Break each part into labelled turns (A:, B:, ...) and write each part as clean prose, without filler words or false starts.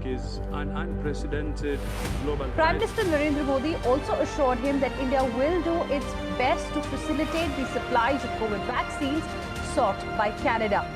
A: is an unprecedented global
B: Prime
A: crisis.
B: Minister Narendra Modi also assured him that India will do its best to facilitate the supplies of COVID vaccines sought by Canada.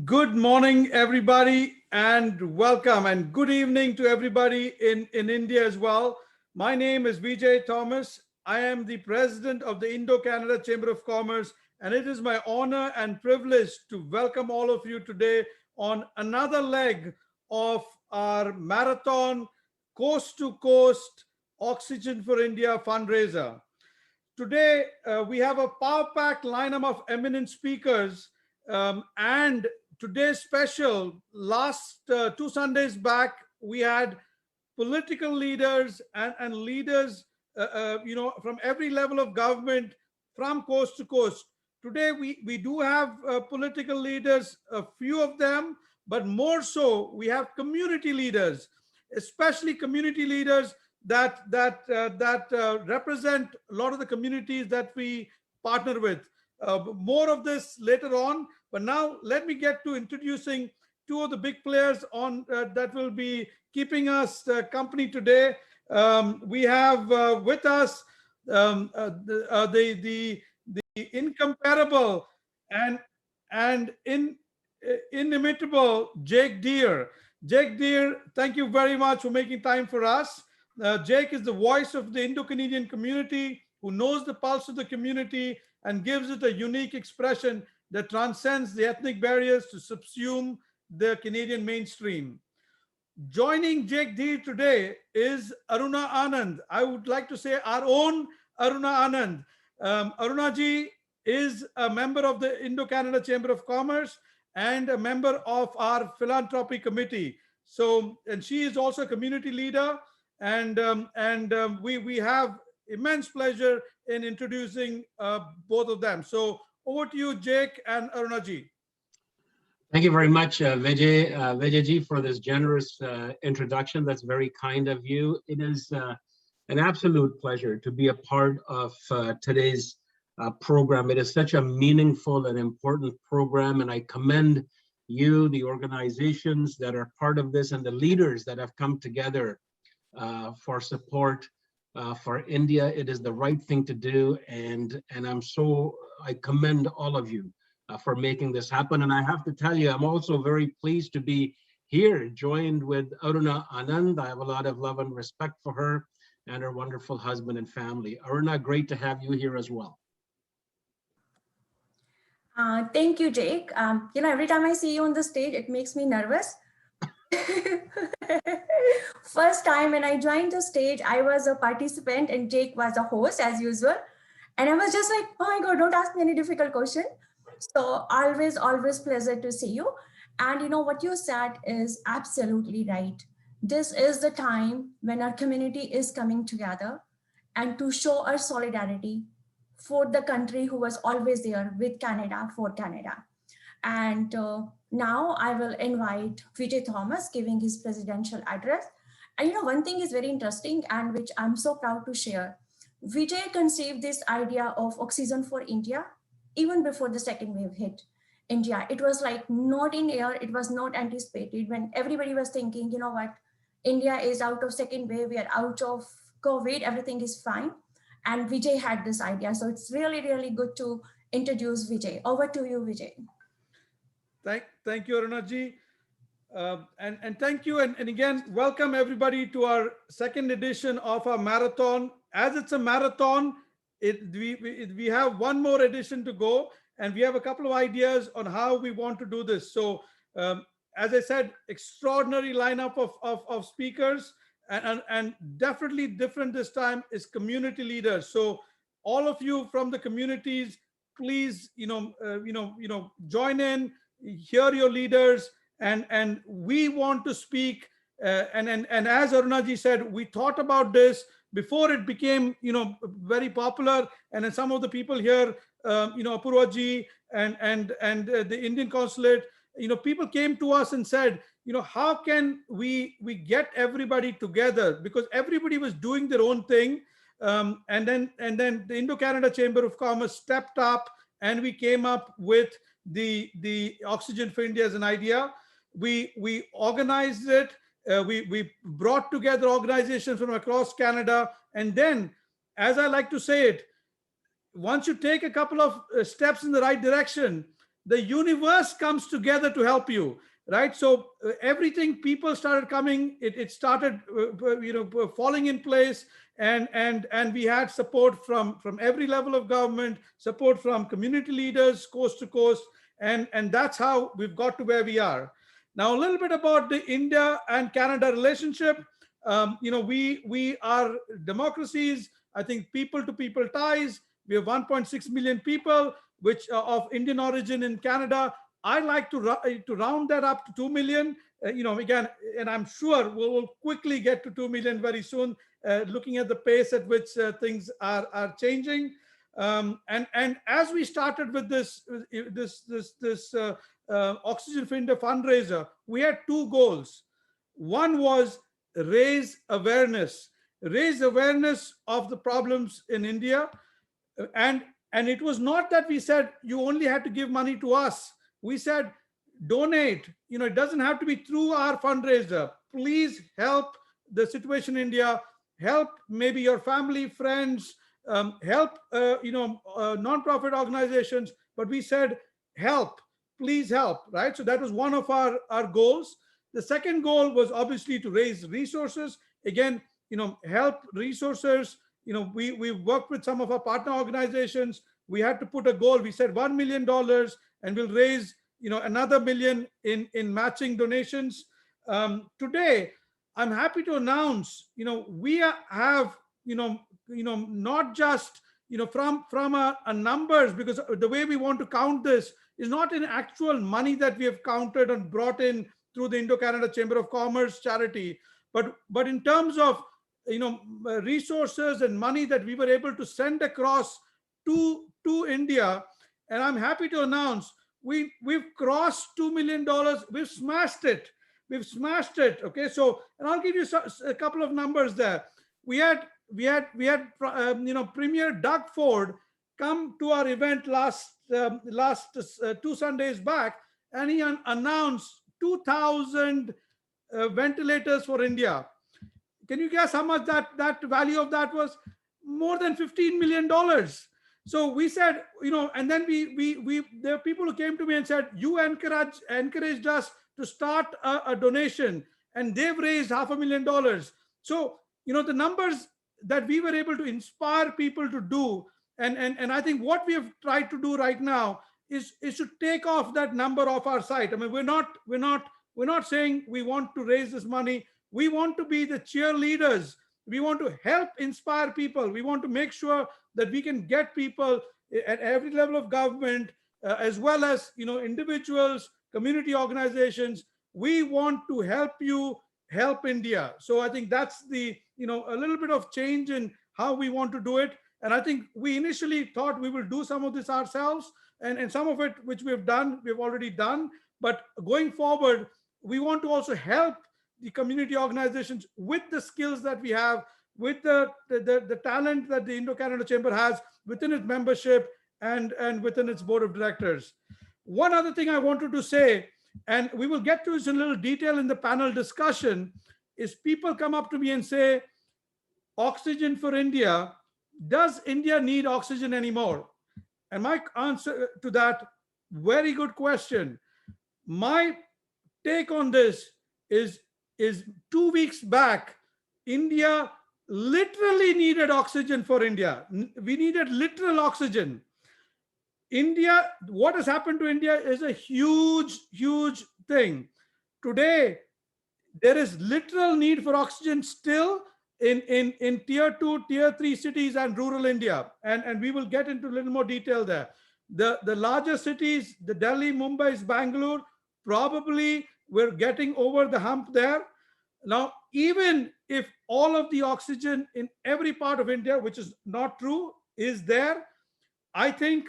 C: Good morning, everybody, and welcome, and good evening to everybody in India as well. My name is VJ Thomas. I am the president of the Indo-Canada Chamber of Commerce, and it is my honor and privilege to welcome all of you today on another leg of our marathon Coast to Coast Oxygen for India fundraiser. today we have a power-packed lineup of eminent speakers, and today's special, last 2 Sundays back, we had political leaders and leaders, from every level of government, from coast to coast. Today, we do have political leaders, a few of them, but more so, we have community leaders, especially community leaders that represent a lot of the communities that we partner with. More of this later on, but now let me get to introducing two of the big players on that will be keeping us company today. We have with us the incomparable and inimitable Jake Deere. Jake Deere, thank you very much for making time for us. Jake is the voice of the Indo-Canadian community, who knows the pulse of the community and gives it a unique expression that transcends the ethnic barriers to subsume the Canadian mainstream. Joining Jake Deere today is Aruna Anand. I would like to say our own Aruna Anand. Aruna ji is a member of the Indo-Canada Chamber of Commerce and a member of our Philanthropy committee. So, and she is also a community leader, and we have immense pleasure in introducing both of them. So over to you, Jake and Aruna ji.
D: Thank you very much, Vijay, Vijay ji, for this generous introduction. That's very kind of you. It is an absolute pleasure to be a part of today's program. It is such a meaningful and important program, and I commend you, the organizations that are part of this, and the leaders that have come together for support for India. It is the right thing to do, and I commend all of you for making this happen. And I have to tell you, I'm also very pleased to be here, joined with Aruna Anand. I have a lot of love and respect for her and her wonderful husband and family. Aruna, great to have you here as well.
E: Thank you, Jake. Every time I see you on the stage, it makes me nervous. First time when I joined the stage, I was a participant and Jake was a host as usual. And I was just like, oh my God, don't ask me any difficult question. So always pleasure to see you. And what you said is absolutely right. This is the time when our community is coming together and to show our solidarity for the country who was always there with Canada, for Canada. And now I will invite VJ Thomas giving his presidential address. And one thing is very interesting and which I'm so proud to share. Vijay conceived this idea of oxygen for India even before the second wave hit India. It was like not in air, it was not anticipated when everybody was thinking, you know what, India is out of second wave, we are out of COVID, everything is fine. And Vijay had this idea. So it's really, really good to introduce Vijay. Over to you, Vijay.
C: Thank you, Aruna ji. And thank you. And again, welcome everybody to our second edition of our marathon. As it's a marathon, we have one more edition to go, and we have a couple of ideas on how we want to do this. So as I said, extraordinary lineup of speakers, and definitely different this time is community leaders. So all of you from the communities, please, join in, hear your leaders, and we want to speak. And as Aruna ji said, we thought about this before it became, very popular. And then some of the people here, Apurva ji and the Indian consulate, people came to us and said, how can we get everybody together, because everybody was doing their own thing. And then the Indo-Canada Chamber of Commerce stepped up, and we came up with the Oxygen for India as an idea. We organized it. We brought together organizations from across Canada. And then, as I like to say it, once you take a couple of steps in the right direction, the universe comes together to help you, right? So everything, people started coming, it started, falling in place. And we had support from every level of government, support from community leaders, coast to coast. And that's how we've got to where we are. Now, a little bit about the India and Canada relationship. We are democracies. I think people to people ties. We have 1.6 million people, which of Indian origin in Canada. I'd like to round that up to 2 million. Again, and I'm sure we'll quickly get to 2 million very soon, looking at the pace at which things are changing. And as we started with this Oxygen for India fundraiser, we had two goals. One was raise awareness of the problems in India. And it was not that we said you only had to give money to us. We said donate. It doesn't have to be through our fundraiser. Please help the situation in India. Help maybe your family, friends. Help non-profit organizations. But we said help. Please help. Right. So that was one of our goals. The second goal was obviously to raise resources. Again, help resources. We worked with some of our partner organizations. We had to put a goal. We said $1 million, and we'll raise another $1 million in matching donations. Today, I'm happy to announce we have not just from a numbers, because the way we want to count this is not in actual money that we have counted and brought in through the Indo-Canada Chamber of Commerce charity, but in terms of resources and money that we were able to send across to India. And I'm happy to announce we've crossed $2 million. We've smashed it. Okay, so, and I'll give you a couple of numbers there. We had Premier Doug Ford come to our event last 2 Sundays back, and he announced 2,000 ventilators for India. Can you guess how much that value of that was? More than $15 million. So we said, and then there are people who came to me and said, you encouraged us to start a donation, and they've raised $500,000. So, the numbers that we were able to inspire people to do, and I think what we have tried to do right now is to take off that number off our site. I mean, we're not saying we want to raise this money. We want to be the cheerleaders. We want to help inspire people. We want to make sure that we can get people at every level of government, as well as individuals, community organizations. We want to help you help India. So I think that's the a little bit of change in how we want to do it. And I think we initially thought we will do some of this ourselves, and some of it which we've already done. But going forward, we want to also help the community organizations with the skills that we have, with the talent that the Indo-Canada Chamber has within its membership and within its board of directors. One other thing I wanted to say, and we will get to this in a little detail in the panel discussion, is people come up to me and say, Oxygen for India, does India need oxygen anymore? And my answer to that, very good question. My take on this is 2 weeks back, India literally needed oxygen for India. We needed literal oxygen. India, what has happened to India is a huge, huge thing. Today, there is literal need for oxygen still in tier 2, tier 3 cities and rural India. And we will get into a little more detail there. The larger cities, the Delhi, Mumbai, Bangalore, probably we're getting over the hump there. Now, even if all of the oxygen in every part of India, which is not true, is there, I think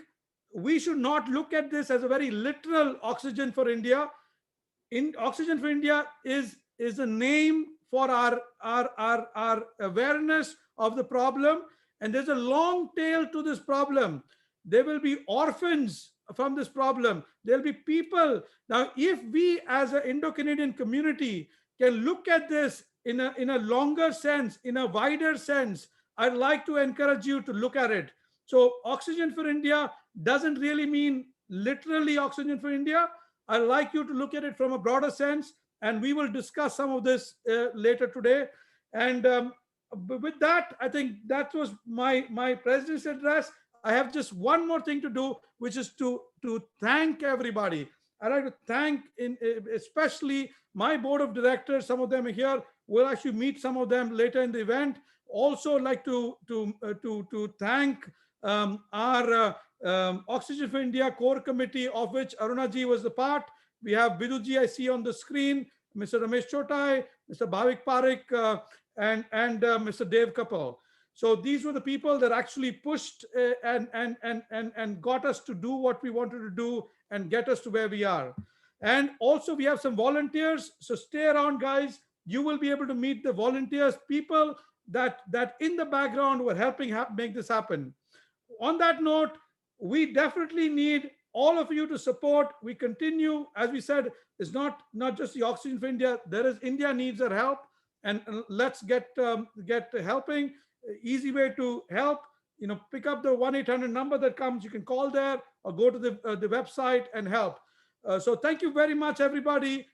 C: we should not look at this as a very literal oxygen for India. Oxygen for India is a name for our awareness of the problem. And there's a long tail to this problem. There will be orphans from this problem. There'll be people. Now, if we as an Indo-Canadian community can look at this in a longer sense, in a wider sense, I'd like to encourage you to look at it. So Oxygen for India doesn't really mean literally Oxygen for India. I'd like you to look at it from a broader sense, and we will discuss some of this later today. And with that, I think that was my president's address. I have just one more thing to do, which is to thank everybody. I'd like to thank especially my board of directors. Some of them are here. We'll actually meet some of them later in the event. Also like to thank our Oxygen for India core committee, of which Aruna ji was the part. We have Bidu ji, I see on the screen, Mr. Ramesh Chotai, Mr. Bhavik Parekh, and Mr. Dev Kapil. So these were the people that actually pushed and got us to do what we wanted to do and get us to where we are. And also we have some volunteers. So stay around, guys. You will be able to meet the volunteers, people that in the background were helping make this happen. On that note, we definitely need all of you to support. We continue, as we said, it's not just the Oxygen for India. There is India needs our help, and let's get helping. Easy way to help, pick up the 1-800 number that comes. You can call there or go to the website and help. So thank you very much, everybody.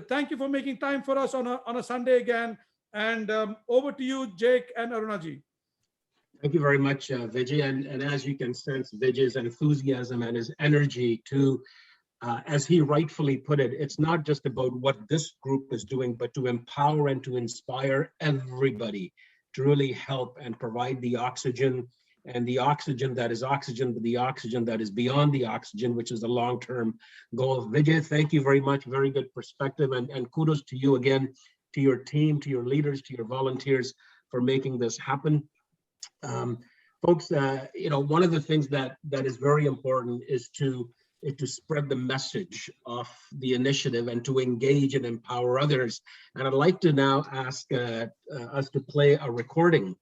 C: Thank you for making time for us on a Sunday again. And over to you, Jake and Arunaji.
D: Thank you very much, Vijay. And as you can sense, Vijay's enthusiasm and his energy to, as he rightfully put it, it's not just about what this group is doing, but to empower and to inspire everybody to really help and provide the oxygen, and the oxygen that is oxygen, but the oxygen that is beyond the oxygen, which is the long-term goal. Vijay, thank you very much. Very good perspective, and kudos to you again, to your team, to your leaders, to your volunteers for making this happen. Folks, one of the things that is very important is to spread the message of the initiative and to engage and empower others. And I'd like to now ask us to play a recording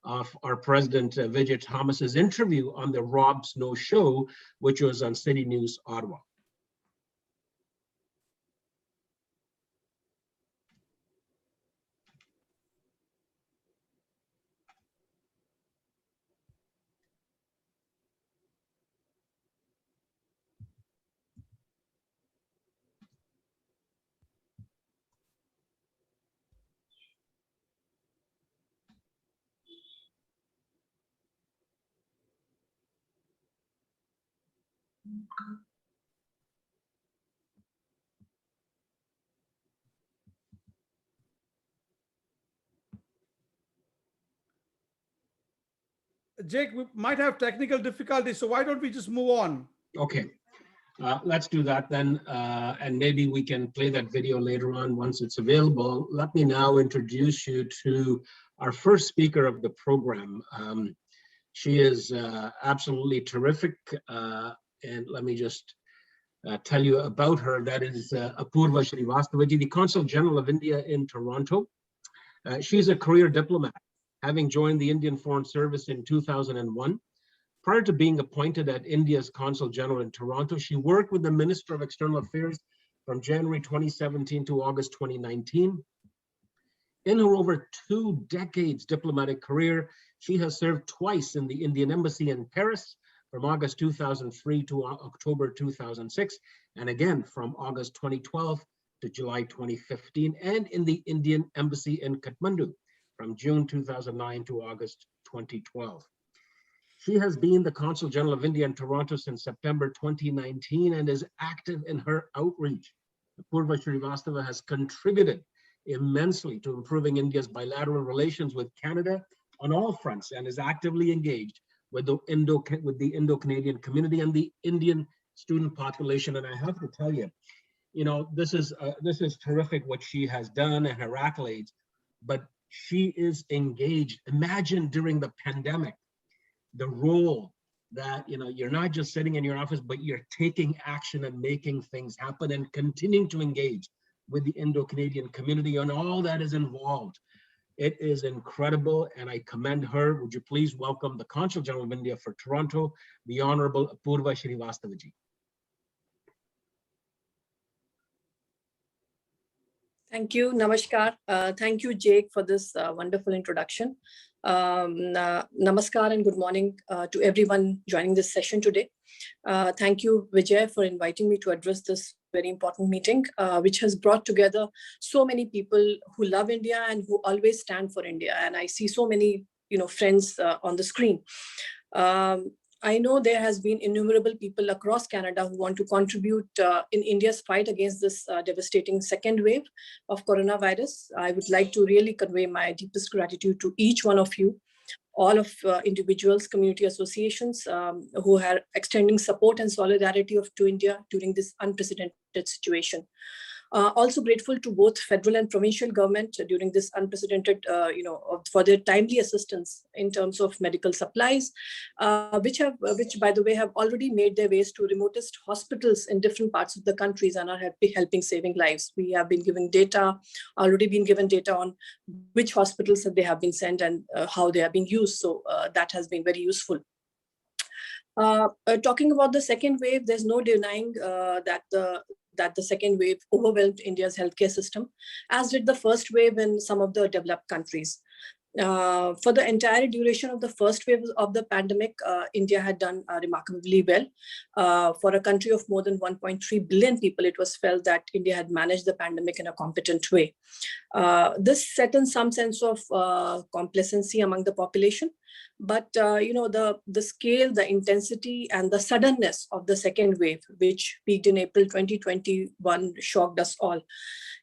D: of our President Vijay Thomas's interview on the Rob Snow Show, which was on City News Ottawa.
C: Jake, we might have technical difficulties, so why don't we just move on?
D: Okay, let's do that then, and maybe we can play that video later on once it's available. Let me now introduce you to our first speaker of the program. She is absolutely terrific, and let me just tell you about her. That is Apurva Srivastavaji, the Consul General of India in Toronto. She's a career diplomat, having joined the Indian Foreign Service in 2001. Prior to being appointed at India's Consul General in Toronto, she worked with the Minister of External Affairs from January 2017 to August 2019. In her over 2 decades diplomatic career, she has served twice in the Indian Embassy in Paris from August 2003 to October 2006, and again from August 2012 to July 2015, and in the Indian Embassy in Kathmandu from June 2009 to August 2012. She has been the Consul General of India in Toronto since September 2019 and is active in her outreach. Apurva Srivastava has contributed immensely to improving India's bilateral relations with Canada on all fronts and is actively engaged with the Indo-Canadian community and the Indian student population. And I have to tell you, this is terrific what she has done and her accolades, but she is engaged. Imagine during the pandemic, the role that, you're not just sitting in your office, but you're taking action and making things happen and continuing to engage with the Indo-Canadian community and all that is involved. It is incredible, and I commend her. Would you please welcome the Consul General of India for Toronto, the Honorable Apurva Srivastavaji.
F: Thank you. Namaskar. Thank you, Jake, for this wonderful introduction. Namaskar and good morning to everyone joining this session today. Thank you, Vijay, for inviting me to address this very important meeting, which has brought together so many people who love India and who always stand for India. And I see so many, friends on the screen. I know there has been innumerable people across Canada who want to contribute in India's fight against this devastating second wave of coronavirus. I would like to really convey my deepest gratitude to each one of you, all of individuals, community associations who are extending support and solidarity to India during this unprecedented situation. Also grateful to both federal and provincial government during this unprecedented, for their timely assistance in terms of medical supplies, which by the way have already made their ways to remotest hospitals in different parts of the countries and are helping saving lives. We have been given already been given data on which hospitals they have been sent and how they are being used. So that has been very useful. Talking about the second wave, there's no denying that the second wave overwhelmed India's healthcare system, as did the first wave in some of the developed countries. For the entire duration of the first wave of the pandemic, India had done remarkably well. For a country of more than 1.3 billion people, it was felt that India had managed the pandemic in a competent way. This set in some sense of complacency among the population. But the scale, the intensity, and the suddenness of the second wave, which peaked in April 2021, shocked us all.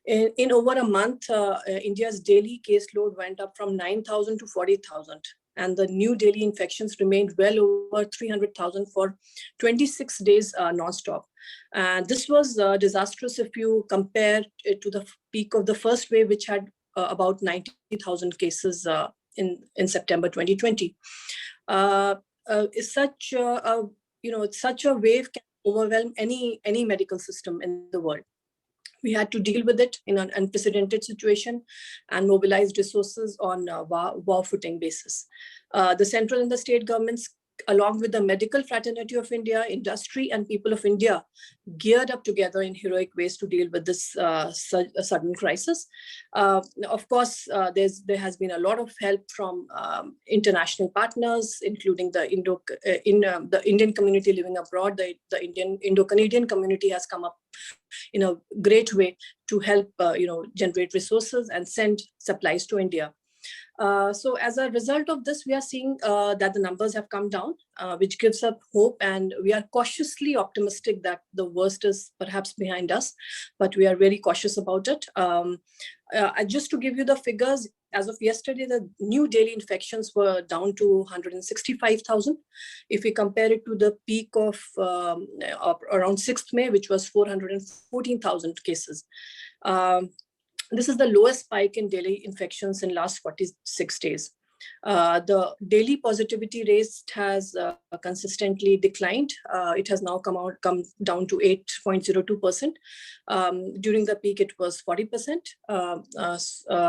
F: In over a month, India's daily caseload went up from 9,000 to 40,000, and the new daily infections remained well over 300,000 for 26 days non-stop. This was disastrous if you compare it to the peak of the first wave, which had about 90,000 cases in September 2020. Such a wave can overwhelm any medical system in the world. We had to deal with it in an unprecedented situation and mobilize resources on a war footing basis. The central and the state governments, along with the medical fraternity of India, industry, and people of India, geared up together in heroic ways to deal with this sudden crisis. Of course, there has been a lot of help from international partners, including the Indian community living abroad. The Indo-Canadian community has come up in a great way to help generate resources and send supplies to India. So as a result of this, we are seeing that the numbers have come down, which gives us hope, and we are cautiously optimistic that the worst is perhaps behind us, but we are very cautious about it. Just to give you the figures, as of yesterday, the new daily infections were down to 165,000. If we compare it to the peak of around 6th May, which was 414,000 cases. This is the lowest spike in daily infections in last 46 days. The daily positivity rate has consistently declined. It has now come down to 8.02%. During the peak, it was 40%.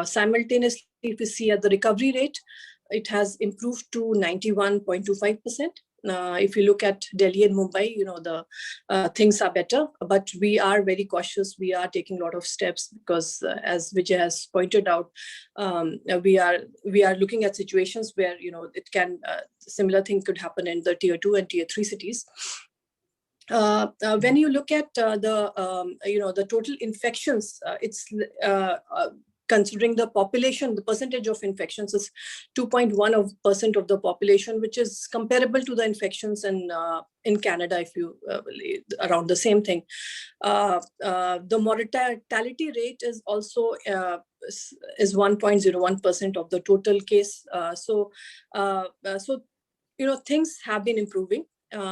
F: Simultaneously, if we see at the recovery rate, it has improved to 91.25%. If you look at Delhi and Mumbai, the things are better, but we are very cautious. We are taking a lot of steps because, as Vijay has pointed out, we are looking at situations where it can similar thing could happen in the tier 2 and tier 3 cities. When you look at the total infections, it's considering the population, the percentage of infections is 2.1% of the population, which is comparable to the infections in Canada, if you around the same thing. The mortality rate is also is 1.01% of the total case. So things have been improving.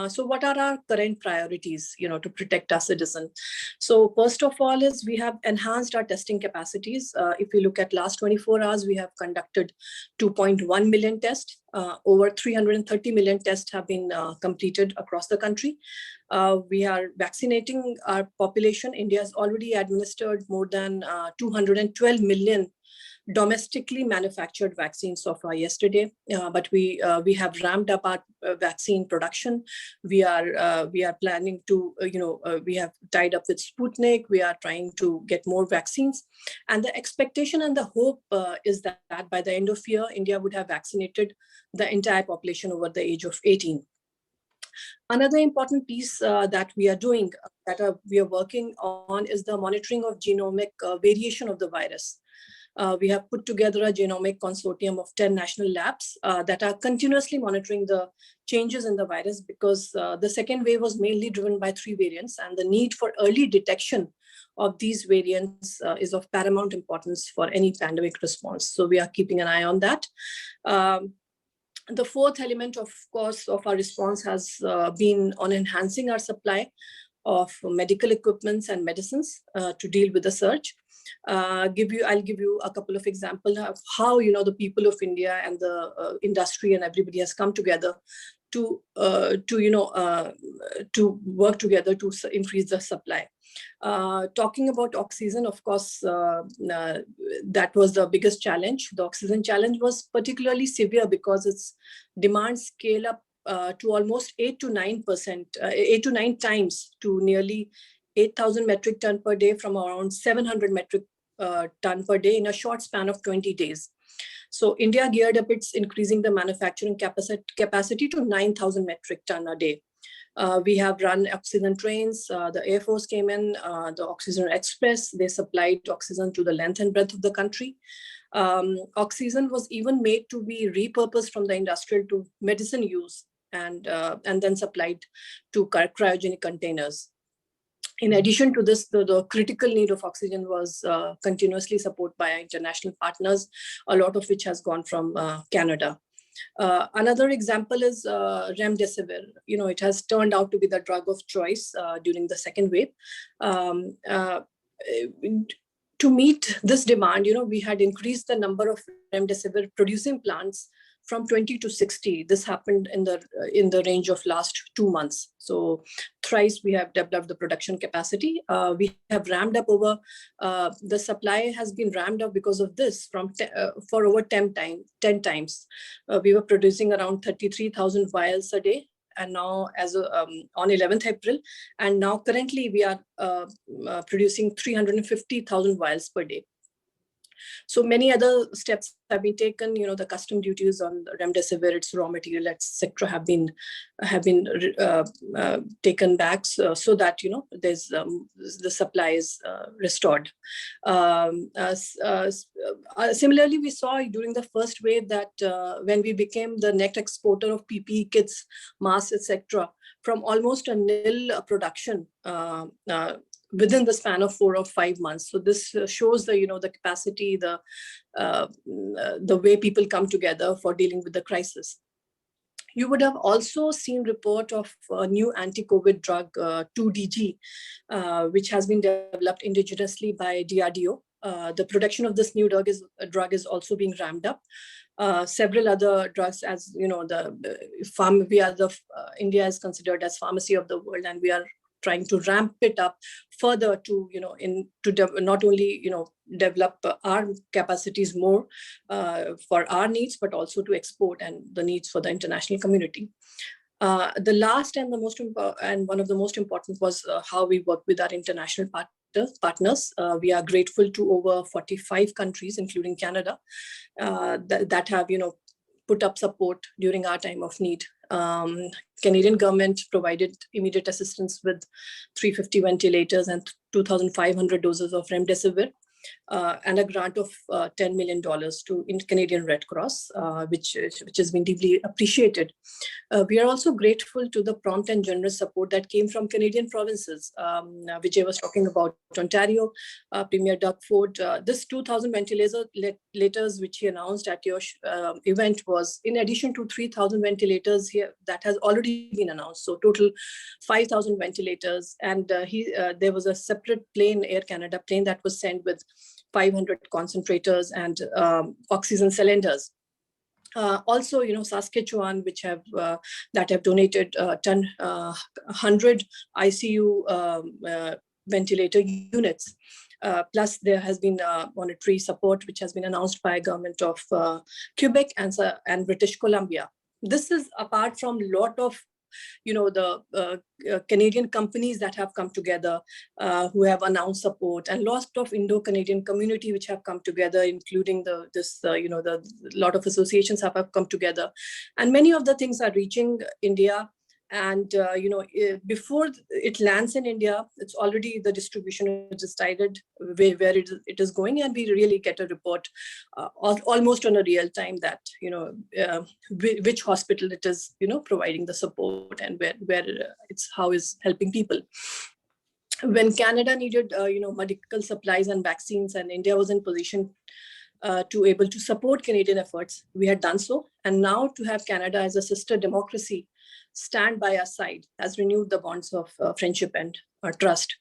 F: So what are our current priorities, to protect our citizens? So first of all is we have enhanced our testing capacities. If we look at last 24 hours, we have conducted 2.1 million tests. Over 330 million tests have been completed across the country. We are vaccinating our population. India has already administered more than 212 million domestically manufactured vaccines so far yesterday, but we have ramped up our vaccine production. We are planning to, we have tied up with Sputnik. We are trying to get more vaccines, and the expectation and the hope is that by the end of year, India would have vaccinated the entire population over the age of 18. Another important piece that we are doing, we are working on, is the monitoring of genomic variation of the virus. We have put together a genomic consortium of 10 national labs that are continuously monitoring the changes in the virus, because the second wave was mainly driven by 3 variants, and the need for early detection of these variants is of paramount importance for any pandemic response. So we are keeping an eye on that. The fourth element, of course, of our response has been on enhancing our supply of medical equipments and medicines to deal with the surge. I'll give you a couple of examples of how the people of India and the industry and everybody has come together to work together to increase the supply. Talking about oxygen, of course, that was the biggest challenge. The oxygen challenge was particularly severe because its demand scale up to almost 8 to 9 times to nearly 8,000 metric ton per day from around 700 metric ton per day in a short span of 20 days. So India geared up its increasing the manufacturing capacity to 9,000 metric ton a day. We have run oxygen trains. The Air Force came in, the Oxygen Express. They supplied oxygen to the length and breadth of the country. Oxygen was even made to be repurposed from the industrial to medicine use and then supplied to cryogenic containers. In addition to this, the critical need of oxygen was continuously supported by our international partners, a lot of which has gone from Canada. Another example is remdesivir. It has turned out to be the drug of choice during the second wave. To meet this demand, we had increased the number of remdesivir producing plants from 20 to 60. This happened in the range of last 2 months. So thrice we have developed the production capacity. We have ramped up over, the supply has been ramped up because of this for over 10 times. We were producing around 33,000 vials a day. And now on 11th April, and now currently we are producing 350,000 vials per day. So many other steps have been taken. The custom duties on remdesivir, its raw material, etc., have been taken back so that there's the supply is restored. Similarly, we saw during the first wave that when we became the net exporter of PPE kits, masks, etc., from almost a nil production. Within the span of 4 or 5 months. So this shows the capacity, the way people come together for dealing with the crisis. You would have also seen report of a new anti-COVID drug, 2DG, which has been developed indigenously by DRDO. The production of this new drug is also being ramped up. Several other drugs, as India is considered as pharmacy of the world, and we are trying to ramp it up further to not only develop our capacities more for our needs, but also to export and the needs for the international community. The last and one of the most important was how we work with our international partners. We are grateful to over 45 countries, including Canada, that have put up support during our time of need. Canadian government provided immediate assistance with 350 ventilators and 2,500 doses of remdesivir, and a grant of $10 million to Canadian Red Cross, which has been deeply appreciated. We are also grateful to the prompt and generous support that came from Canadian provinces. Vijay was talking about Ontario, Premier Doug Ford. This 2,000 ventilators, which he announced at your event, was in addition to 3,000 ventilators here that has already been announced. So total 5,000 ventilators. And there was a separate plane, Air Canada plane, that was sent with 500 concentrators and oxygen cylinders. Also, Saskatchewan, that have donated 100 ICU ventilator units. Plus, there has been monetary support, which has been announced by government of Quebec and British Columbia. This is apart from a lot of the Canadian companies that have come together, who have announced support, and lots of Indo-Canadian community which have come together, including the lot of associations have come together, and many of the things are reaching India. And before it lands in India, it's already the distribution is decided where it is going, and we really get a report almost on a real time that which hospital it is providing the support, and where it's how is helping people. When Canada needed medical supplies and vaccines, and India was in position to able to support Canadian efforts, we had done so. And now to have Canada as a sister democracy stand by our side has renewed the bonds of friendship and trust.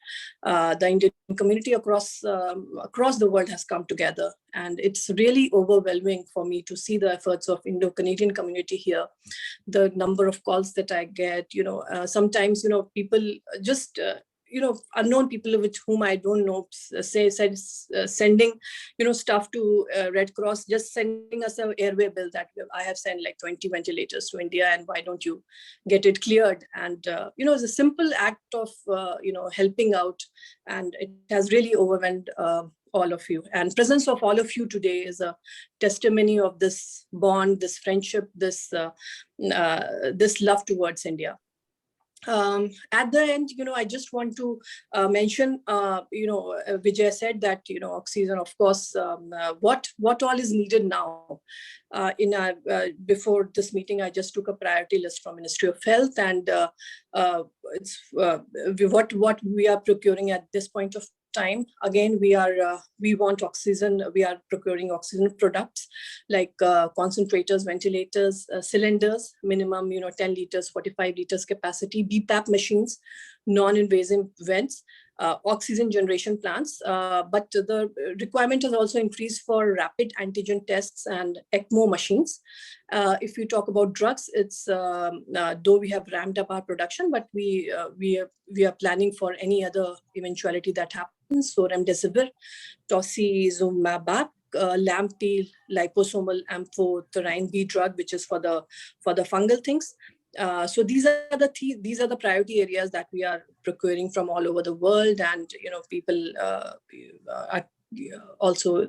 F: The Indian community across the world has come together, and it's really overwhelming for me to see the efforts of Indo-Canadian community here. The number of calls that I get, sometimes, people just, unknown people with whom I don't know, sending, stuff to Red Cross, just sending us an airway bill that I have sent like 20 ventilators to India, and why don't you get it cleared? And, it's a simple act of, helping out, and it has really overwhelmed all of you. And presence of all of you today is a testimony of this bond, this friendship, this love towards India. At the end, I just want to mention, Vijay said that, oxygen, of course, what all is needed now. Before this meeting, I just took a priority list from Ministry of Health, and it's what we are procuring at this point of time. Again, we want oxygen. We are procuring oxygen products like concentrators, ventilators, cylinders, minimum 10 liters, 45 liters capacity, BPAP machines, non-invasive vents, oxygen generation plants. But the requirement has also increased for rapid antigen tests and ECMO machines. If we talk about drugs, it's though we have ramped up our production, but we are planning for any other eventuality that happens. So remdesivir, tocilizumab, LAMP-T, liposomal amphoterine B drug, which is for the fungal things. So these are the priority areas that we are procuring from all over the world, and people are also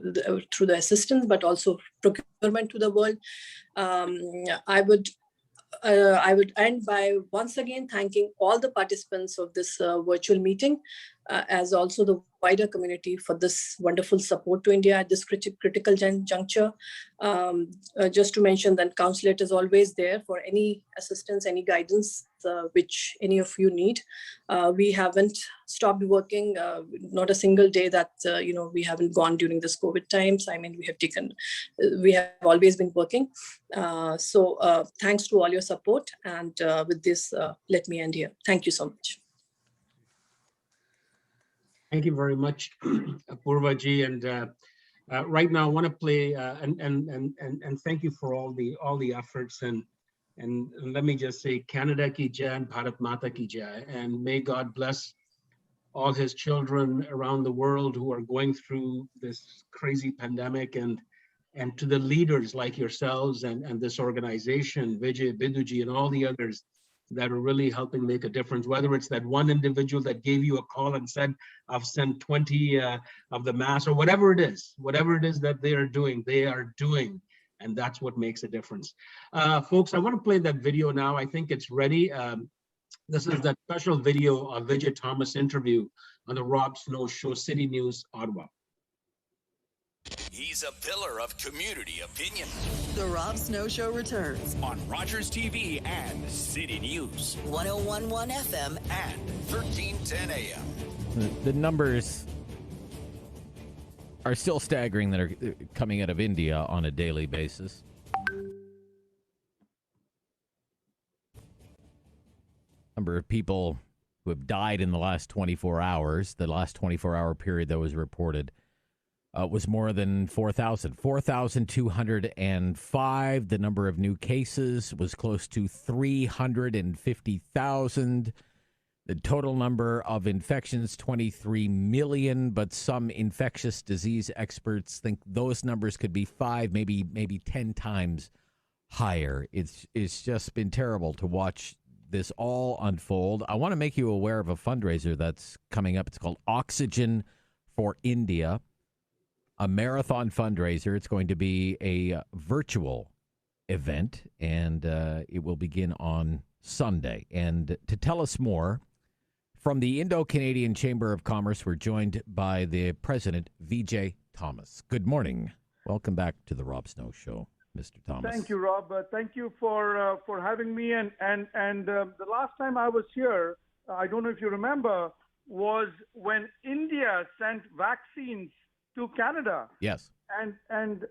F: through the assistance, but also procurement to the world. I would end by once again thanking all the participants of this virtual meeting, as also the wider community for this wonderful support to India at this critical juncture. Just to mention that Consulate is always there for any assistance, any guidance which any of you need. We haven't stopped working, not a single day that we haven't gone during this COVID times. I mean, we have always been working. So thanks to all your support, and with this, let me end here. Thank you so much.
D: Thank you very much, Apurva ji. And right now, I want to play and thank you for all the efforts. And let me just say, Canada ki jai and Bharat Mata ki jai. And may God bless all his children around the world who are going through this crazy pandemic, and to the leaders like yourselves and this organization, Vijay, Biduji, and all the others that are really helping make a difference, whether it's that one individual that gave you a call and said, I've sent 20 of the masks, or whatever it is that they are doing, and that's what makes a difference. Folks, I want to play that video now. I think it's ready. This is that special video of Vijay Thomas interview on the Rob Snow Show, City News, Ottawa.
G: He's a pillar of community opinion.
H: The Rob Snow Show returns
G: on Rogers TV and City News.
H: 101.1 FM
G: and 1310 AM.
I: The numbers are still staggering that are coming out of India on a daily basis. Number of people who have died in the last 24 hours, the last 24-hour period that was reported, was more than 4,000. 4,205. The number of new cases was close to 350,000. The total number of infections, 23 million, but some infectious disease experts think those numbers could be 5, maybe 10 times higher. It's just been terrible to watch this all unfold. I want to make you aware of a fundraiser that's coming up. It's called Oxygen for India, a marathon fundraiser. It's going to be a virtual event, and it will begin on Sunday. And to tell us more, from the Indo-Canadian Chamber of Commerce, we're joined by the president, VRAJ Thomas. Good morning. Welcome back to the Rob Snow Show, Mr. Thomas.
C: Thank you, Rob. Thank you for having me. And the last time I was here, I don't know if you remember, was when India sent vaccines to Canada.
I: Yes.
C: And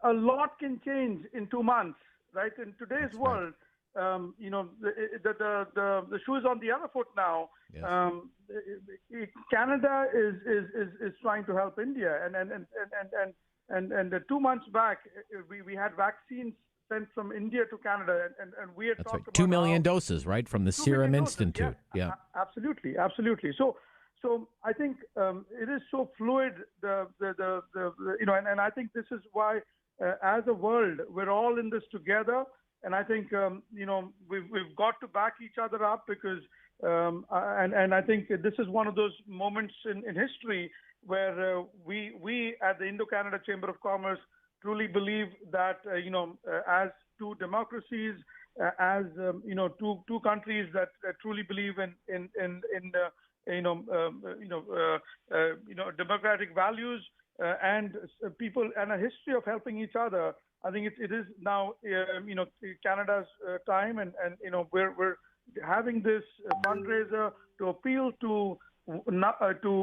C: a lot can change in 2 months, right? In today's
I: That's right.
C: world, you know, the shoe is on the other foot now.
I: Yes.
C: Canada is trying to help India, and 2 months back, we had vaccines sent from India to Canada, and we had
I: That's
C: talked
I: right.
C: about
I: 2 million
C: how,
I: doses, right, from the
C: 2
I: Serum
C: million doses,
I: Institute.
C: yes,
I: Yeah.
C: Absolutely. So I think it is so fluid. You know, and I think this is why, as a world, we're all in this together. And I think you know, we've got to back each other up, because and I think this is one of those moments in history where we at the Indo-Canada Chamber of Commerce truly believe that you know, as two democracies, as you know, two countries that truly believe in democratic values and people and a history of helping each other. I think it is now you know, Canada's time, and you know, we're having this fundraiser to appeal to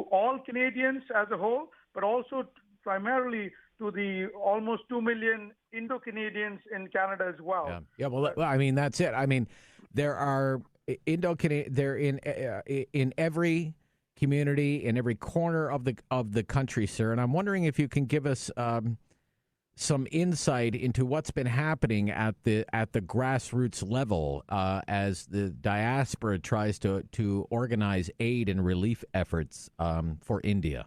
C: all Canadians as a whole, but also primarily to the almost 2 million Indo-Canadians in Canada as well.
I: Yeah. Yeah. Well, I mean, that's it. I mean, there are Indo-Canadian. They're in every community, in every corner of the country, sir. And I'm wondering if you can give us some insight into what's been happening at the grassroots level as the diaspora tries to organize aid and relief efforts for India.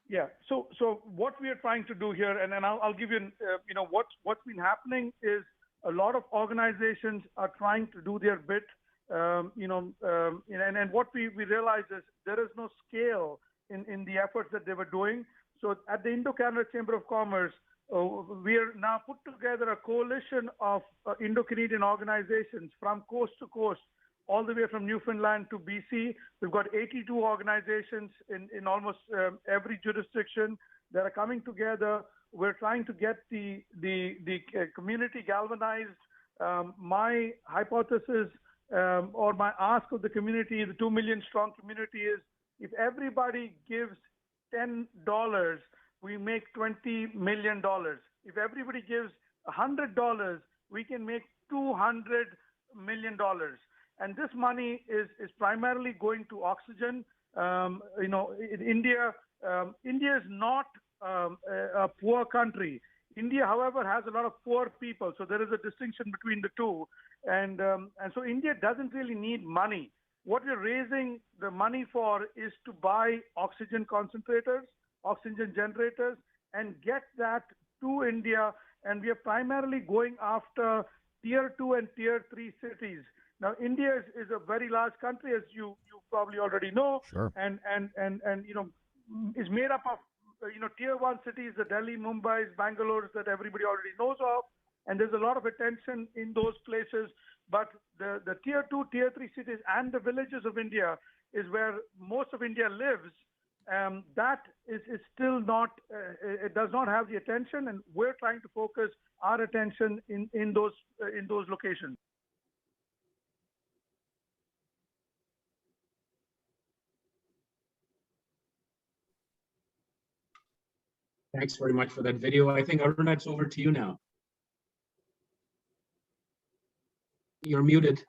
C: Yeah. So what we are trying to do here, and then I'll give you, you know, what's been happening is a lot of organizations are trying to do their bit, you know, and what we realize is there is no scale in the efforts that they were doing. So at the Indo-Canada Chamber of Commerce, we are now put together a coalition of Indo-Canadian organizations from coast to coast, all the way from Newfoundland to BC. We've got 82 organizations in almost every jurisdiction that are coming together. We're trying to get the community galvanized. My hypothesis or my ask of the community, the 2 million strong community, is if everybody gives $10, we make $20 million. If everybody gives $100, we can make $200 million. And this money is primarily going to oxygen. You know, in India is not a poor country. India, however, has a lot of poor people, so there is a distinction between the two. And so India doesn't really need money. What we're raising the money for is to buy oxygen concentrators, oxygen generators, and get that to India. And we are primarily going after tier 2 and tier 3 cities. Now, India is a very large country, as you probably already know.
I: Sure.
C: And you know, is made up of you know, tier 1 cities, the Delhi, Mumbai, Bangalore, that everybody already knows of. And there's a lot of attention in those places. But the tier 2, tier 3 cities and the villages of India is where most of India lives. That is still not, it does not have the attention, and we're trying to focus our attention in those locations.
D: Thanks very much for that video. I think Aruna, it's over to you now. You're muted.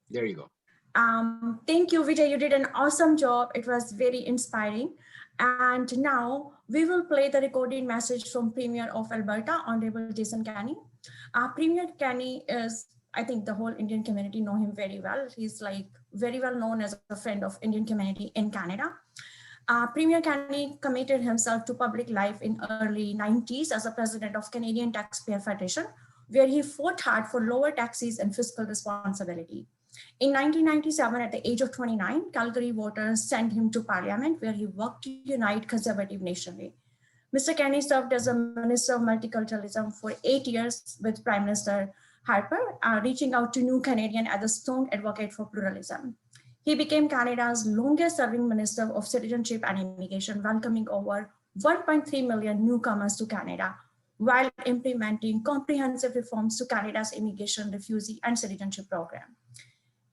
D: There you go.
E: Thank you, Vijay. You did an awesome job. It was very inspiring. And now we will play the recorded message from Premier of Alberta, Honorable Jason Kenney. Premier Kenney is, I think the whole Indian community know him very well. He's like very well known as a friend of Indian community in Canada. Premier Kenney committed himself to public life in early 90s as a president of Canadian Taxpayer Federation, where he fought hard for lower taxes and fiscal responsibility. In 1997, at the age of 29, Calgary voters sent him to Parliament, where he worked to unite conservative nationally. Mr. Kenney served as a Minister of Multiculturalism for 8 years with Prime Minister Harper, reaching out to New Canadian as a strong advocate for pluralism. He became Canada's longest serving Minister of Citizenship and Immigration, welcoming over 1.3 million newcomers to Canada, while implementing comprehensive reforms to Canada's immigration, refugee, and citizenship program.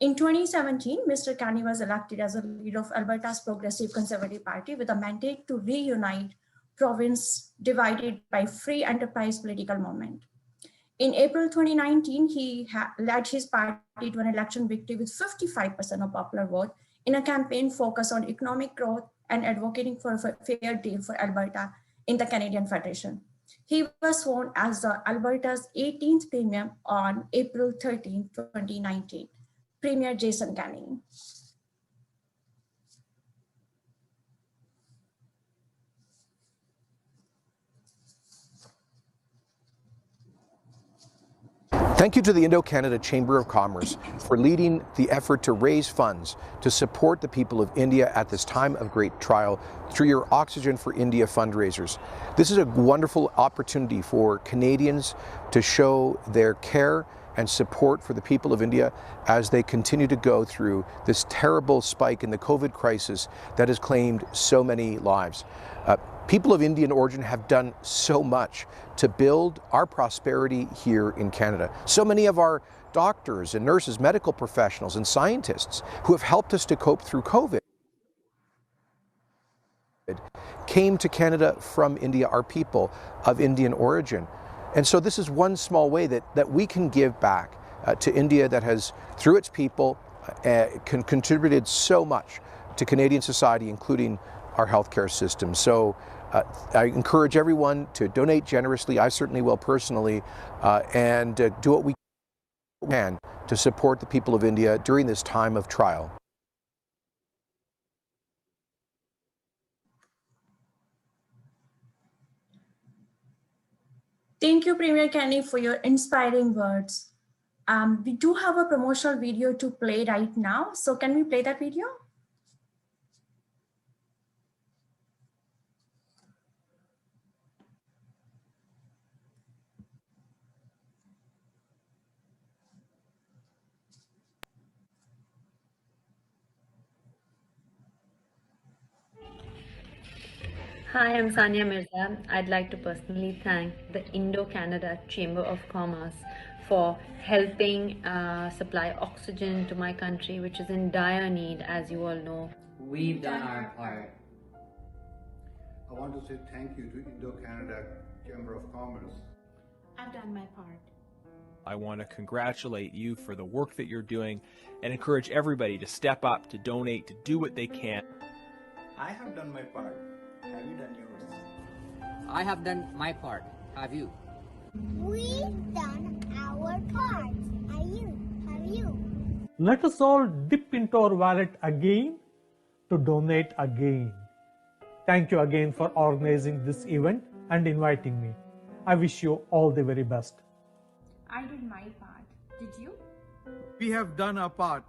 E: In 2017, Mr. Carney was elected as a leader of Alberta's Progressive Conservative Party with a mandate to reunite province divided by free enterprise political movement. In April 2019, he led his party to an election victory with 55% of popular vote in a campaign focused on economic growth and advocating for a fair deal for Alberta in the Canadian Federation. He was sworn as Alberta's 18th Premier on April 13, 2019. Premier Jason Kenney.
J: Thank you to the Indo-Canada Chamber of Commerce for leading the effort to raise funds to support the people of India at this time of great trial through your Oxygen for India fundraisers. This is a wonderful opportunity for Canadians to show their care and support for the people of India as they continue to go through this terrible spike in the COVID crisis that has claimed so many lives. People of Indian origin have done so much to build our prosperity here in Canada. So many of our doctors and nurses, medical professionals and scientists who have helped us to cope through COVID came to Canada from India, are people of Indian origin. And so this is one small way that we can give back to India that has, through its people, contributed so much to Canadian society, including our healthcare system. So I encourage everyone to donate generously. I certainly will personally, and do what we can to support the people of India during this time of trial.
E: Thank you, Premier Kenney, for your inspiring words. We do have a promotional video to play right now. So can we play that video?
K: Hi, I'm Sania Mirza. I'd like to personally thank the Indo-Canada Chamber of Commerce for helping supply oxygen to my country, which is in dire need, as you all know.
L: We've done our part.
M: I want to say thank you to Indo-Canada Chamber of Commerce.
N: I've done my part.
O: I want to congratulate you for the work that you're doing and encourage everybody to step up, to donate, to do what they can.
L: I have done my part. Have you done yours?
P: I have done my part. Have you?
Q: We've done our part. Have you?
R: Let us all dip into our wallet again to donate again. Thank you again for organizing this event and inviting me. I wish you all the very best.
N: I did my part. Did you?
C: We have done our part.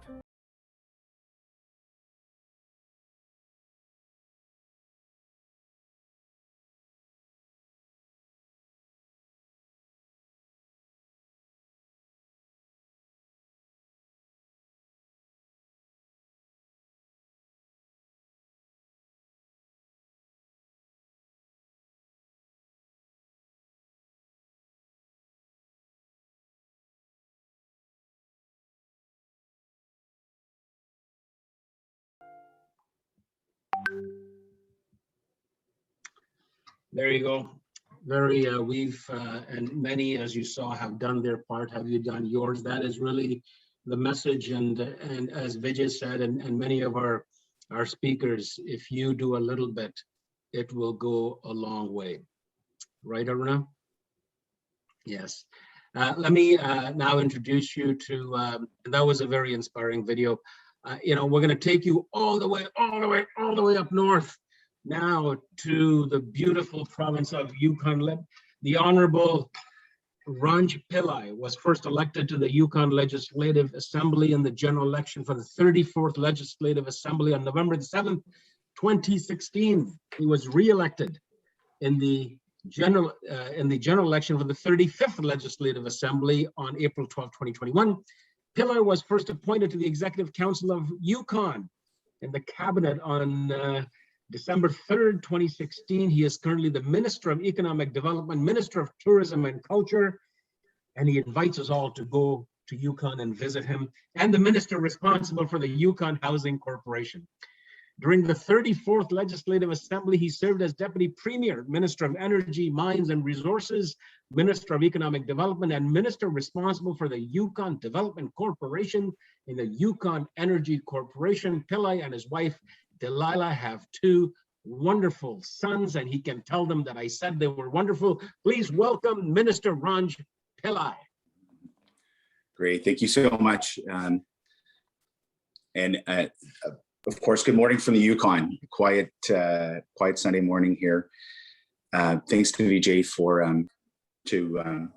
D: There you go. We've and many, as you saw, have done their part. Have you done yours? That is really the message. And as Vijay said, and many of our speakers, if you do a little bit, it will go a long way. Right, Aruna? Yes. Let me now introduce you to, and that was a very inspiring video. We're going to take you all the way up north now to the beautiful province of Yukon. The Honorable Ranj Pillai was first elected to the Yukon Legislative Assembly in the general election for the 34th Legislative Assembly on November 7th, 2016. He was re-elected in the general election for the 35th Legislative Assembly on April 12, 2021. Pillai was first appointed to the Executive Council of Yukon in the cabinet on December 3rd, 2016. He is currently the Minister of Economic Development, Minister of Tourism and Culture, and he invites us all to go to Yukon and visit him, and the minister responsible for the Yukon Housing Corporation. During the 34th Legislative Assembly, he served as Deputy Premier, Minister of Energy, Mines and Resources, Minister of Economic Development, and Minister responsible for the Yukon Development Corporation in the Yukon Energy Corporation. Pillai and his wife, Delilah, have two wonderful sons, and he can tell them that I said they were wonderful. Please welcome Minister VRAJ Pillai.
S: Great, thank you so much. Of course, good morning from the Yukon. Quiet Sunday morning here. Thanks to VJ for to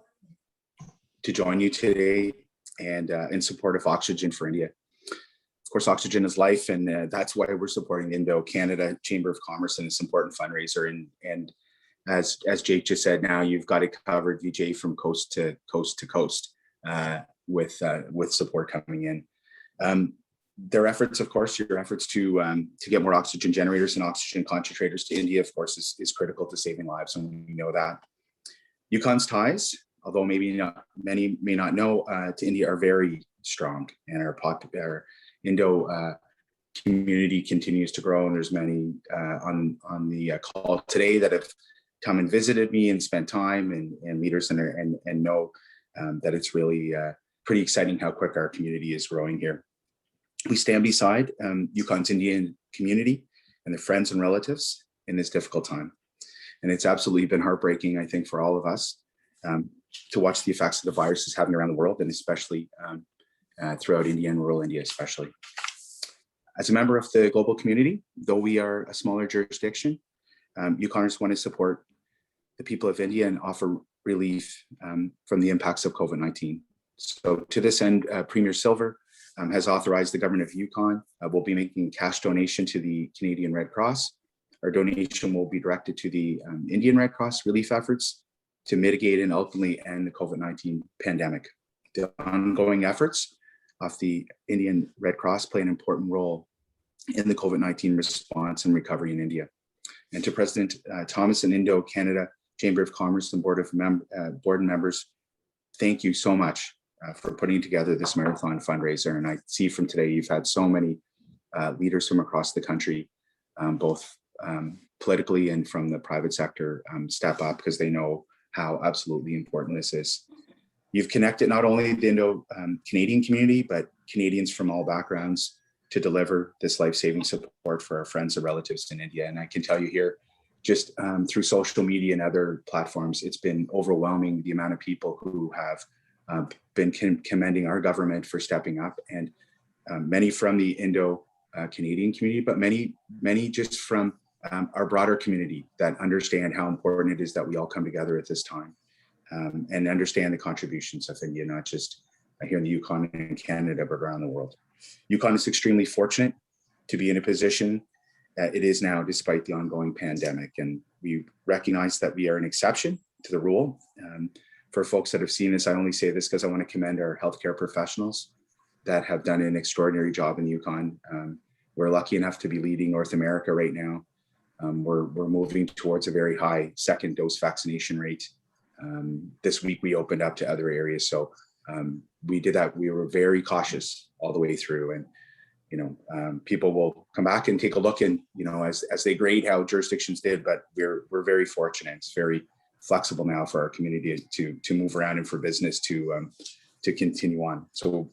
S: join you today and in support of Oxygen for India. Of course, oxygen is life, and that's why we're supporting the Indo-Canada Chamber of Commerce in this important fundraiser. And as Jake just said, now you've got it covered, VJ, from coast to coast with support coming in. Their efforts, of course, your efforts to get more oxygen generators and oxygen concentrators to India, of course, is critical to saving lives, and we know that. Yukon's ties, although maybe many may not know, to India are very strong, and our Indo community continues to grow. And there's many on the call today that have come and visited me and spent time, and leaders and know that it's really pretty exciting how quick our community is growing here. We stand beside Yukon's Indian community and their friends and relatives in this difficult time. And it's absolutely been heartbreaking, I think, for all of us to watch the effects of the virus is having around the world, and especially throughout India and rural India especially. As a member of the global community, though we are a smaller jurisdiction, Yukoners want to support the people of India and offer relief from the impacts of COVID-19. So to this end, Premier Silver has authorized the government of Yukon will be making a cash donation to the Canadian Red Cross. Our donation will be directed to the Indian Red Cross relief efforts to mitigate and ultimately end the COVID-19 pandemic. The ongoing efforts of the Indian Red Cross play an important role in the COVID-19 response and recovery in India. And to President Thomas and Indo-Canada Chamber of Commerce and board members, thank you so much for putting together this marathon fundraiser. And I see from today, you've had so many leaders from across the country, both politically and from the private sector, step up because they know how absolutely important this is. You've connected not only the Indo-Canadian community, but Canadians from all backgrounds to deliver this life-saving support for our friends and relatives in India. And I can tell you here, just through social media and other platforms, it's been overwhelming the amount of people who have been commending our government for stepping up, and many from the Indo-Canadian community, but many just from our broader community that understand how important it is that we all come together at this time and understand the contributions of India, not just here in the Yukon and Canada, but around the world. Yukon is extremely fortunate to be in a position that it is now despite the ongoing pandemic, and we recognize that we are an exception to the rule. For folks that have seen this, I only say this because I want to commend our healthcare professionals that have done an extraordinary job in the Yukon. We're lucky enough to be leading North America right now. We're moving towards a very high second dose vaccination rate. This week we opened up to other areas. So we did that. We were very cautious all the way through. And people will come back and take a look and, as they grade how jurisdictions did, but we're very fortunate. It's very flexible now for our community to move around and for business to continue on. So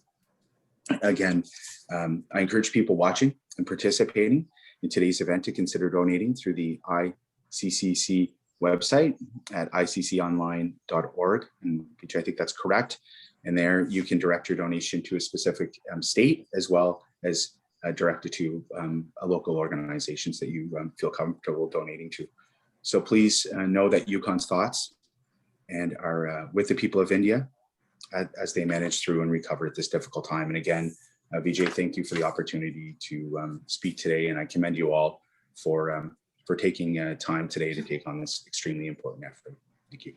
S: again, I encourage people watching and participating in today's event to consider donating through the ICCC website at icconline.org, which I think that's correct. And there you can direct your donation to a specific state, as well as direct it to local organizations that you feel comfortable donating to. So please know that Yukon's thoughts and are with the people of India as they manage through and recover at this difficult time. And again, Vijay, thank you for the opportunity to speak today, and I commend you all for taking time today to take on this extremely important effort. Thank you.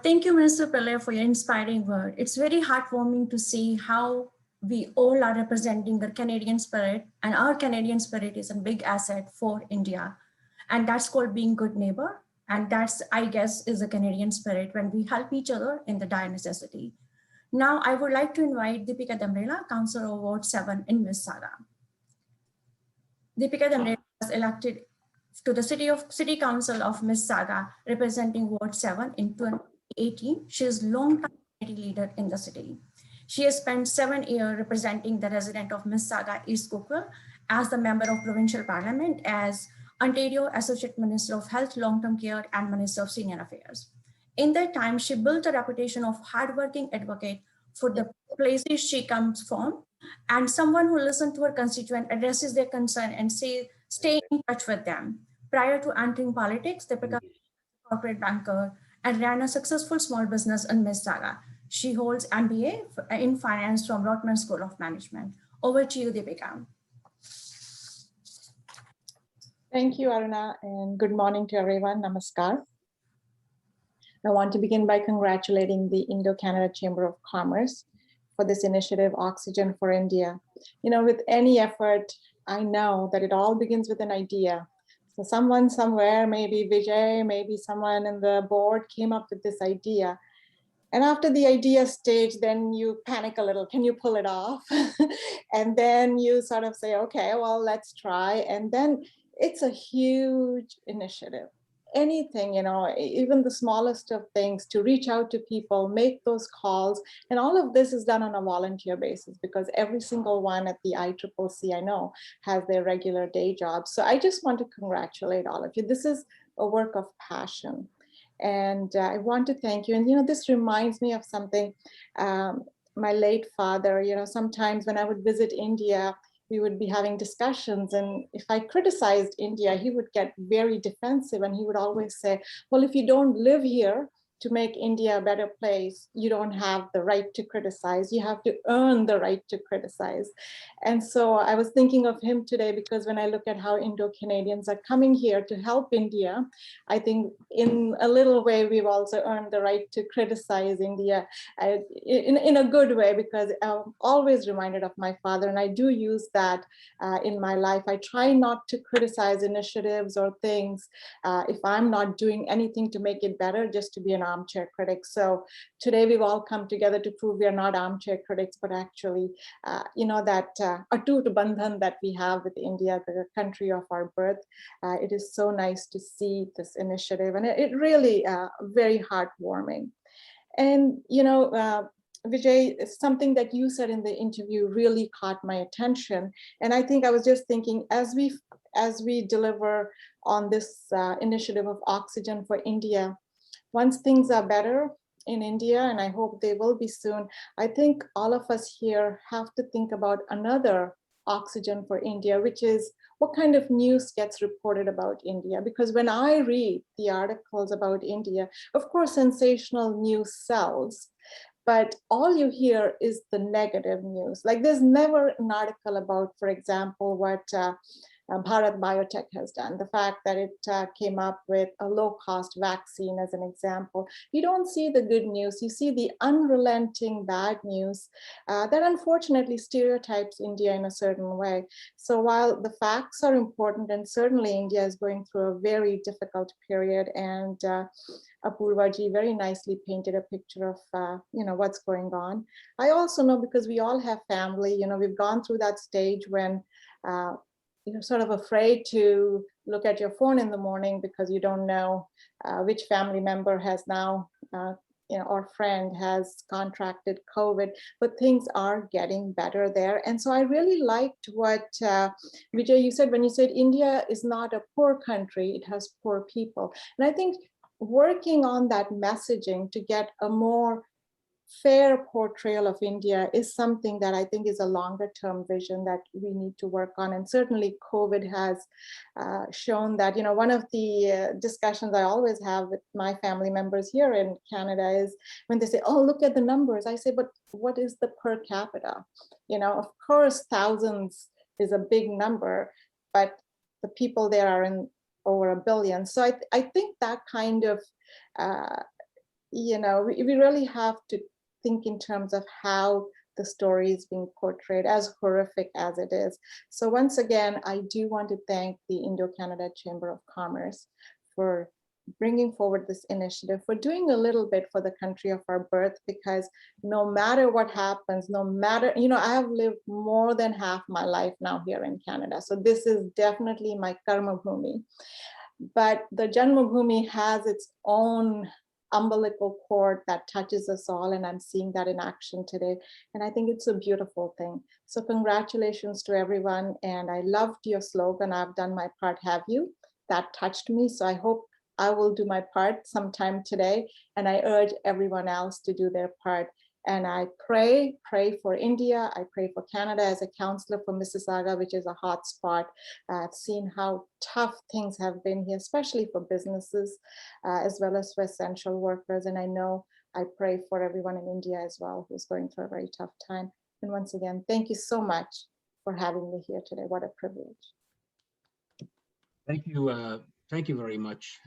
E: Thank you, Mr. Pillai, for your inspiring word. It's very heartwarming to see how we all are representing the Canadian spirit, and our Canadian spirit is a big asset for India. And that's called being good neighbor. And that's, I guess, is the Canadian spirit when we help each other in the dire necessity. Now, I would like to invite Deepika Damrela, Councillor of Ward 7 in Mississauga. Deepika Damrela was elected to the City Council of Mississauga, representing Ward 7 in 2018. She is long-time community leader in the city. She has spent 7 years representing the resident of Mississauga, East Cookville, as the member of provincial parliament, as Ontario Associate Minister of Health, Long-Term Care, and Minister of Senior Affairs. In that time, she built a reputation of hardworking advocate for the places she comes from, and someone who listens to her constituent, addresses their concern, and stay in touch with them. Prior to entering politics, they became a corporate banker and ran a successful small business in Mississauga. She holds MBA in finance from Rotman School of Management. Over to you, Deepika.
T: Thank you, Aruna, and good morning to everyone. Namaskar. I want to begin by congratulating the Indo-Canada Chamber of Commerce for this initiative, Oxygen for India. You know, with any effort, I know that it all begins with an idea. So someone somewhere, maybe Vijay, maybe someone in the board came up with this idea. And after the idea stage, then you panic a little, can you pull it off? And then you sort of say, okay, well, let's try. And then it's a huge initiative. Anything, you know, even the smallest of things, to reach out to people, make those calls. And all of this is done on a volunteer basis, because every single one at the ICCC, I know, has their regular day jobs. So I just want to congratulate all of you. This is a work of passion. And I want to thank you. And, you know, this reminds me of something, my late father, you know, sometimes when I would visit India, we would be having discussions. And if I criticized India, he would get very defensive. And he would always say, well, if you don't live here to make India a better place, you don't have the right to criticize. You have to earn the right to criticize. And so I was thinking of him today, because when I look at how Indo-Canadians are coming here to help India, I think in a little way, we've also earned the right to criticize India in a good way, because I'm always reminded of my father. And I do use that in my life. I try not to criticize initiatives or things if I'm not doing anything to make it better, just to be an armchair critic. So today we've all come together to prove we are not armchair critics, but actually, you know, that atut bandhan that we have with India, the country of our birth. It is so nice to see this initiative, and it really very heartwarming. And, you know, Vijay, something that you said in the interview really caught my attention. And I think I was just thinking, as we deliver on this initiative of Oxygen for India, once things are better in India, and I hope they will be soon, I think all of us here have to think about another Oxygen for India, which is what kind of news gets reported about India. Because when I read the articles about India, of course, sensational news sells, but all you hear is the negative news. Like, there's never an article about, for example, what Bharat Biotech has done, the fact that it came up with a low-cost vaccine as an example. You don't see the good news. You see the unrelenting bad news that unfortunately stereotypes India in a certain way. So while the facts are important, and certainly India is going through a very difficult period, and Apurvaji very nicely painted a picture of you know, what's going on. I also know, because we all have family, you know, we've gone through that stage when you're sort of afraid to look at your phone in the morning because you don't know which family member has now, you know, or friend has contracted COVID, but things are getting better there. And so I really liked what Vijay, you said when you said India is not a poor country, it has poor people. And I think working on that messaging to get a more fair portrayal of India is something that I think is a longer term vision that we need to work on. And certainly COVID has shown that, you know, one of the discussions I always have with my family members here in Canada is when they say, oh, look at the numbers. I say, but what is the per capita? You know, of course, thousands is a big number, but the people there are in over 1 billion. So I think that kind of, you know, we really have to think in terms of how the story is being portrayed, as horrific as it is. So once again, I do want to thank the Indo-Canada Chamber of Commerce for bringing forward this initiative, for doing a little bit for the country of our birth, because no matter what happens, no matter, I have lived more than half my life now here in Canada. So this is definitely my karma bhumi. But the Janma Bhoomi has its own umbilical cord that touches us all, and I'm seeing that in action today. And I think it's a beautiful thing. So congratulations to everyone. And I loved your slogan, I've done my part, have you? That touched me. So I hope I will do my part sometime today. And I urge everyone else to do their part. And I pray for India. I pray for Canada as a counselor for Mississauga, which is a hot spot. I've seen how tough things have been here, especially for businesses, as well as for essential workers. And I pray for everyone in India as well, who's going through a very tough time. And once again, thank you so much for having me here today. What a privilege.
D: Thank you. Thank you very much,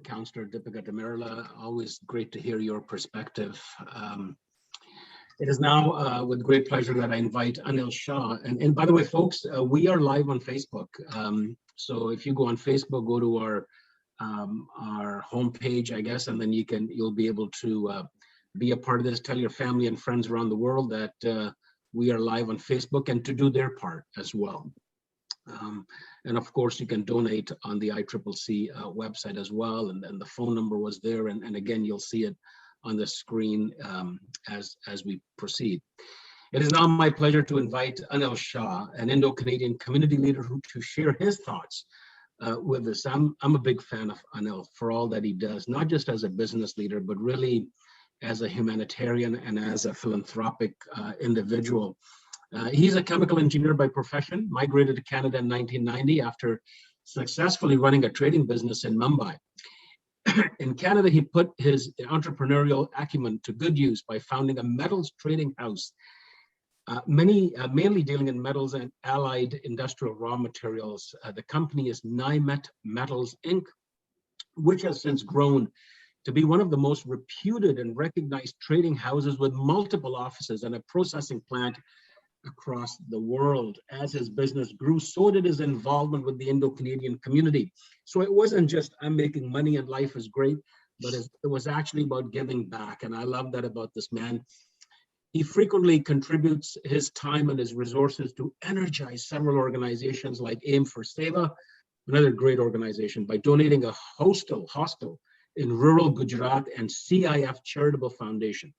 D: Councillor Deepika Demirla. Always great to hear your perspective. It is now with great pleasure that I invite Anil Shah. And by the way, folks, we are live on Facebook. So if you go on Facebook, go to our homepage, I guess, and then you'll be able to be a part of this. Tell your family and friends around the world that we are live on Facebook, and to do their part as well. And of course, you can donate on the ICCC website as well. And the phone number was there. And again, you'll see it on the screen as we proceed. It is now my pleasure to invite Anil Shah, an Indo-Canadian community leader, to share his thoughts with us. I'm a big fan of Anil for all that he does, not just as a business leader, but really as a humanitarian and as a philanthropic individual. He's a chemical engineer by profession, migrated to Canada in 1990 after successfully running a trading business in Mumbai. In Canada, he put his entrepreneurial acumen to good use by founding a metals trading house, mainly dealing in metals and allied industrial raw materials. The company is NIMET Metals Inc., which has since grown to be one of the most reputed and recognized trading houses with multiple offices and a processing plant across the world. As his business grew, so did his involvement with the Indo-Canadian community. So it wasn't just, I'm making money and life is great, but it was actually about giving back. And I love that about this man. He frequently contributes his time and his resources to energize several organizations like Aim for Seva, another great organization, by donating a hostel in rural Gujarat, and CIF Charitable Foundation.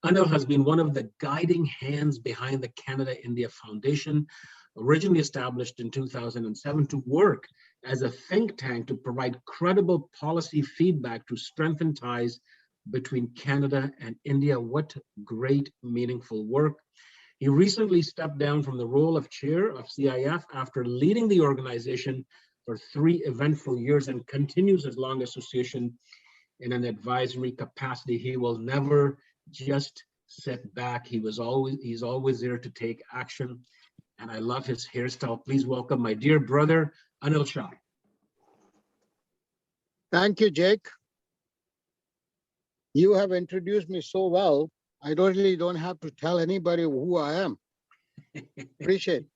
D: Anil has been one of the guiding hands behind the Canada-India Foundation, originally established in 2007 to work as a think tank to provide credible policy feedback to strengthen ties between Canada and India. What great, meaningful work. He recently stepped down from the role of chair of CIF after leading the organization for 3 eventful years, and continues his long association in an advisory capacity. He will never just sit back. He's always there to take action. And I love his hairstyle. Please welcome my dear brother, Anil Shah.
U: Thank you, Jake. You have introduced me so well, I really don't have to tell anybody who I am. Appreciate it.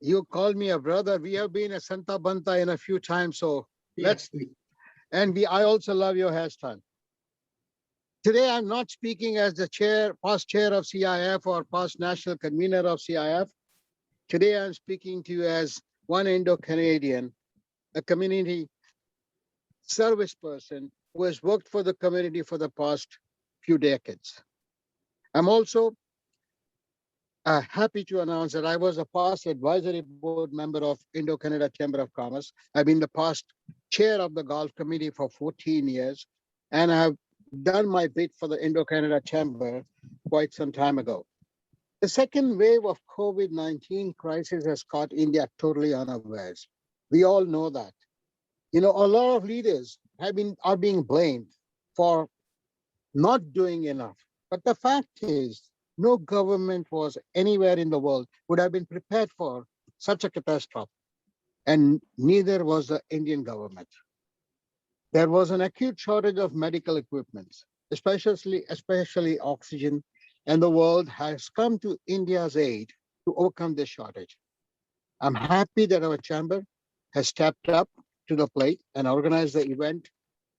U: You called me a brother. We have been a Santa Banta in a few times, so let's. And I also love your hairstyle. Today, I'm not speaking as the past chair of CIF or past national convener of CIF. Today, I'm speaking to you as one Indo-Canadian, a community service person who has worked for the community for the past few decades. I'm also happy to announce that I was a past advisory board member of Indo-Canada Chamber of Commerce. I've been the past chair of the Golf Committee for 14 years, and I've done my bit for the Indo-Canada Chamber quite some time ago. The second wave of COVID-19 crisis has caught India totally unawares. We all know that. A lot of leaders are being blamed for not doing enough. But the fact is, no government was anywhere in the world would have been prepared for such a catastrophe, and neither was the Indian government. There was an acute shortage of medical equipment, especially oxygen, and the world has come to India's aid to overcome this shortage. I'm happy that our chamber has stepped up to the plate and organize the event,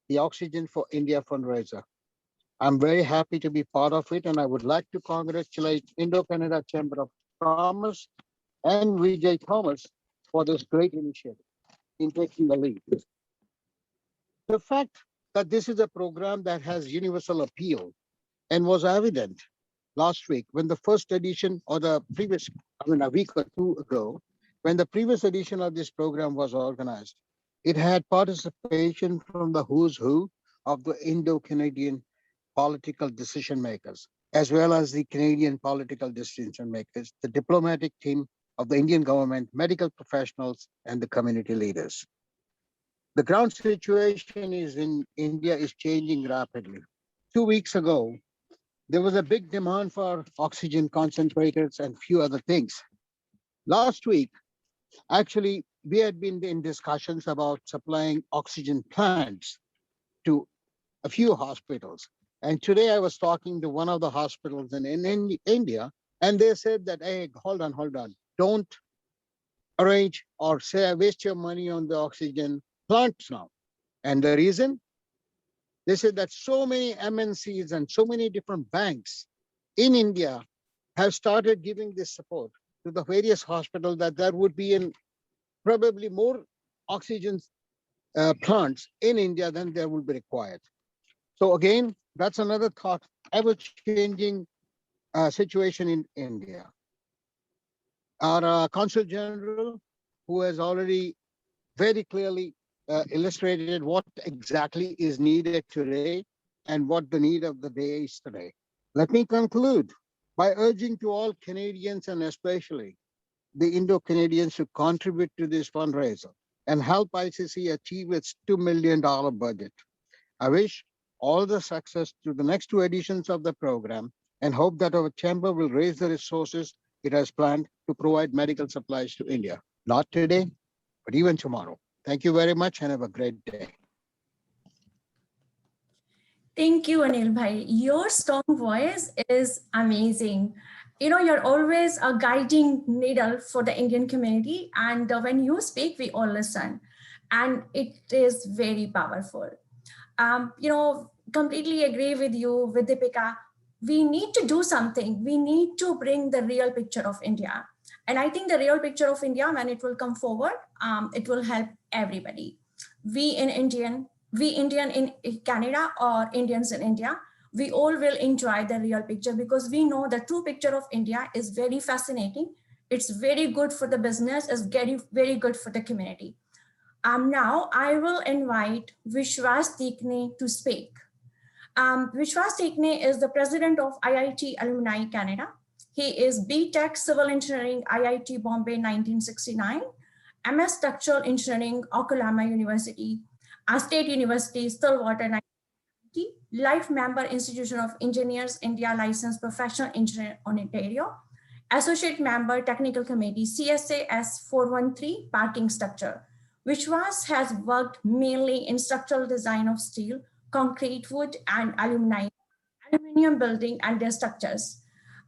U: the Oxygen for India Fundraiser. I'm very happy to be part of it, and I would like to congratulate Indo-Canada Chamber of Commerce and VRAJ Commerce for this great initiative in taking the lead. The fact that this is a program that has universal appeal and was evident last week when the first edition, or a week or two ago, when the previous edition of this program was organized. It had participation from the who's who of the Indo-Canadian political decision makers, as well as the Canadian political decision makers, the diplomatic team of the Indian government, medical professionals, and the community leaders. The ground situation in India is changing rapidly. 2 weeks ago, there was a big demand for oxygen concentrators and few other things. Last week, actually, we had been in discussions about supplying oxygen plants to a few hospitals. And today I was talking to one of the hospitals in India, and they said that, hey, hold on. Don't arrange or say waste your money on the oxygen plants now. And the reason? They said that so many MNCs and so many different banks in India have started giving this support to the various hospitals that there would be probably more oxygen plants in India than there will be required. So again, that's another thought, ever-changing situation in India. Our Consul General, who has already very clearly illustrated what exactly is needed today and what the need of the day is today. Let me conclude by urging to all Canadians, and especially the Indo-Canadians, to contribute to this fundraiser and help ICCC achieve its $2 million budget. I wish all the success to the next 2 editions of the program and hope that our chamber will raise the resources it has planned to provide medical supplies to India. Not today, but even tomorrow. Thank you very much and have a great day.
E: Thank you, Anil Bhai. Your strong voice is amazing. You know, you're always a guiding needle for the Indian community. And when you speak, we all listen. And it is very powerful. You know, completely agree with you, with Deepika. We need to do something. We need to bring the real picture of India. And I think the real picture of India, when it will come forward, it will help everybody. We Indian in Canada or Indians in India, we all will enjoy the real picture because we know the true picture of India is very fascinating. It's very good for the business, it's very good for the community. Now I will invite Vishwas Tikne to speak. Vishwas Tikne is the president of IIT Alumni Canada. He is BTech Civil Engineering, IIT Bombay 1969, MS Structural Engineering, Oklahoma University, State University, Stillwater 1990, Life Member Institution of Engineers, India Licensed Professional Engineer, Ontario, Associate Member Technical Committee, CSA S413, Parking Structure. Vishwas has worked mainly in structural design of steel, concrete, wood, and aluminum building and their structures.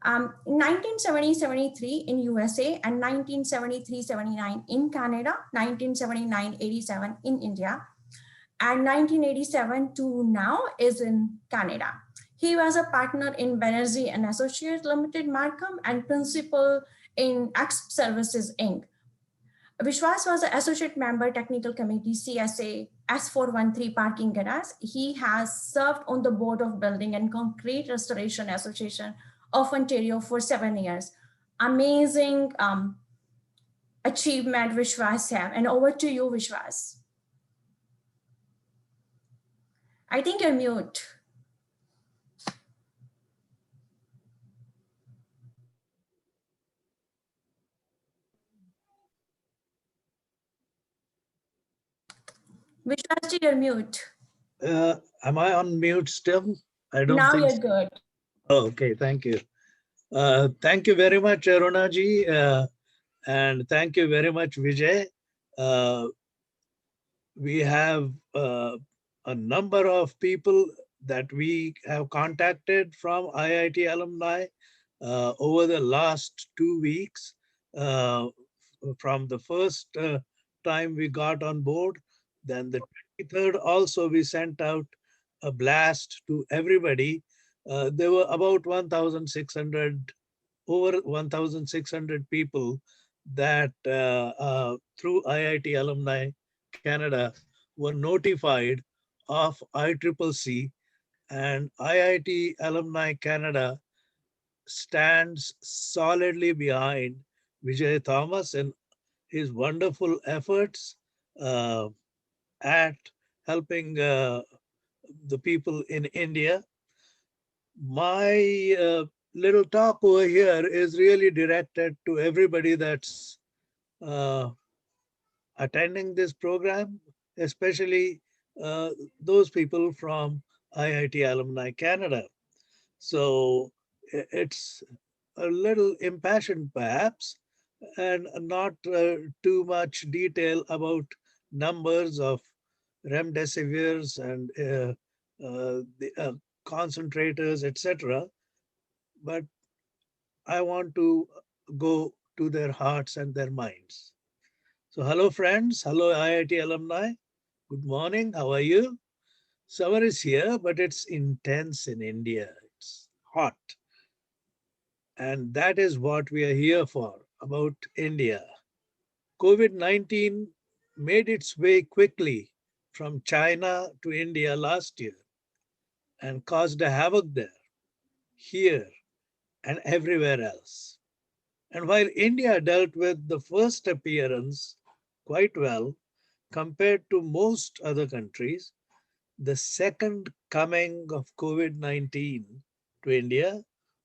E: 1970-73 in USA and 1973-79 in Canada, 1979-87 in India, and 1987 to now is in Canada. He was a partner in Banerjee and Associates Limited, Markham, and principal in X Services Inc. Vishwas was an associate member, technical committee, CSA S413 Parking Garage. He has served on the board of Building and Concrete Restoration Association of Ontario for 7 years. Amazing achievement Vishwas have. And over to you, Vishwas. I think you're mute. Vishwas, you're mute.
A: Am I on mute still? I don't
E: now
A: think
E: you're
A: so.
E: good.
A: Oh, okay, thank you. Thank you very much, Arunaji, and thank you very much, Vijay. We have a number of people that we have contacted from IIT alumni over the last 2 weeks. From the first time we got on board, Then the 23rd also we sent out a blast to everybody. There were about 1,600, over 1,600 people that through IIT Alumni Canada were notified of ICCC, and IIT Alumni Canada stands solidly behind Vijay Thomas and his wonderful efforts uh, at helping the people in India. My little talk over here is really directed to everybody that's uh, attending this program, especially those people from IIT Alumni Canada. So it's a little impassioned perhaps, and not too much detail about numbers of remdesivirs and the concentrators, etc. But I want to go to their hearts and their minds. So hello friends, hello IIT alumni. Good morning, how are you? Summer is here, but it's intense in India. It's hot. And that is what we are here for, about India. COVID-19 made its way quickly from China to India last year and caused a havoc there, here, and everywhere else. And while India dealt with the first appearance quite well compared to most other countries, the second coming of COVID-19 to India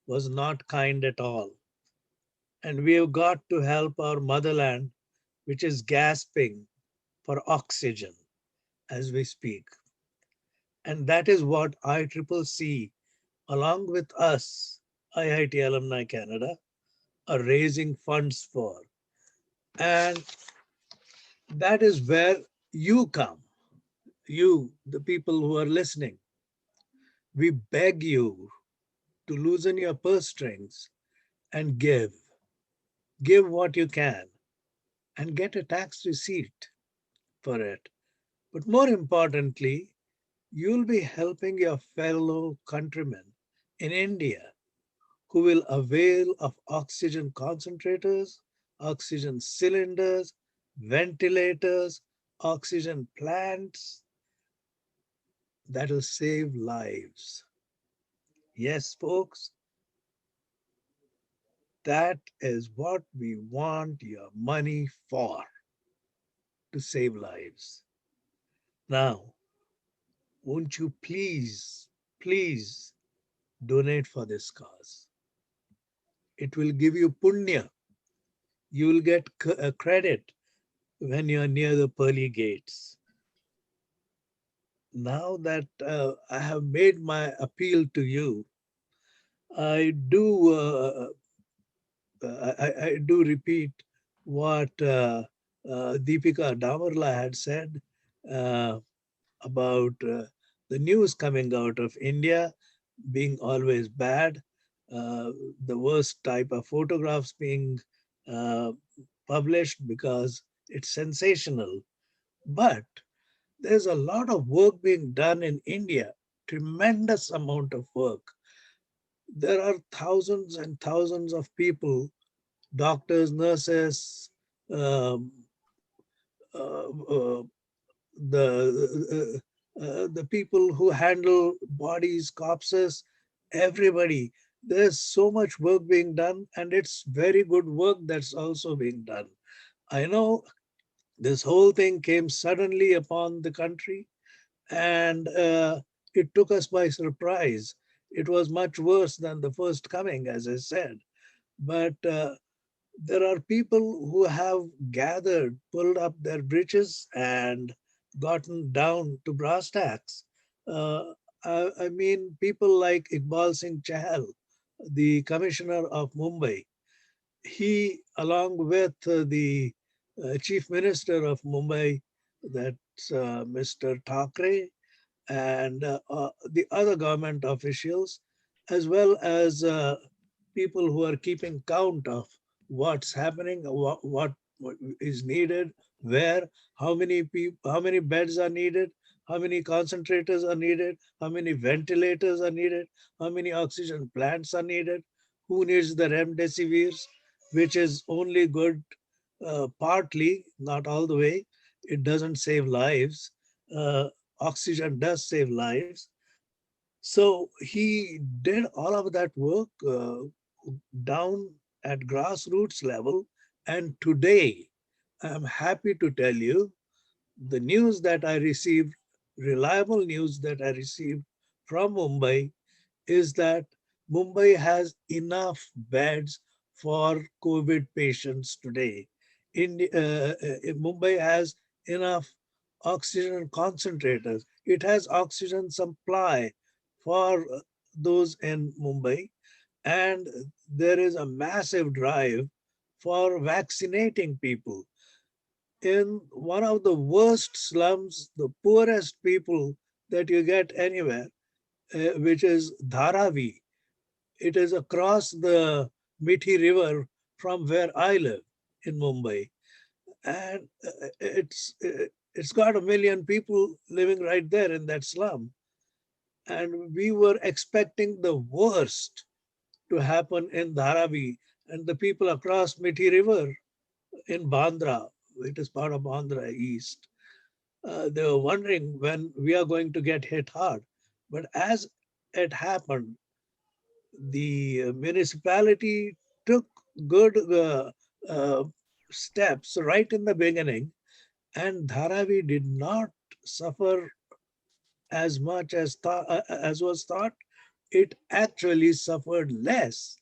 A: was not kind at all. And we have got to help our motherland, which is gasping for oxygen as we speak. And that is what ICCC, along with us, IIT Alumni Canada, are raising funds for. And that is where you come, you, the people who are listening. We beg you to loosen your purse strings and give. Give what you can and get a tax receipt for it. But more importantly, you'll be helping your fellow countrymen in India who will avail of oxygen concentrators, oxygen cylinders, ventilators, oxygen plants that will save lives. Yes, folks, that is what we want your money for, to save lives. Now, won't you please, please donate for this cause? It will give you punya. You will get a credit when you're near the pearly gates. Now that I have made my appeal to you, I do I do repeat what Deepika Damarla had said about the news coming out of India being always bad, the worst type of photographs being published because it's sensational. But there's a lot of work being done in India, tremendous amount of work. There are thousands and thousands of people, doctors, nurses, um, uh, uh, the people who handle bodies, corpses, everybody. There's so much work being done, and it's very good work that's also being done. I know this whole thing came suddenly upon the country, and it took us by surprise. It was much worse than the first coming, as I said. But there are people who have gathered, pulled up their britches, and gotten down to brass tacks. I mean, people like Iqbal Singh Chahal, the commissioner of Mumbai, he, along with the chief minister of Mumbai, that's Mr. Thackeray, and the other government officials, as well as people who are keeping count of what's happening, what is needed, where how many people, how many beds are needed, how many concentrators are needed, how many ventilators are needed, how many oxygen plants are needed, who needs the remdesivirs, which is only good partly, not all the way. It doesn't save lives. Oxygen does save lives. So he did all of that work down at grassroots level. And today, I'm happy to tell you the news that I received, reliable news that I received from Mumbai, is that Mumbai has enough beds for COVID patients today. Mumbai has enough oxygen concentrators. It has oxygen supply for those in Mumbai. And there is a massive drive for vaccinating people. In one of the worst slums, the poorest people that you get anywhere, which is Dharavi. It is across the Mithi River from where I live in Mumbai. And it's got 1 million people living right there in that slum. And we were expecting the worst to happen in Dharavi, and the people across Mithi River in Bandra, it is part of Bandra East, they were wondering when we are going to get hit hard. But as it happened, the municipality took good steps right in the beginning, and Dharavi did not suffer as much as was thought. It actually suffered less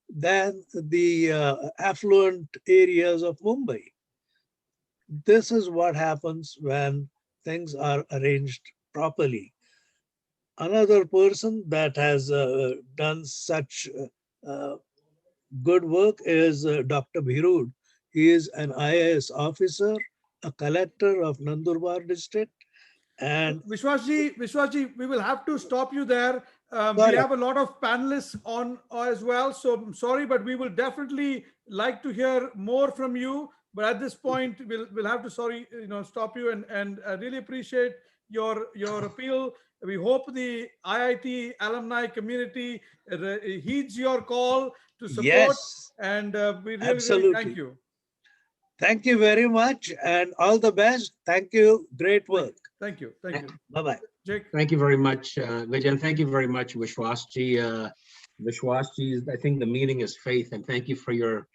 A: than the affluent areas of Mumbai. This is what happens when things are arranged properly. Another person that has done such good work is Dr. Bhirud. He is an IAS officer, a collector of Nandurbar district. And
C: Vishwasji, we will have to stop you there. We have a lot of panelists on as well. So I'm sorry, but we will definitely like to hear more from you. But at this point, we'll have to stop you, and I really appreciate your appeal. We hope the IIT alumni community heeds your call to support.
A: Yes,
C: and we really thank you.
A: Thank you very much, and all the best. Thank you. Great work.
C: Thank you. Thank you.
A: Bye-bye.
C: Jake.
D: Thank you very much, Vijay, and thank you very much, Vishwasji. Vishwasji, I think the meaning is faith, and thank you for your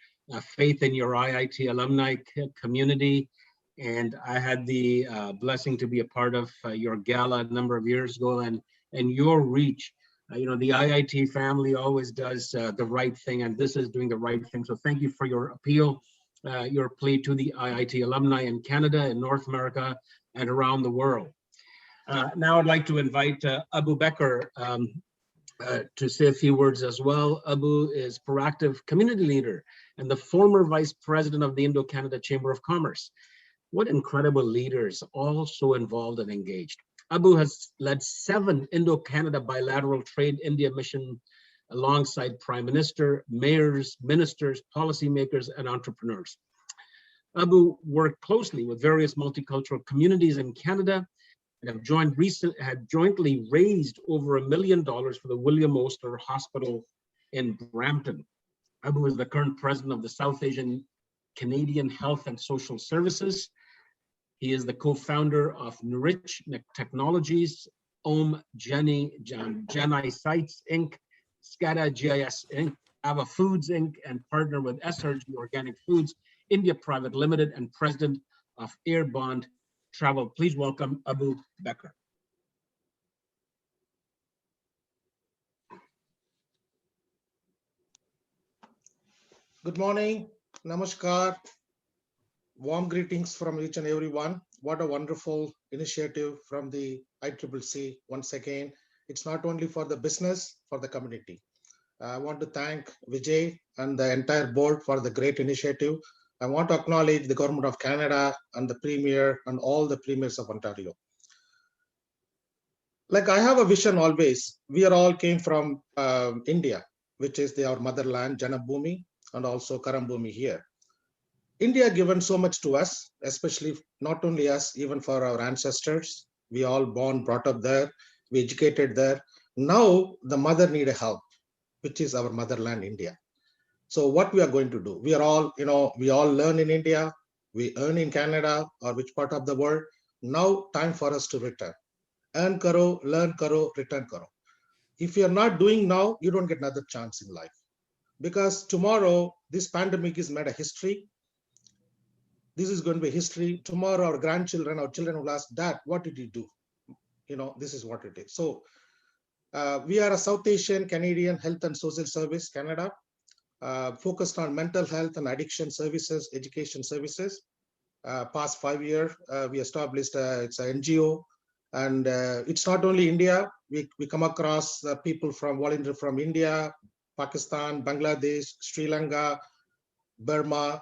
D: faith in your IIT alumni community. And I had the blessing to be a part of your gala a number of years ago, and your reach. The IIT family always does the right thing, and this is doing the right thing. So thank you for your appeal, your plea to the IIT alumni in Canada, in North America, and around the world. Now I'd like to invite Abu Bekr to say a few words as well. Abu is proactive community leader and the former vice president of the Indo-Canada Chamber of Commerce. What incredible leaders, all so involved and engaged. Abu has led 7 Indo-Canada bilateral trade India mission alongside Prime Minister, mayors, ministers, policymakers, and entrepreneurs. Abu worked closely with various multicultural communities in Canada and had jointly raised over $1 million for the William Osler Hospital in Brampton. Abu is the current president of the South Asian Canadian Health and Social Services. He is the co-founder of Nourich Technologies, Genai Sites Inc., SCADA GIS Inc., Ava Foods Inc., and partner with SRG Organic Foods India Private Limited and president of Airbond Travel. Please welcome Abu Bekr.
B: Good morning, namaskar. Warm greetings from each and everyone. What a wonderful initiative from the ICCC. Once again, it's not only for the business, for the community. I want to thank Vijay and the entire board for the great initiative. I want to acknowledge the Government of Canada and the Premier and all the Premiers of Ontario. Like I have a vision always. We are all came from India, which is our motherland, Janabhoomi, and also Karambhoomi here. India given so much to us, especially not only us, even for our ancestors. We all born, brought up there, we educated there. Now the mother need a help, which is our motherland, India. So what we are going to do? We are all, we all learn in India, we earn in Canada or which part of the world. Now time for us to return. Earn karo, learn karo, return karo. If you are not doing now, you don't get another chance in life. Because tomorrow, this pandemic is made a history. This is going to be history. Tomorrow, our grandchildren, our children will ask, Dad, what did you do? This is what it is. So we are a South Asian Canadian Health and Social Service, Canada, focused on mental health and addiction services, education services. Past 5 years, we established, it's an NGO. And it's not only India. We come across people from volunteer from India, Pakistan, Bangladesh, Sri Lanka, Burma,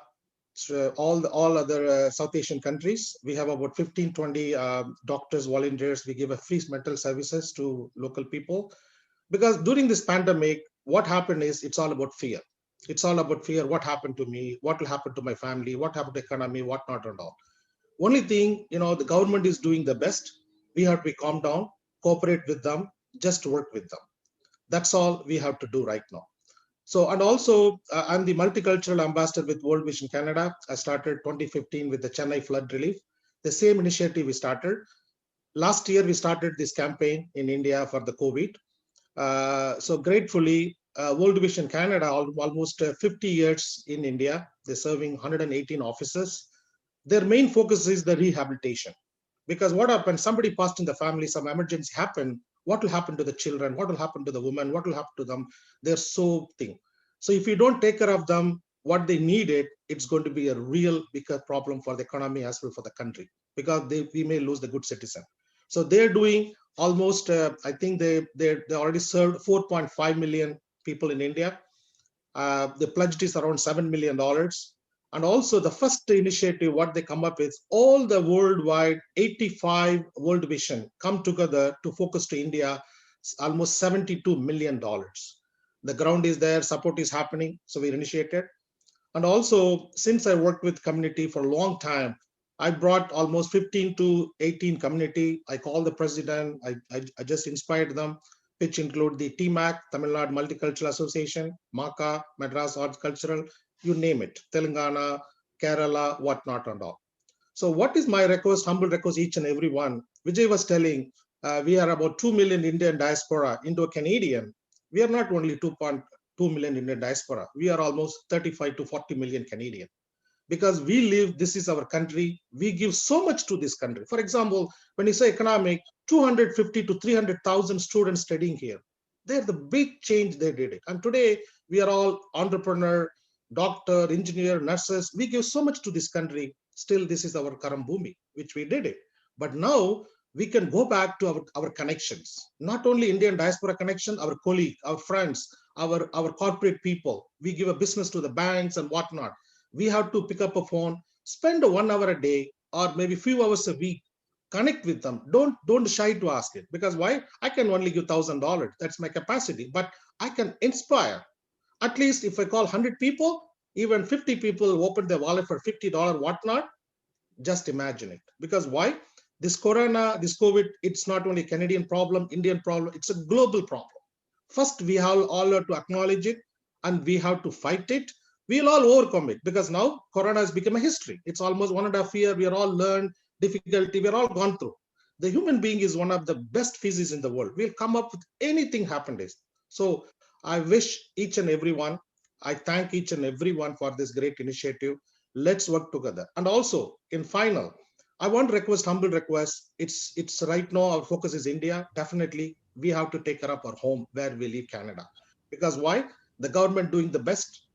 B: all other South Asian countries. We have about 15, 20 doctors, volunteers. We give a free mental services to local people. Because during this pandemic, what happened is it's all about fear. It's all about fear. What happened to me? What will happen to my family? What happened to the economy? What not and all. Only thing, the government is doing the best. We have to be calm down, cooperate with them, just work with them. That's all we have to do right now. So, and also I'm the multicultural ambassador with World Vision Canada. I started 2015 with the Chennai flood relief. The same initiative we started. Last year, we started this campaign in India for the COVID. So gratefully, World Vision Canada, almost 50 years in India, they're serving 118 offices. Their main focus is the rehabilitation. Because what happens, somebody passed in the family, some emergency happened, what will happen to the children? What will happen to the women? What will happen to them? They're so thing. So if you don't take care of them, what they needed, it's going to be a real bigger problem for the economy as well for the country, because we may lose the good citizen. So they're doing almost, I think they already served 4.5 million people in India. The pledge is around $7 million. And also the first initiative, what they come up with, all the worldwide 85 World Vision come together to focus to India, almost $72 million. The ground is there, support is happening, so we initiated. And also, since I worked with community for a long time, I brought almost 15 to 18 community. I called the president, I just inspired them, which include the TMAC, Tamil Nadu Multicultural Association, MACA, Madras Arts Cultural, you name it, Telangana, Kerala, whatnot and all. So what is my request, humble request each and every one? Vijay was telling, we are about 2 million Indian diaspora, Indo-Canadian. We are not only 2.2 million Indian diaspora, we are almost 35 to 40 million Canadian. Because we live, this is our country, we give so much to this country. For example, when you say economic, 250 to 300,000 students studying here. They're the big change they did it. And today, we are all entrepreneur, doctor, engineer, nurses. We give so much to this country. Still, this is our Karambhumi, which we did it. But now we can go back to our connections. Not only Indian diaspora connection, our colleague, our friends, our corporate people. We give a business to the banks and whatnot. We have to pick up a phone, spend 1 hour a day, or maybe few hours a week, connect with them. Don't shy to ask it. Because why? I can only give $1,000. That's my capacity. But I can inspire. At least if I call 100 people, even 50 people open their wallet for $50, whatnot, just imagine it. Because why? This corona, this COVID, it's not only a Canadian problem, Indian problem, it's a global problem. First, we have all to acknowledge it and we have to fight it. We'll all overcome it because now corona has become a history. It's almost 1.5 years. We are all learned difficulty. We're all gone through. The human being is one of the best species in the world. We'll come up with anything happen. So I wish each and everyone, I thank each and everyone for this great initiative. Let's work together. And also, in final, I want to request, humble request. It's right now our focus is India. Definitely, we have to take care of our home where we live, Canada. Because why? The government doing the best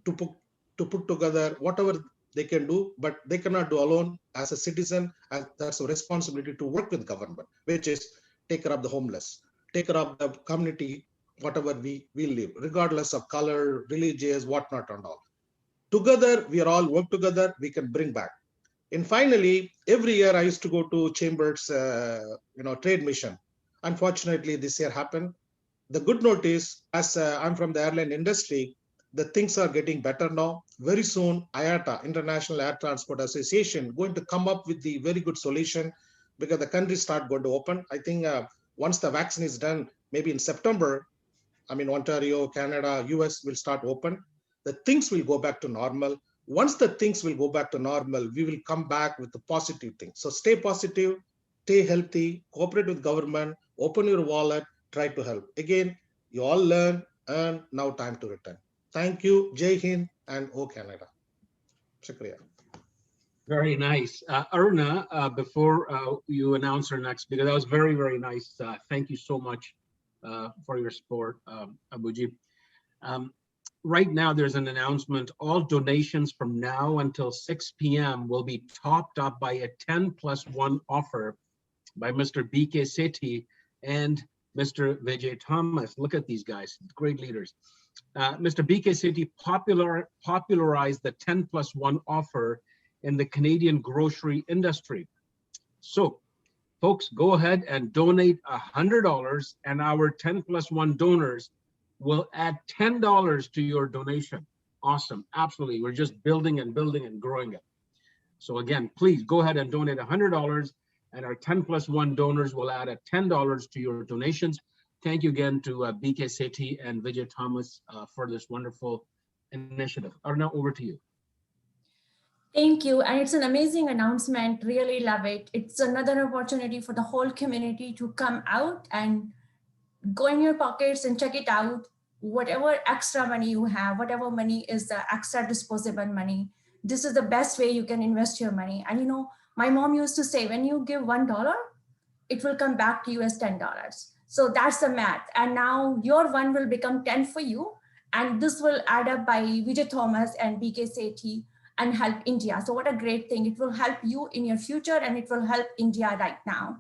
B: to put together whatever they can do, but they cannot do alone. As a citizen, that's a responsibility to work with government, which is take care of the homeless, take care of the community, whatever we live, regardless of color, religious, whatnot and all. Together, we are all work together, we can bring back. And finally, every year I used to go to Chambers, trade mission. Unfortunately, this year happened. The good note is, as I'm from the airline industry, the things are getting better now. Very soon, IATA, International Air Transport Association, going to come up with the very good solution because the countries start going to open. I think once the vaccine is done, maybe in September, I mean, Ontario, Canada, US will start open. The things will go back to normal. Once the things will go back to normal, we will come back with the positive things. So stay positive, stay healthy, cooperate with government, open your wallet, try to help. Again, you all learn, and now time to return. Thank you, Jai Hind and O Canada. Shukriya.
D: Very nice. Aruna, before you announce our next speaker, that was very, very nice. Thank you so much for your support, Abuji. Right now, there's an announcement. All donations from now until 6 p.m. will be topped up by a 10+1 offer by Mr. BK Sethi and Mr. VRAJ Thomas. Look at these guys, great leaders. Mr. BK Sethi popularized the 10+1 offer in the Canadian grocery industry. So, folks, go ahead and donate $100, and our 10+1 donors will add $10 to your donation. Awesome, absolutely. We're just building and building and growing it. So again, please go ahead and donate $100, and our 10+1 donors will add $10 to your donations. Thank you again to BK Sethi and VRAJ Thomas for this wonderful initiative. Aruna, over to you.
E: Thank you. And it's an amazing announcement. Really love it. It's another opportunity for the whole community to come out and go in your pockets and check it out. Whatever extra money you have, whatever money is the extra disposable money, this is the best way you can invest your money. And you know, my mom used to say, when you give $1, it will come back to you as $10. So that's the math. And now your one will become 10 for you. And this will add up by VRAJ Thomas and BK Sethi and help India. So what a great thing. It will help you in your future, and it will help India right now.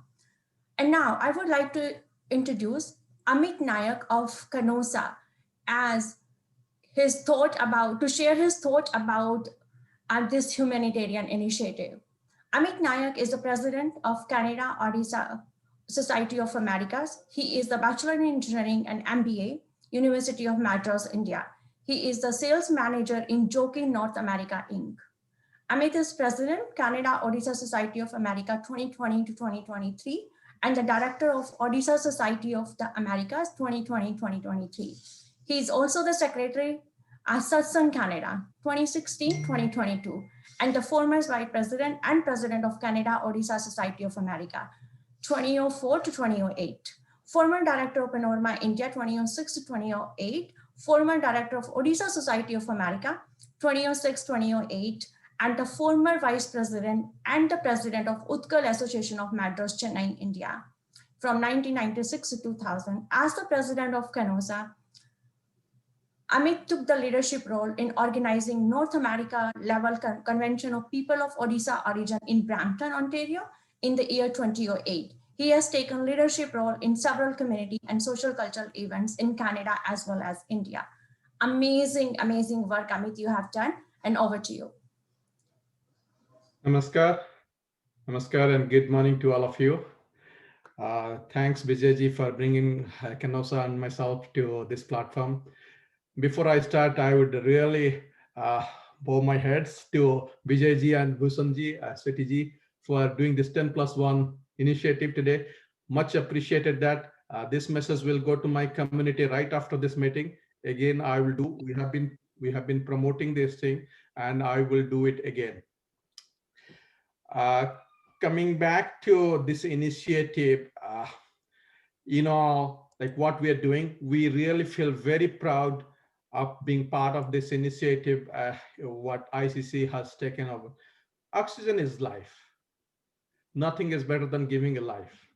E: And now I would like to introduce Amit Nayak of Canosa as his thought about, to share his thought about this humanitarian initiative. Amit Nayak is the president of Canada Odisha Society of Americas. He is the Bachelor in Engineering and MBA, University of Madras, India. He is the sales manager in Jokin North America, Inc. Amit is president, Canada Odisha Society of America 2020 to 2023, and the director of Odisha Society of the Americas 2020-2023. He is also the secretary at Satsang Canada 2016-2022, and the former vice president and president of Canada Odisha Society of America 2004 to 2008. Former director of Panorama India 2006 to 2008, former director of Odisha Society of America 2006-2008, and the former vice president and the president of Utkal Association of Madras, Chennai, India, from 1996 to 2000. As the president of Canosa, Amit took the leadership role in organizing North America level convention of people of Odisha origin in Brampton, Ontario in the year 2008. He has taken leadership role in several community and social cultural events in Canada as well as India. Amazing, amazing work, Amit, you have done, and over to you.
F: Namaskar. Namaskar and good morning to all of you. Thanks, Vijay for bringing Canosa and myself to this platform. Before I start, I would really bow my heads to Vijay and Bhusanji, Sweti for doing this 10+1 initiative today. Much appreciated that. This message will go to my community right after this meeting. Again, I will do. We have been promoting this thing, and I will do it again. Coming back to this initiative, like what we are doing, we really feel very proud of being part of this initiative, what ICC has taken over. Oxygen is life. Nothing is better than giving a life.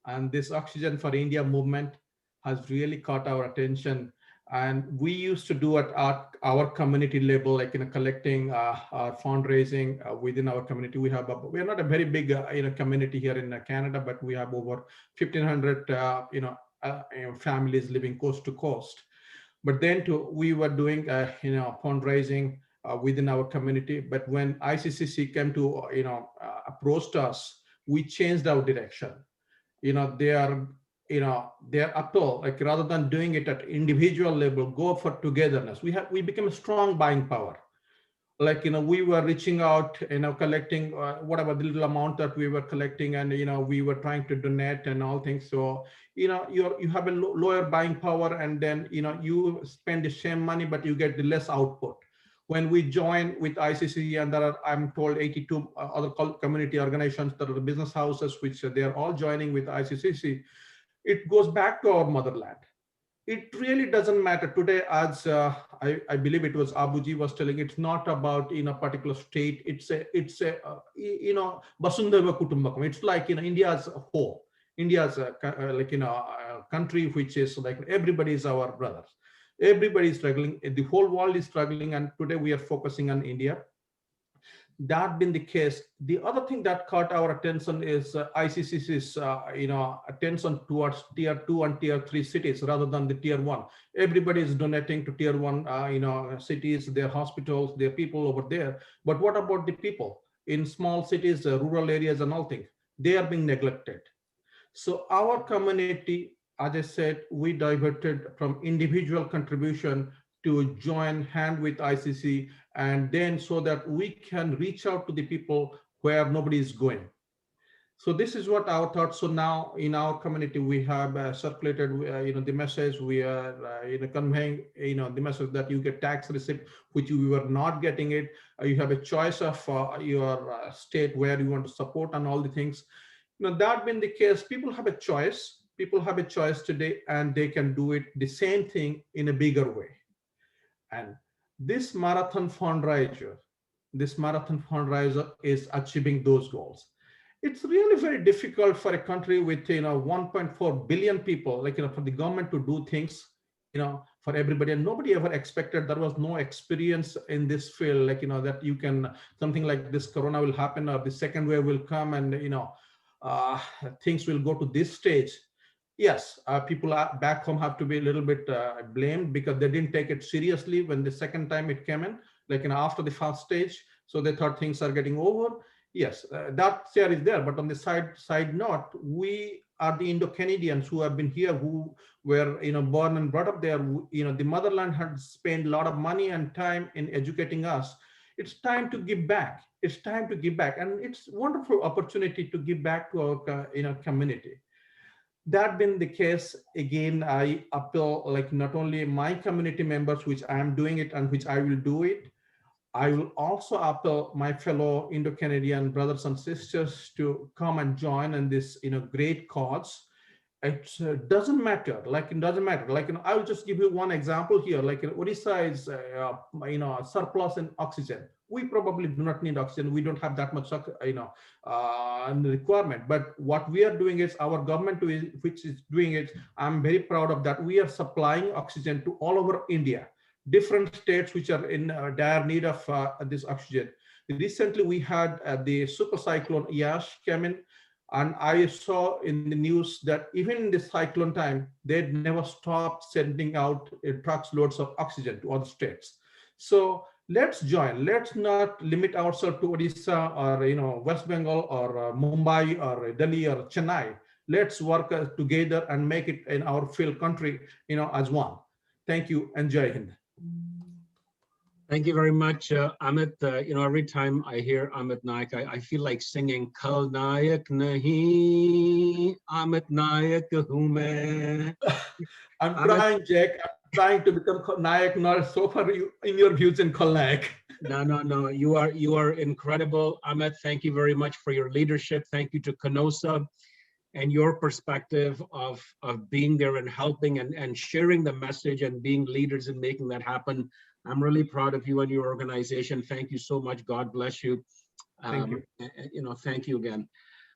F: And this Oxygen for India movement has really caught our attention. And we used to do at our community level, like collecting our fundraising within our community. We are not a very big community here in Canada, but we have over 1,500 families living coast to coast. But then we were doing fundraising within our community. But when ICCC came to approached us, we changed our direction. They are their appeal, like rather than doing it at individual level, go for togetherness. We became a strong buying power. Like, we were reaching out, collecting whatever the little amount that we were collecting, and, we were trying to donate and all things. So, you have a lower buying power, and then, you spend the same money, but you get the less output. When we join with ICCC, and there are, I'm told, 82 other community organizations that are the business houses, which they are all joining with ICCC, it goes back to our motherland. It really doesn't matter today, as I believe it was Abuji was telling, it's not about in a particular state. It's a Vasundhaiva Kutumbakam. It's like India as a whole. India as a country which is like everybody is our brothers. Everybody is struggling. The whole world is struggling, and today we are focusing on India. That being the case, the other thing that caught our attention is ICCC's attention towards tier 2 and tier 3 cities rather than the tier 1. Everybody is donating to tier 1 cities, their hospitals, their people over there. But what about the people in small cities, rural areas and all things? They are being neglected. So our community, as I said, we diverted from individual contribution to join hand with ICC, and then so that we can reach out to the people where nobody is going. So this is what our thought. So now in our community, we have circulated, the message. We are conveying, the message that you get tax receipt, which you were not getting it. You have a choice of your state where you want to support and all the things. That being the case, people have a choice. People have a choice today, and they can do it the same thing in a bigger way. And this marathon fundraiser is achieving those goals. It's really very difficult for a country with 1.4 billion people, for the government to do things, for everybody. And nobody ever expected, there was no experience in this field, that you can, something like this corona will happen, or the second wave will come, and things will go to this stage. Yes, people back home have to be a little bit blamed because they didn't take it seriously when the second time it came in, after the first stage. So they thought things are getting over. Yes, that share is there. But on the side note, we are the Indo-Canadians who have been here, who were born and brought up there. The motherland had spent a lot of money and time in educating us. It's time to give back. It's time to give back, and it's a wonderful opportunity to give back to our community. That being the case, again, I appeal, not only my community members, which I am doing it and which I will do it, I will also appeal my fellow Indo-Canadian brothers and sisters to come and join in this great cause. It doesn't matter, it doesn't matter. I will just give you one example here. Odisha is surplus in oxygen. We probably do not need oxygen. We don't have that much requirement. But what we are doing is, our government which is doing it, I'm very proud of that. We are supplying oxygen to all over India, different states which are in dire need of this oxygen. Recently, we had the super cyclone Yash came in, and I saw in the news that even in the cyclone time, they'd never stopped sending out trucks loads of oxygen to other states. So let's join. Let's not limit ourselves to Odisha or West Bengal or Mumbai or Delhi or Chennai. Let's work together and make it in our field country, as one. Thank you, and Jai Hind.
D: Thank you very much, Amit. Every time I hear Amit Naik, I feel like singing Kal Nayak Nahi, Amit Nayak Hu Main.
F: I'm trying, Jack. I'm trying to become Nayak, not so far in your views in Kal Nayak.
D: No. You are incredible, Amit. Thank you very much for your leadership. Thank you to Canosa and your perspective of being there and helping and sharing the message and being leaders and making that happen. I'm really proud of you and your organization. Thank you so much. God bless you.
F: Thank you.
D: Thank you again.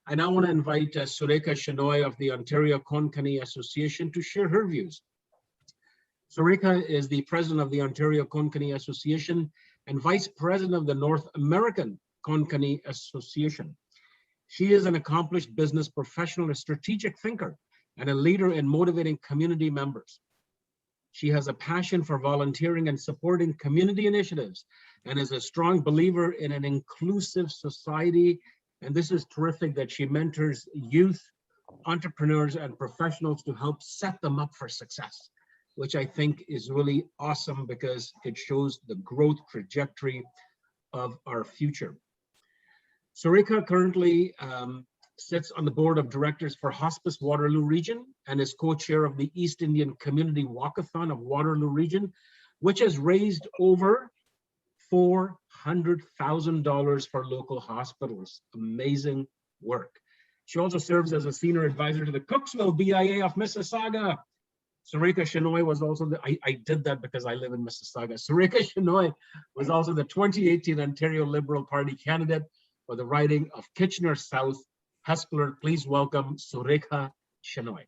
D: I now want to invite Surekha Shenoy of the Ontario Konkani Association to share her views. Surekha is the president of the Ontario Konkani Association and vice president of the North American Konkani Association. She is an accomplished business professional, a strategic thinker, and a leader in motivating community members. She has a passion for volunteering and supporting community initiatives and is a strong believer in an inclusive society. And this is terrific that she mentors youth entrepreneurs and professionals to help set them up for success, which I think is really awesome because it shows the growth trajectory of our future. Sarika currently sits on the board of directors for Hospice Waterloo Region and is co-chair of the East Indian Community Walkathon of Waterloo Region, which has raised over $400,000 for local hospitals. Amazing work. She also serves as a senior advisor to the Cooksville BIA of Mississauga. Sarika Shenoy was also I did that because I live in Mississauga. Sarika Shenoy was also the 2018 Ontario Liberal Party candidate for the riding of Kitchener South. Hespeler, please welcome Sarika Shenoy.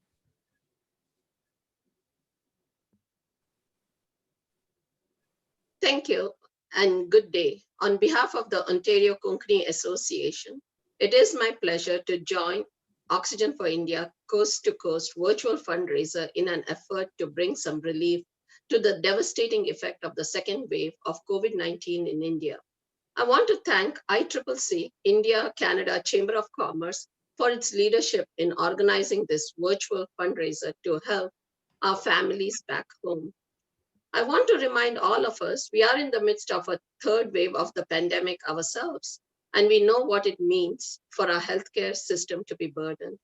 H: Thank you and good day. On behalf of the Ontario Konkani Association, it is my pleasure to join Oxygen for India Coast to Coast virtual fundraiser in an effort to bring some relief to the devastating effect of the second wave of COVID-19 in India. I want to thank ICCC, India-Canada Chamber of Commerce, for its leadership in organizing this virtual fundraiser to help our families back home. I want to remind all of us, we are in the midst of a third wave of the pandemic ourselves, and we know what it means for our healthcare system to be burdened.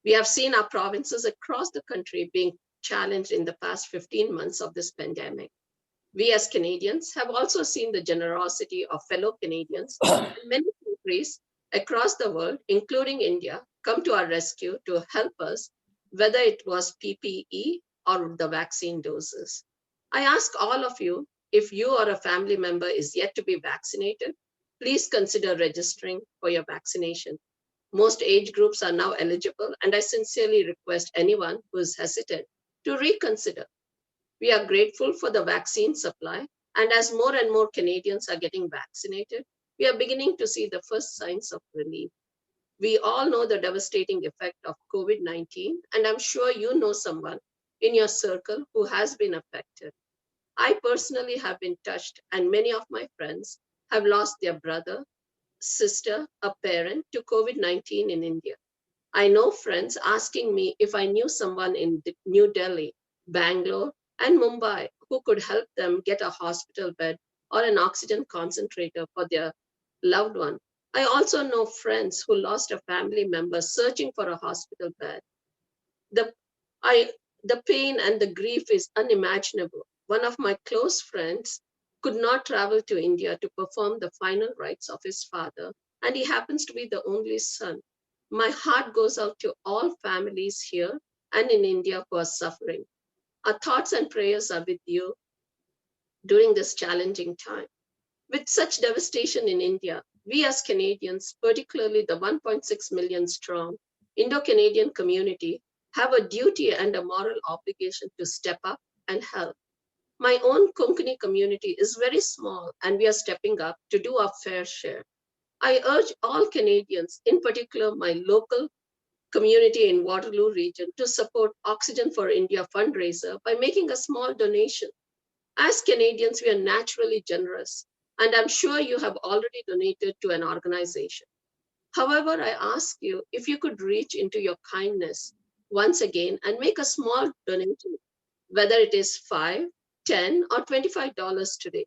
H: We have seen our provinces across the country being challenged in the past 15 months of this pandemic. We as Canadians have also seen the generosity of fellow Canadians in many countries across the world, including India, come to our rescue to help us, whether it was PPE or the vaccine doses. I ask all of you, if you or a family member is yet to be vaccinated, please consider registering for your vaccination. Most age groups are now eligible, and I sincerely request anyone who is hesitant to reconsider. We are grateful for the vaccine supply, and as more and more Canadians are getting vaccinated, we are beginning to see the first signs of relief. We all know the devastating effect of COVID-19, and I'm sure you know someone in your circle who has been affected. I personally have been touched, and many of my friends have lost their brother, sister, a parent to COVID-19 in India. I know friends asking me if I knew someone in New Delhi, Bangalore, and Mumbai who could help them get a hospital bed or an oxygen concentrator for their loved one. I also know friends who lost a family member searching for a hospital bed. The pain and the grief is unimaginable. One of my close friends could not travel to India to perform the final rites of his father, and he happens to be the only son. My heart goes out to all families here and in India who are suffering. Our thoughts and prayers are with you during this challenging time. With such devastation in India, we as Canadians, particularly the 1.6 million strong Indo-Canadian community, have a duty and a moral obligation to step up and help. My own Konkani community is very small, and we are stepping up to do our fair share. I urge all Canadians, in particular my local community in Waterloo region, to support Oxygen for India fundraiser by making a small donation. As Canadians, we are naturally generous, and I'm sure you have already donated to an organization. However, I ask you if you could reach into your kindness once again and make a small donation, whether it is $5, $10, or $25 today.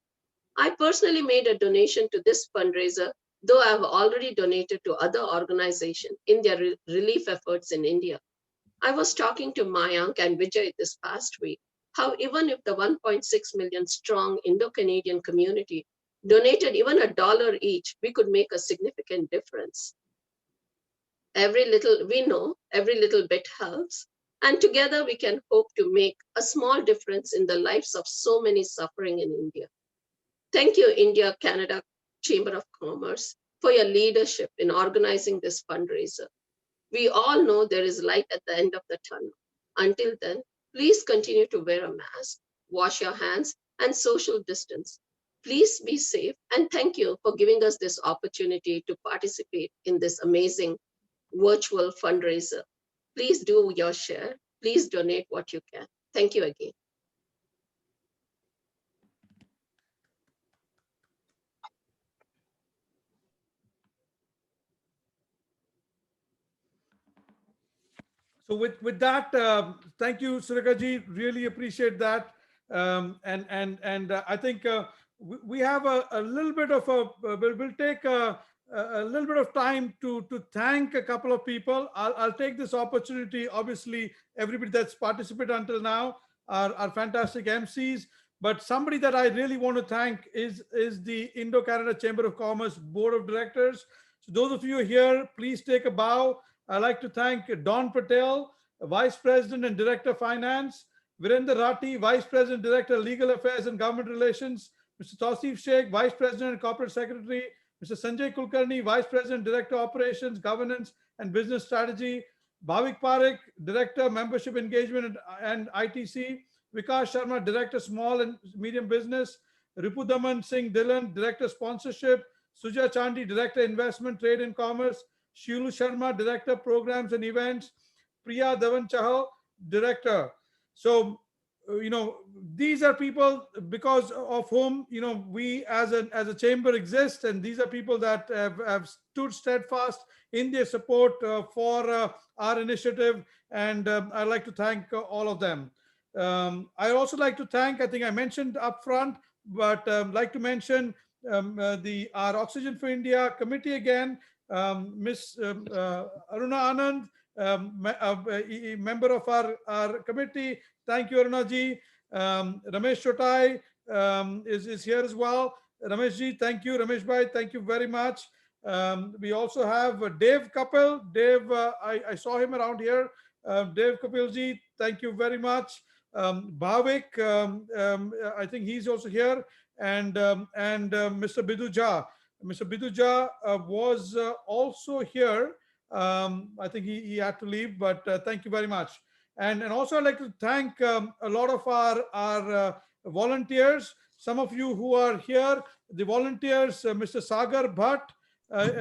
H: I personally made a donation to this fundraiser, though I have already donated to other organizations in their relief efforts in India. I was talking to Mayank and Vijay this past week, how even if the 1.6 million strong Indo-Canadian community donated even $1 each, we could make a significant difference. We know every little bit helps, and together we can hope to make a small difference in the lives of so many suffering in India. Thank you, India-Canada Chamber of Commerce, for your leadership in organizing this fundraiser. We all know there is light at the end of the tunnel. Until then, please continue to wear a mask, wash your hands, and social distance. Please be safe, and thank you for giving us this opportunity to participate in this amazing virtual fundraiser. Please do your share. Please donate what you can. Thank you again.
C: So with that, thank you, Surekaji. Really appreciate that. And I think we have a little bit of we'll take a little bit of time to thank a couple of people. I'll take this opportunity. Obviously, everybody that's participated until now are fantastic MCs. But somebody that I really want to thank is the Indo-Canada Chamber of Commerce Board of Directors. So those of you here, please take a bow. I'd like to thank Don Patel, Vice President and Director of Finance, Virender Rati, Vice President, Director, Legal Affairs and Government Relations, Mr. Tausif Sheikh, Vice President and Corporate Secretary, Mr. Sanjay Kulkarni, Vice President, Director, Operations, Governance and Business Strategy, Bhavik Parekh, Director, Membership Engagement and ITC, Vikas Sharma, Director, Small and Medium Business, Ripudaman Singh Dhillon, Director, Sponsorship, Suja Chandi, Director, Investment, Trade and Commerce, Shilu Sharma, Director, Programs and Events, Priya Dhawan Chahal, Director. So, these are people because of whom, we as a chamber exist. And these are people that have stood steadfast in their support for our initiative. And I'd like to thank all of them. I also like to thank, I think I mentioned up front, but like to mention our Oxygen for India committee again, Miss Aruna Anand, member of our committee. Thank you, Aruna ji. Ramesh Chotai is here as well. Ramesh ji, thank you. Ramesh bhai, thank you very much. We also have Dave Kapil. Dave, I saw him around here. Dave Kapil ji, thank you very much. Bhavik, I think he's also here. And Mr. Bidu Jha. Mr. Bidu Jha was also here. I think he had to leave, but thank you very much. And also I'd like to thank a lot of our volunteers. Some of you who are here, the volunteers, Mr. Sagar Bhatt,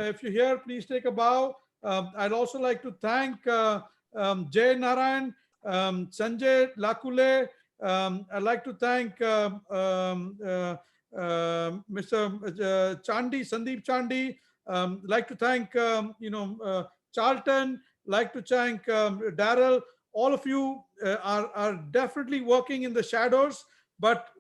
C: if you're here, please take a bow. I'd also like to thank Jay Narayan, Sanjay Lakule. I'd like to thank Mr. Chandi, Sandeep Chandi. Like to thank Charlton. Like to thank Daryl. All of you are definitely working in the shadows, but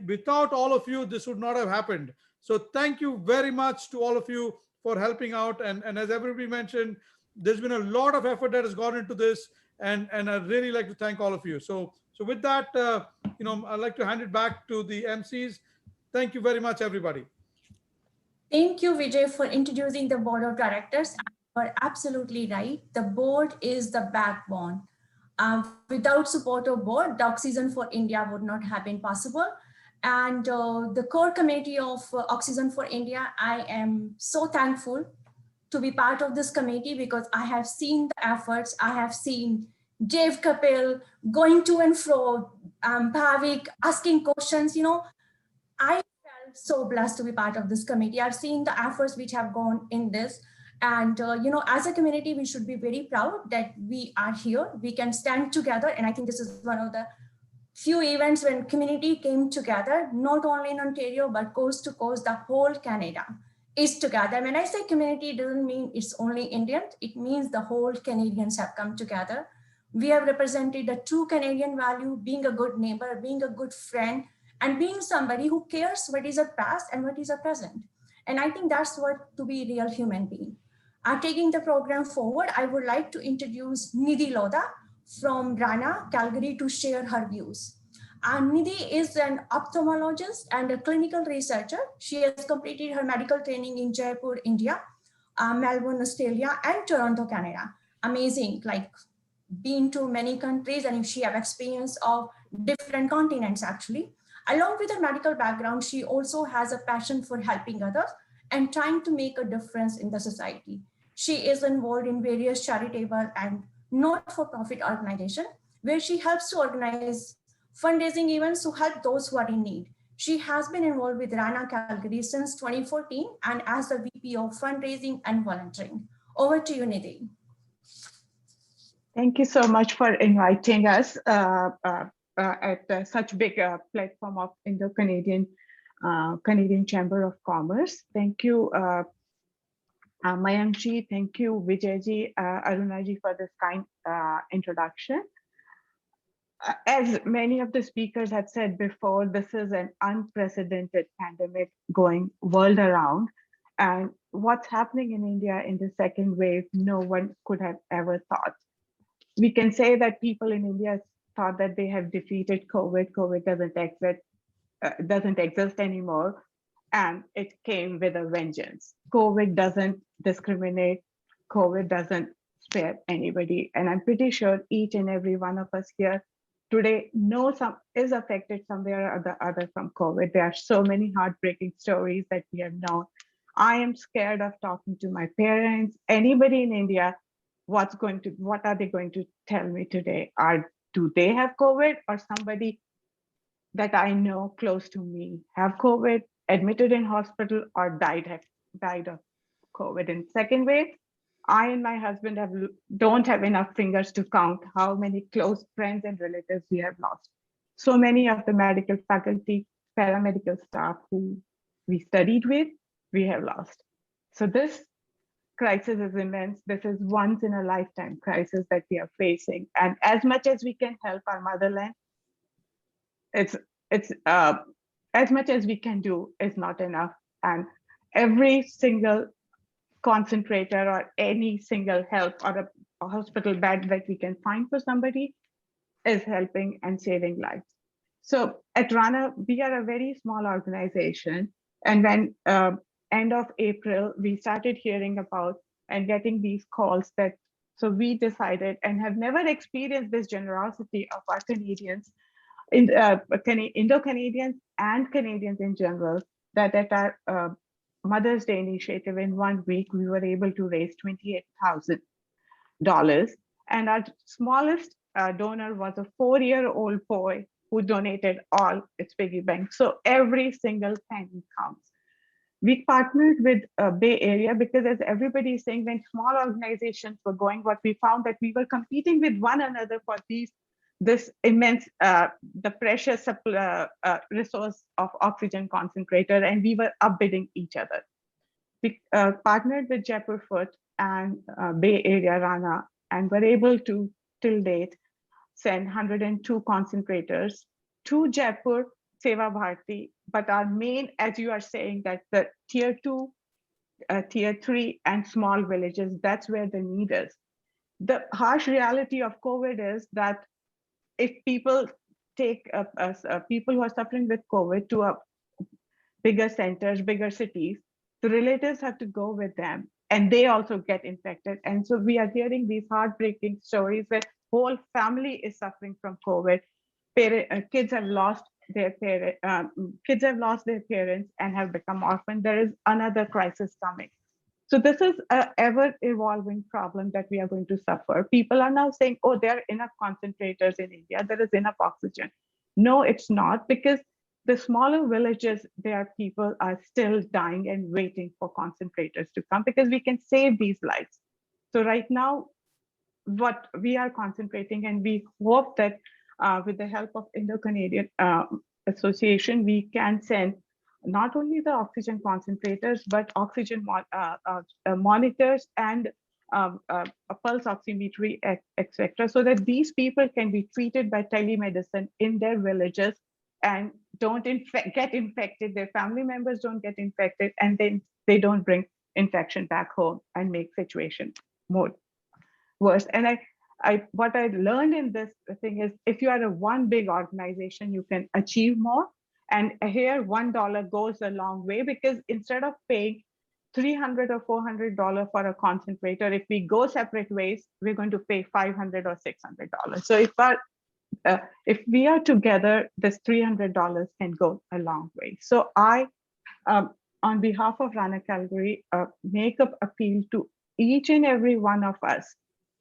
C: without all of you, this would not have happened. So thank you very much to all of you for helping out. And as everybody mentioned, there's been a lot of effort that has gone into this, and I'd really like to thank all of you. So with that, I'd like to hand it back to the MCs. Thank you very much, everybody.
E: Thank you, Vijay, for introducing the board of directors. You're absolutely right. The board is the backbone. Without support of board, the Oxygen for India would not have been possible. And the core committee of Oxygen for India, I am so thankful to be part of this committee because I have seen the efforts. I have seen Dave Kapil going to and fro, Bhavik asking questions. I felt so blessed to be part of this committee. I've seen the efforts which have gone in this. And, as a community, we should be very proud that we are here. We can stand together. And I think this is one of the few events when community came together, not only in Ontario, but coast to coast, the whole Canada is together. When I say community, it doesn't mean it's only Indians. It means the whole Canadians have come together. We have represented the true Canadian value, being a good neighbor, being a good friend, and being somebody who cares what is a past and what is a present. And I think that's what to be a real human being. Taking the program forward, I would like to introduce Nidhi Lodha from Rana, Calgary, to share her views. Nidhi is an ophthalmologist and a clinical researcher. She has completed her medical training in Jaipur, India, Melbourne, Australia, and Toronto, Canada. Amazing, like been to many countries, and she have experience of different continents actually. Along with her medical background, she also has a passion for helping others and trying to make a difference in the society. She is involved in various charitable and not-for-profit organizations where she helps to organize fundraising events to help those who are in need. She has been involved with Rana Calgary since 2014 and as the VP of Fundraising and Volunteering. Over to you, Nidhi.
G: Thank you so much for inviting us at such big platform of Indo-Canadian Canadian Chamber of Commerce. Thank you Mayankji, thank you, Vijayji, Arunaji for this kind introduction. As many of the speakers had said before, this is an unprecedented pandemic going world around. And what's happening in India in the second wave, no one could have ever thought. We can say that people in India thought that they have defeated COVID. COVID doesn't exist anymore. And it came with a vengeance. COVID doesn't discriminate. COVID doesn't spare anybody. And I'm pretty sure each and every one of us here today is affected somewhere or the other from COVID. There are so many heartbreaking stories that we have known. I am scared of talking to my parents, anybody in India, what are they going to tell me today? Do they have COVID, or somebody that I know close to me have COVID, admitted in hospital, or died of COVID in second wave? I and my husband don't have enough fingers to count how many close friends and relatives we have lost. So many of the medical faculty, paramedical staff who we studied with, we have lost. So this crisis is immense. This is once in a lifetime crisis that we are facing. And as much as we can help our motherland, it's as much as we can do is not enough. And every single concentrator or any single help or a hospital bed that we can find for somebody is helping and saving lives. So at RANA, we are a very small organization. And when end of April, we started hearing about and getting these calls so we decided and have never experienced this generosity of our Canadians, Indo-Canadians and Canadians in general, that at our Mother's Day initiative in 1 week, we were able to raise $28,000. And our smallest donor was a 4-year-old boy who donated all its piggy bank. So every single penny counts. We partnered with Bay Area because, as everybody is saying, when small organizations were going, what we found that we were competing with one another for this immense, the precious resource of oxygen concentrator, and we were upbidding each other. We partnered with Jaipur Foot and Bay Area RANA, and were able to, till date, send 102 concentrators to Jaipur Seva Bharati. But our main, as you are saying, that the tier 2, tier 3, and small villages, that's where the need is. The harsh reality of COVID is that if people take people who are suffering with COVID to bigger centers, bigger cities, the relatives have to go with them, and they also get infected. And so we are hearing these heartbreaking stories where whole family is suffering from COVID. Kids have lost their parents and have become orphaned. There is another crisis coming. So this is an ever-evolving problem that we are going to suffer. People are now saying, oh, there are enough concentrators in India, there is enough oxygen. No, it's not, because the smaller villages, people are still dying and waiting for concentrators to come, because we can save these lives. So right now, what we are concentrating, and we hope that with the help of Indo-Canadian Association, we can send not only the oxygen concentrators, but oxygen monitors and a pulse oximetry, etc., so that these people can be treated by telemedicine in their villages and don't get infected, their family members don't get infected, and then they don't bring infection back home and make situation more worse. And what I learned in this thing is, if you are a one big organization, you can achieve more. And here $1 goes a long way, because instead of paying $300 or $400 for a concentrator, if we go separate ways, we're going to pay $500 or $600. So if we are together, this $300 can go a long way. So I, on behalf of RANA Calgary, make an appeal to each and every one of us,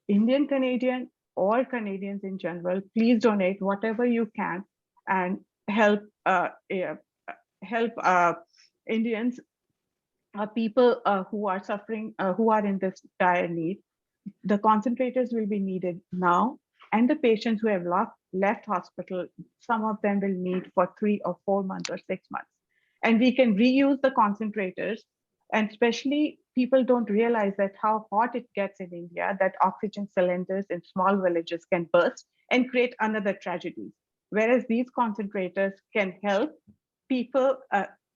G: Indian Canadian or Canadians in general, please donate whatever you can and help Indians, people who are suffering, who are in this dire need. The concentrators will be needed now, and the patients who have left hospital, some of them will need for 3 or 4 months or 6 months. And we can reuse the concentrators, and especially people don't realize that how hot it gets in India, that oxygen cylinders in small villages can burst and create another tragedy. Whereas these concentrators can help people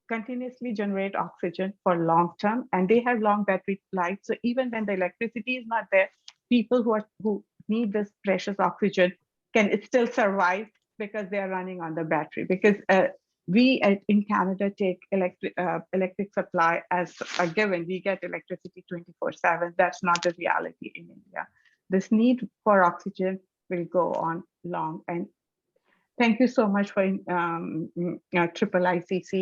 G: continuously generate oxygen for long term, and they have long battery life. So even when the electricity is not there, people who need this precious oxygen can still survive because they are running on the battery. Because we in Canada take electric supply as a given. We get electricity 24/7. That's not the reality in India. This need for oxygen will go on long. And thank you so much for Triple ICC.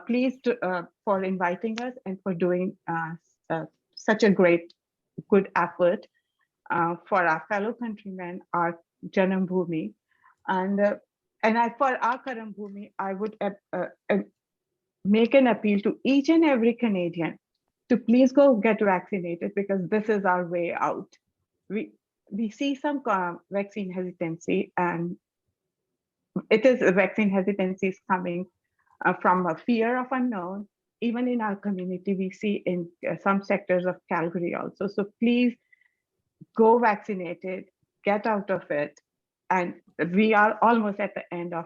G: Pleased for inviting us and for doing such a good effort for our fellow countrymen, our Janam Bhoomi. And for our Karam Bhoomi, I would make an appeal to each and every Canadian to please go get vaccinated, because this is our way out. We see some vaccine hesitancy, and vaccine hesitancy is coming from a fear of unknown. Even in our community, we see in some sectors of Calgary also. So please go vaccinated, get out of it. And we are almost at the end of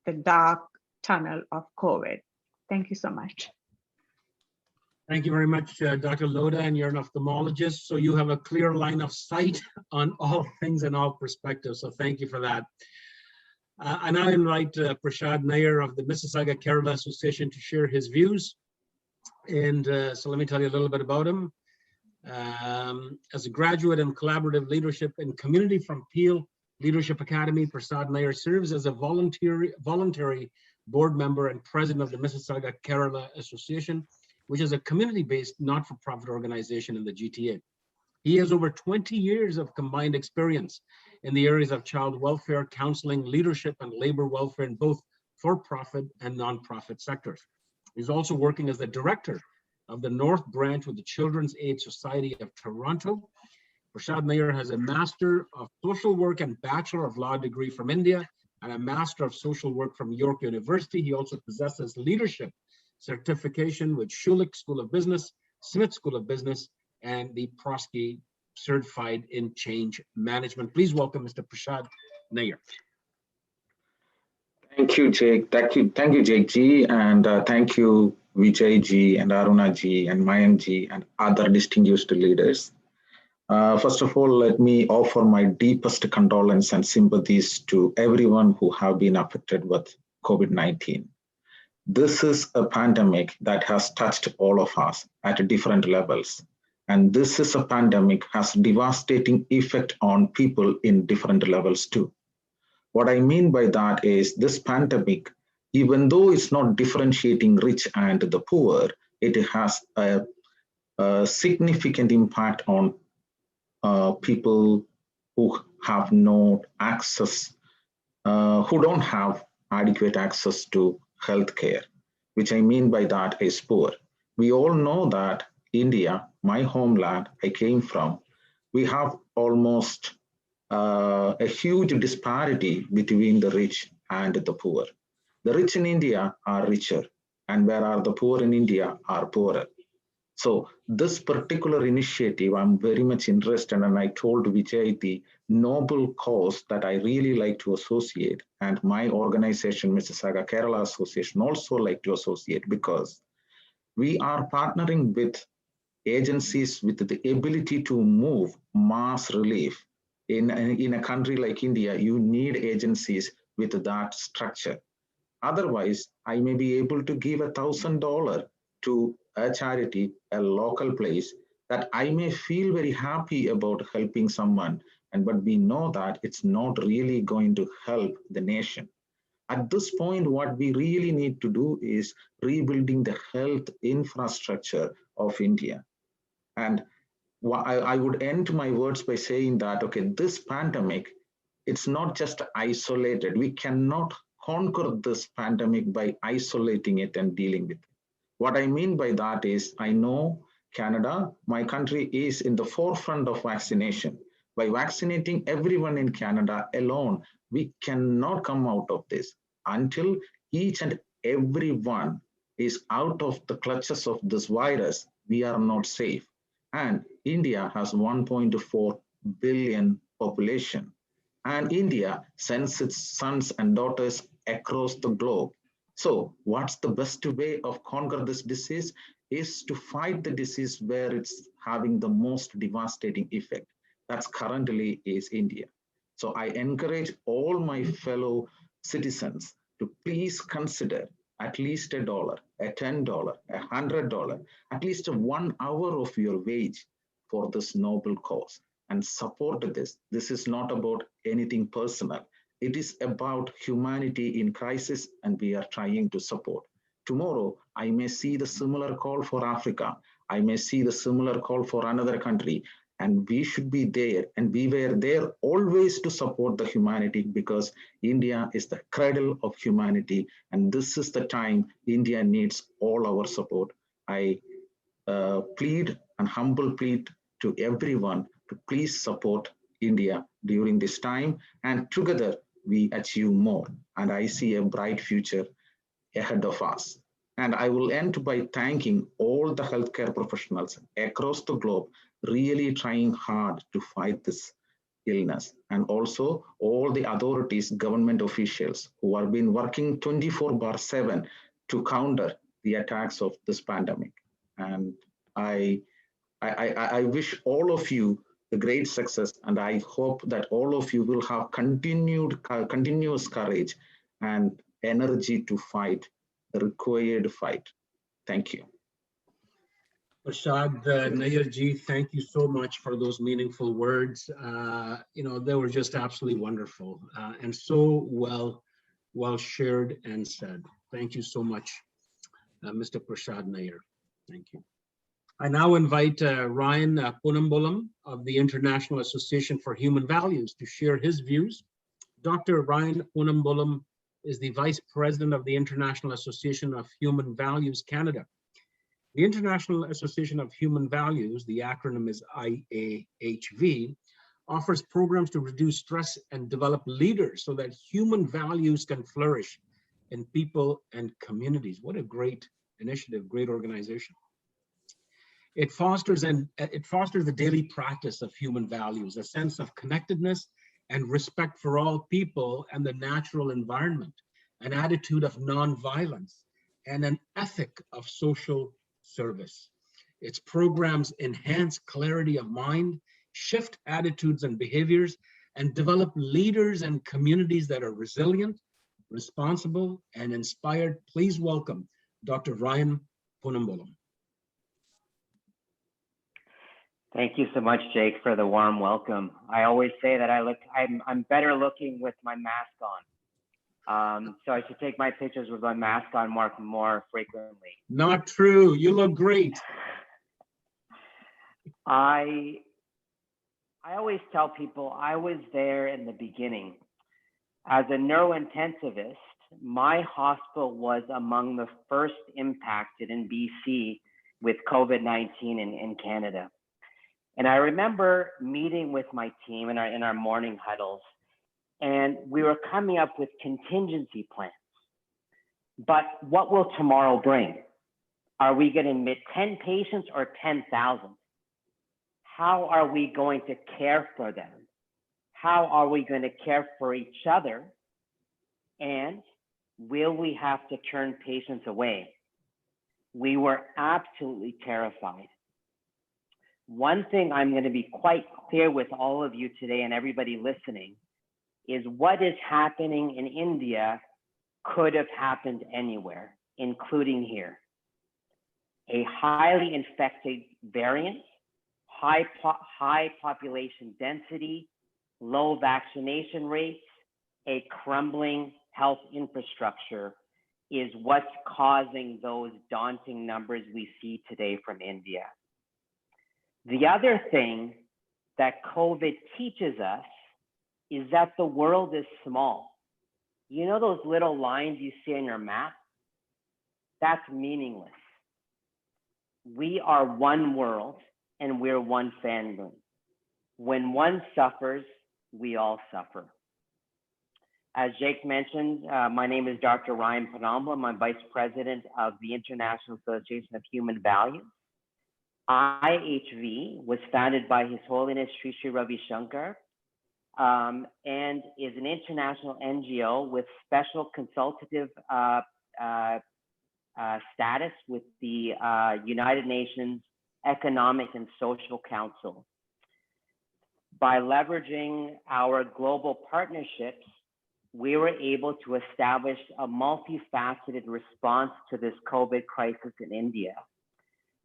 G: the dark tunnel of COVID. Thank you so much.
D: Thank you very much, Dr. Loda, and you're an ophthalmologist, so you have a clear line of sight on all things and all perspectives. So thank you for that. I now invite Prashad Nair of the Mississauga Kerala Association to share his views. And so let me tell you a little bit about him. As a graduate in collaborative leadership and community from Peel Leadership Academy, Prashad Nair serves as a voluntary board member and president of the Mississauga Kerala Association, which is a community-based not-for-profit organization in the GTA. He has over 20 years of combined experience in the areas of child welfare, counseling, leadership, and labor welfare in both for-profit and non-profit sectors. He's also working as the director of the North Branch with the Children's Aid Society of Toronto. Prashad Nair has a Master of Social Work and Bachelor of Law degree from India and a Master of Social Work from York University. He also possesses leadership certification with Schulich School of Business, Smith School of Business, and the Prosky Certified in Change Management. Please welcome Mr. Prashad Nair.
I: Thank you, Jake. Thank you, Jake Ji, and thank you, Vijay Ji, and Aruna Ji, and Mayan Ji, and other distinguished leaders. First of all, let me offer my deepest condolence and sympathies to everyone who have been affected with COVID-19. This is a pandemic that has touched all of us at different levels. And this is a pandemic has devastating effect on people in different levels too. What I mean by that is this pandemic, even though it's not differentiating rich and the poor, it has a significant impact on people who have no access, who don't have adequate access to healthcare, which I mean by that is poor. We all know that India, my homeland I came from, we have almost a huge disparity between the rich and the poor. The rich in India are richer, and where the poor in India are poorer. So this particular initiative, I'm very much interested, and I told Vijay the noble cause that I really like to associate, and my organization, Mississauga Kerala Association, also like to associate, because we are partnering with agencies with the ability to move mass relief. In a country like India, you need agencies with that structure. Otherwise, I may be able to give $1,000 to a charity, a local place, that I may feel very happy about helping someone, but we know that it's not really going to help the nation. At this point, what we really need to do is rebuilding the health infrastructure of India. And I would end my words by saying that, okay, this pandemic, it's not just isolated. We cannot conquer this pandemic by isolating it and dealing with it. What I mean by that is, I know Canada, my country, is in the forefront of vaccination. By vaccinating everyone in Canada alone, we cannot come out of this until each and every one is out of the clutches of this virus. we are not safe. And India has 1.4 billion population. And India sends its sons and daughters across the globe. So what's the best way of conquer this disease is to fight the disease where it's having the most devastating effect. That's currently is India. So I encourage all my fellow citizens to please consider at least $1, $10, $100, at least 1 hour of your wage for this noble cause and support this. This is not about anything personal. It is about humanity in crisis, and we are trying to support. Tomorrow, I may see the similar call for Africa. I may see the similar call for another country, and we should be there. And we were there always to support the humanity, because India is the cradle of humanity. And this is the time India needs all our support. I plead and humble plead to everyone to please support India during this time, and together we achieve more. And I see a bright future ahead of us. And I will end by thanking all the healthcare professionals across the globe, really trying hard to fight this illness, and also all the authorities, government officials who have been working 24/7 to counter the attacks of this pandemic. And I wish all of you the great success, and I hope that all of you will have continuous courage and energy to fight the required fight. Thank you.
D: Prashad Nair ji, thank you so much for those meaningful words. They were just absolutely wonderful and so well shared and said. Thank you so much, Mr. Prashad Nair. Thank you. I now invite Ryan Punambulam of the International Association for Human Values to share his views. Dr. Ryan Punambulam is the Vice President of the International Association of Human Values Canada. The International Association of Human Values, the acronym is IAHV, offers programs to reduce stress and develop leaders so that human values can flourish in people and communities. What a great initiative, great organization. It fosters the daily practice of human values, a sense of connectedness and respect for all people and the natural environment, an attitude of nonviolence, and an ethic of social service. Its programs enhance clarity of mind, shift attitudes and behaviors, and develop leaders and communities that are resilient, responsible, and inspired. Please welcome Dr. Ryan Punambulam.
J: Thank you so much, Jake, for the warm welcome. I always say that I'm better looking with my mask on. So I should take my pictures with my mask on more frequently.
D: Not true. You look great.
J: I always tell people I was there in the beginning. As a neurointensivist, my hospital was among the first impacted in BC with COVID-19 in Canada. And I remember meeting with my team in our morning huddles, and we were coming up with contingency plans. But what will tomorrow bring? Are we going to admit 10 patients or 10,000? How are we going to care for them? How are we going to care for each other? And will we have to turn patients away? We were absolutely terrified. One thing I'm going to be quite clear with all of you today and everybody listening is what is happening in India could have happened anywhere, including here. A highly infected variant, high population density, low vaccination rates, a crumbling health infrastructure is what's causing those daunting numbers we see today from India. The other thing that COVID teaches us is that the world is small. You know those little lines you see on your map? That's meaningless. We are one world and we're one family. When one suffers, we all suffer. As Jake mentioned, my name is Dr. Ryan Punambulam. I'm Vice President of the International Association of Human Values. IHV was founded by His Holiness Sri Sri Ravi Shankar and is an international NGO with special consultative status with the United Nations Economic and Social Council. By leveraging our global partnerships, we were able to establish a multifaceted response to this COVID crisis in India.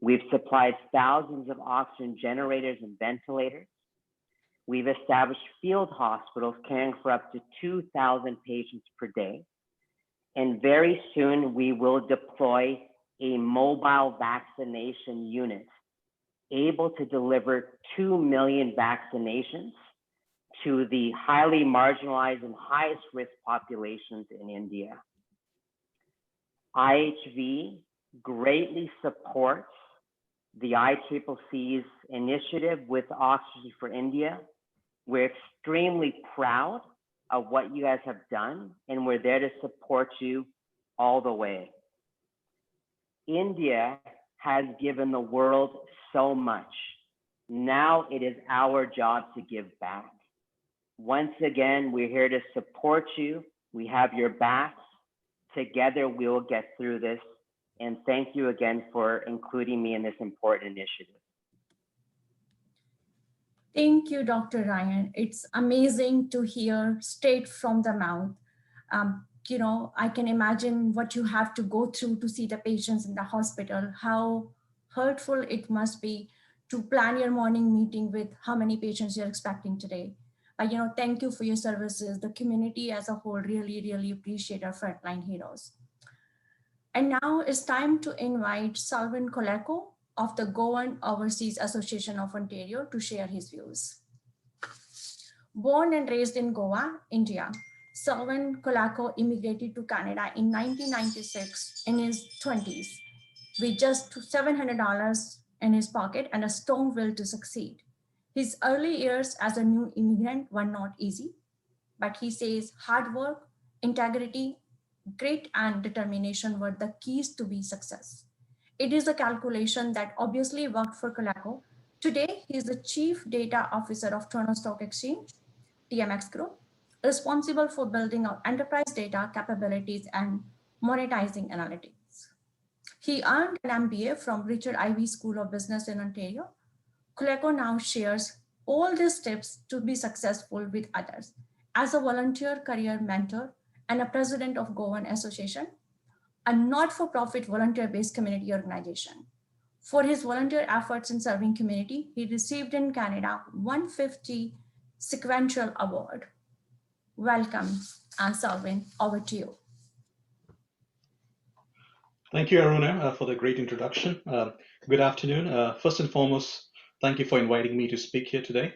J: We've supplied thousands of oxygen generators and ventilators. We've established field hospitals caring for up to 2,000 patients per day. And very soon we will deploy a mobile vaccination unit able to deliver 2 million vaccinations to the highly marginalized and highest risk populations in India. IHV greatly supports the ICCC's initiative with Oxygen for India. We're extremely proud of what you guys have done, and we're there to support you all the way. India has given the world so much. Now it is our job to give back. Once again, we're here to support you. We have your backs. Together, we will get through this. And thank you again for including me in this important initiative.
E: Thank you, Dr. Ryan. It's amazing to hear straight from the mouth. I can imagine what you have to go through to see the patients in the hospital, how hurtful it must be to plan your morning meeting with how many patients you're expecting today. But thank you for your services. The community as a whole really, really appreciate our frontline heroes. And now it's time to invite Salvin Koleko of the Goan Overseas Association of Ontario to share his views. Born and raised in Goa, India, Salvin Koleko immigrated to Canada in 1996 in his 20s with just $700 in his pocket and a strong will to succeed. His early years as a new immigrant were not easy, but he says hard work, integrity, grit, and determination were the keys to be success. It is a calculation that obviously worked for Koleko. Today, he is the Chief Data Officer of Toronto Stock Exchange, TMX Group, responsible for building our enterprise data capabilities and monetizing analytics. He earned an MBA from Richard Ivey School of Business in Ontario. Koleko now shares all these tips to be successful with others as a volunteer career mentor and a president of Goan Association, a not-for-profit volunteer-based community organization. For his volunteer efforts in serving community, he received in Canada 150 Sequential Award. Welcome, Salvin, over to you.
K: Thank you, Aruna, for the great introduction. Good afternoon. First and foremost, thank you for inviting me to speak here today.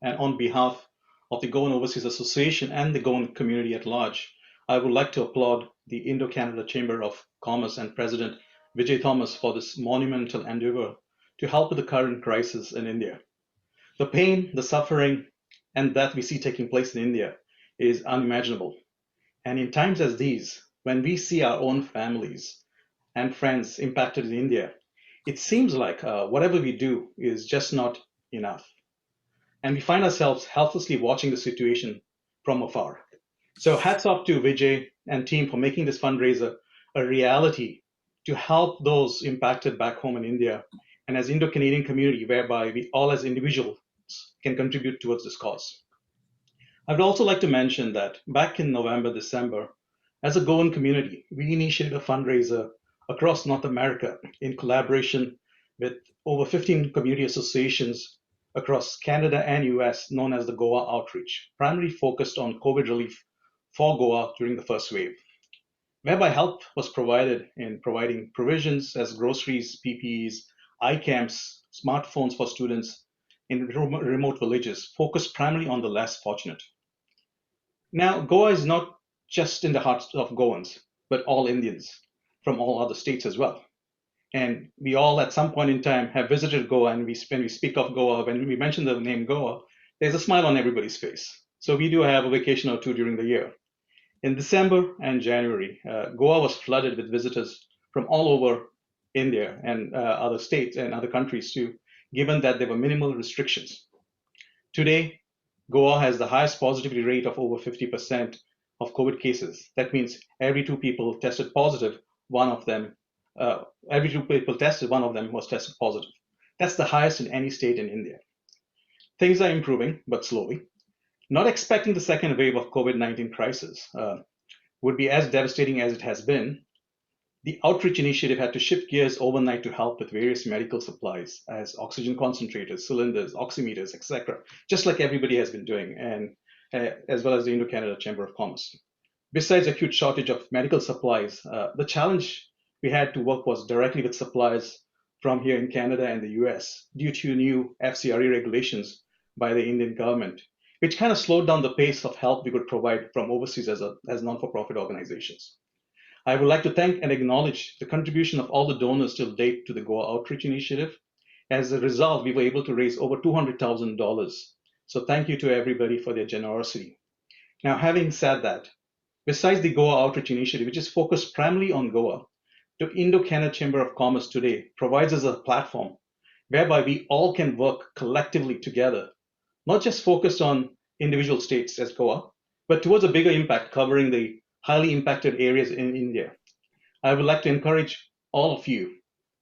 K: And on behalf of the Goan Overseas Association and the Goan community at large, I would like to applaud the Indo-Canada Chamber of Commerce and President VRAJ Thomas for this monumental endeavor to help with the current crisis in India. The pain, the suffering, and death we see taking place in India is unimaginable. And in times as these, when we see our own families and friends impacted in India, it seems like whatever we do is just not enough. And we find ourselves helplessly watching the situation from afar. So hats off to Vijay and team for making this fundraiser a reality to help those impacted back home in India and as Indo-Canadian community, whereby we all as individuals can contribute towards this cause. I would also like to mention that back in November, December, as a Goan community, we initiated a fundraiser across North America in collaboration with over 15 community associations across Canada and US known as the Goa Outreach, primarily focused on COVID relief for Goa during the first wave, whereby help was provided in providing provisions as groceries, PPEs, eye camps, smartphones for students in remote villages, focused primarily on the less fortunate. Now, Goa is not just in the hearts of Goans, but all Indians from all other states as well. And we all at some point in time have visited Goa, and when we speak of Goa, when we mention the name Goa, there's a smile on everybody's face. So we do have a vacation or two during the year. In December and January, Goa was flooded with visitors from all over India and other states and other countries too, given that there were minimal restrictions. Today, Goa has the highest positivity rate of over 50% of COVID cases. That means every 2 people tested positive, one of them was tested positive. That's the highest in any state in India. Things are improving, but slowly. Not expecting the second wave of COVID-19 crisis would be as devastating as it has been. The outreach initiative had to shift gears overnight to help with various medical supplies as oxygen concentrators, cylinders, oximeters, etc., just like everybody has been doing, and as well as the Indo-Canada Chamber of Commerce. Besides acute shortage of medical supplies, the challenge we had to work was directly with suppliers from here in Canada and the US due to new FCRE regulations by the Indian government, which kind of slowed down the pace of help we could provide from overseas as non-for-profit organizations. I would like to thank and acknowledge the contribution of all the donors till date to the Goa Outreach Initiative. As a result, we were able to raise over $200,000. So thank you to everybody for their generosity. Now, having said that, besides the Goa Outreach Initiative, which is focused primarily on Goa, the Indo-Canada Chamber of Commerce today provides us a platform whereby we all can work collectively together, not just focused on individual states as Goa, but towards a bigger impact covering the highly impacted areas in India. I would like to encourage all of you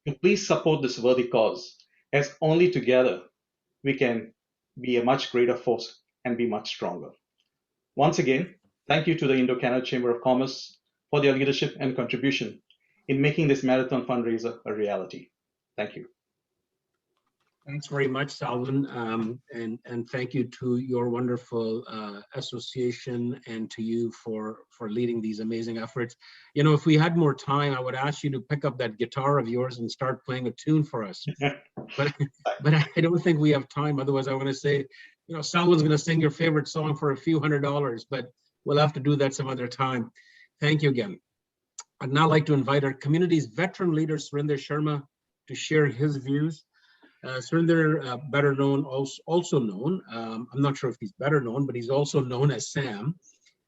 K: to please support this worthy cause, as only together we can be a much greater force and be much stronger. Once again, thank you to the Indo-Canada Chamber of Commerce for their leadership and contribution in making this marathon fundraiser a reality. Thank you.
D: Thanks very much, Salvan, and thank you to your wonderful association and to you for leading these amazing efforts. You know, if we had more time, I would ask you to pick up that guitar of yours and start playing a tune for us. but I don't think we have time. Otherwise, I want to say, you know, Salvan's going to sing your favorite song for a few $100s, but we'll have to do that some other time. Thank you again. I'd now like to invite our community's veteran leader, Surinder Sharma, to share his views. Surinder, better known, also known, I'm not sure if he's better known, but he's also known as Sam.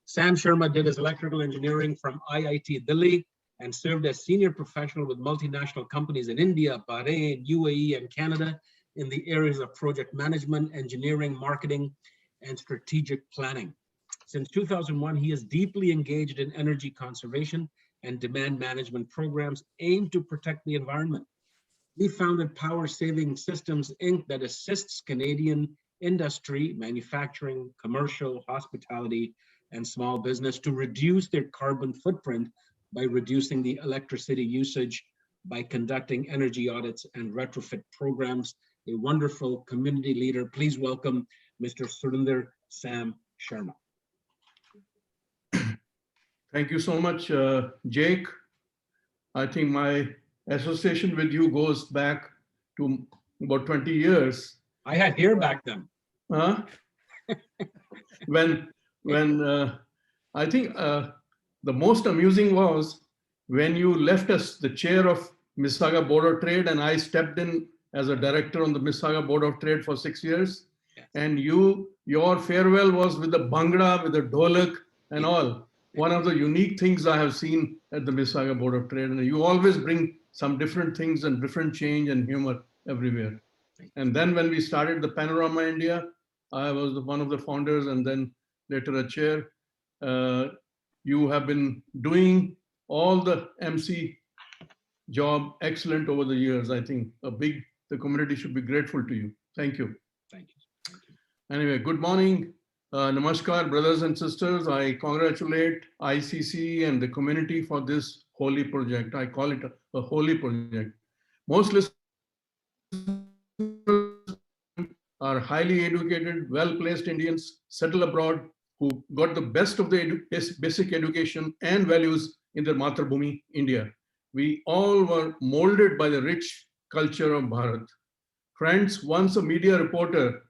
D: Sam Sharma did his electrical engineering from IIT Delhi and served as senior professional with multinational companies in India, Bahrain, UAE, and Canada in the areas of project management, engineering, marketing, and strategic planning. Since 2001, he is deeply engaged in energy conservation and demand management programs aimed to protect the environment. He founded Power Saving Systems, Inc. that assists Canadian industry, manufacturing, commercial, hospitality, and small business to reduce their carbon footprint by reducing the electricity usage by conducting energy audits and retrofit programs. A wonderful community leader. Please welcome Mr. Surinder Sam Sharma.
F: Thank you so much, Jake. I think my association with you goes back to about 20 years.
D: I had hair back then.
F: when I think the most amusing was when you left us the chair of Mississauga Board of Trade and I stepped in as a director on the Mississauga Board of Trade for 6 years. Yes. And your farewell was with the Bhangra, with the Dholak and all. One of the unique things I have seen at the Mississauga Board of Trade. And you always bring some different things and different change and humor everywhere. And then when we started the Panorama India, I was one of the founders and then later a chair. You have been doing all the MC job excellent over the years. I think the community should be grateful to you. Thank you.
D: Thank you. Thank you.
F: Anyway, good morning. Namaskar, brothers and sisters. I congratulate ICCC and the community for this holy project. I call it a holy project. Most listeners are highly educated, well-placed Indians settled abroad who got the best of the basic education and values in their Matrbhumi, India. We all were molded by the rich culture of Bharat. Friends, once a media reporter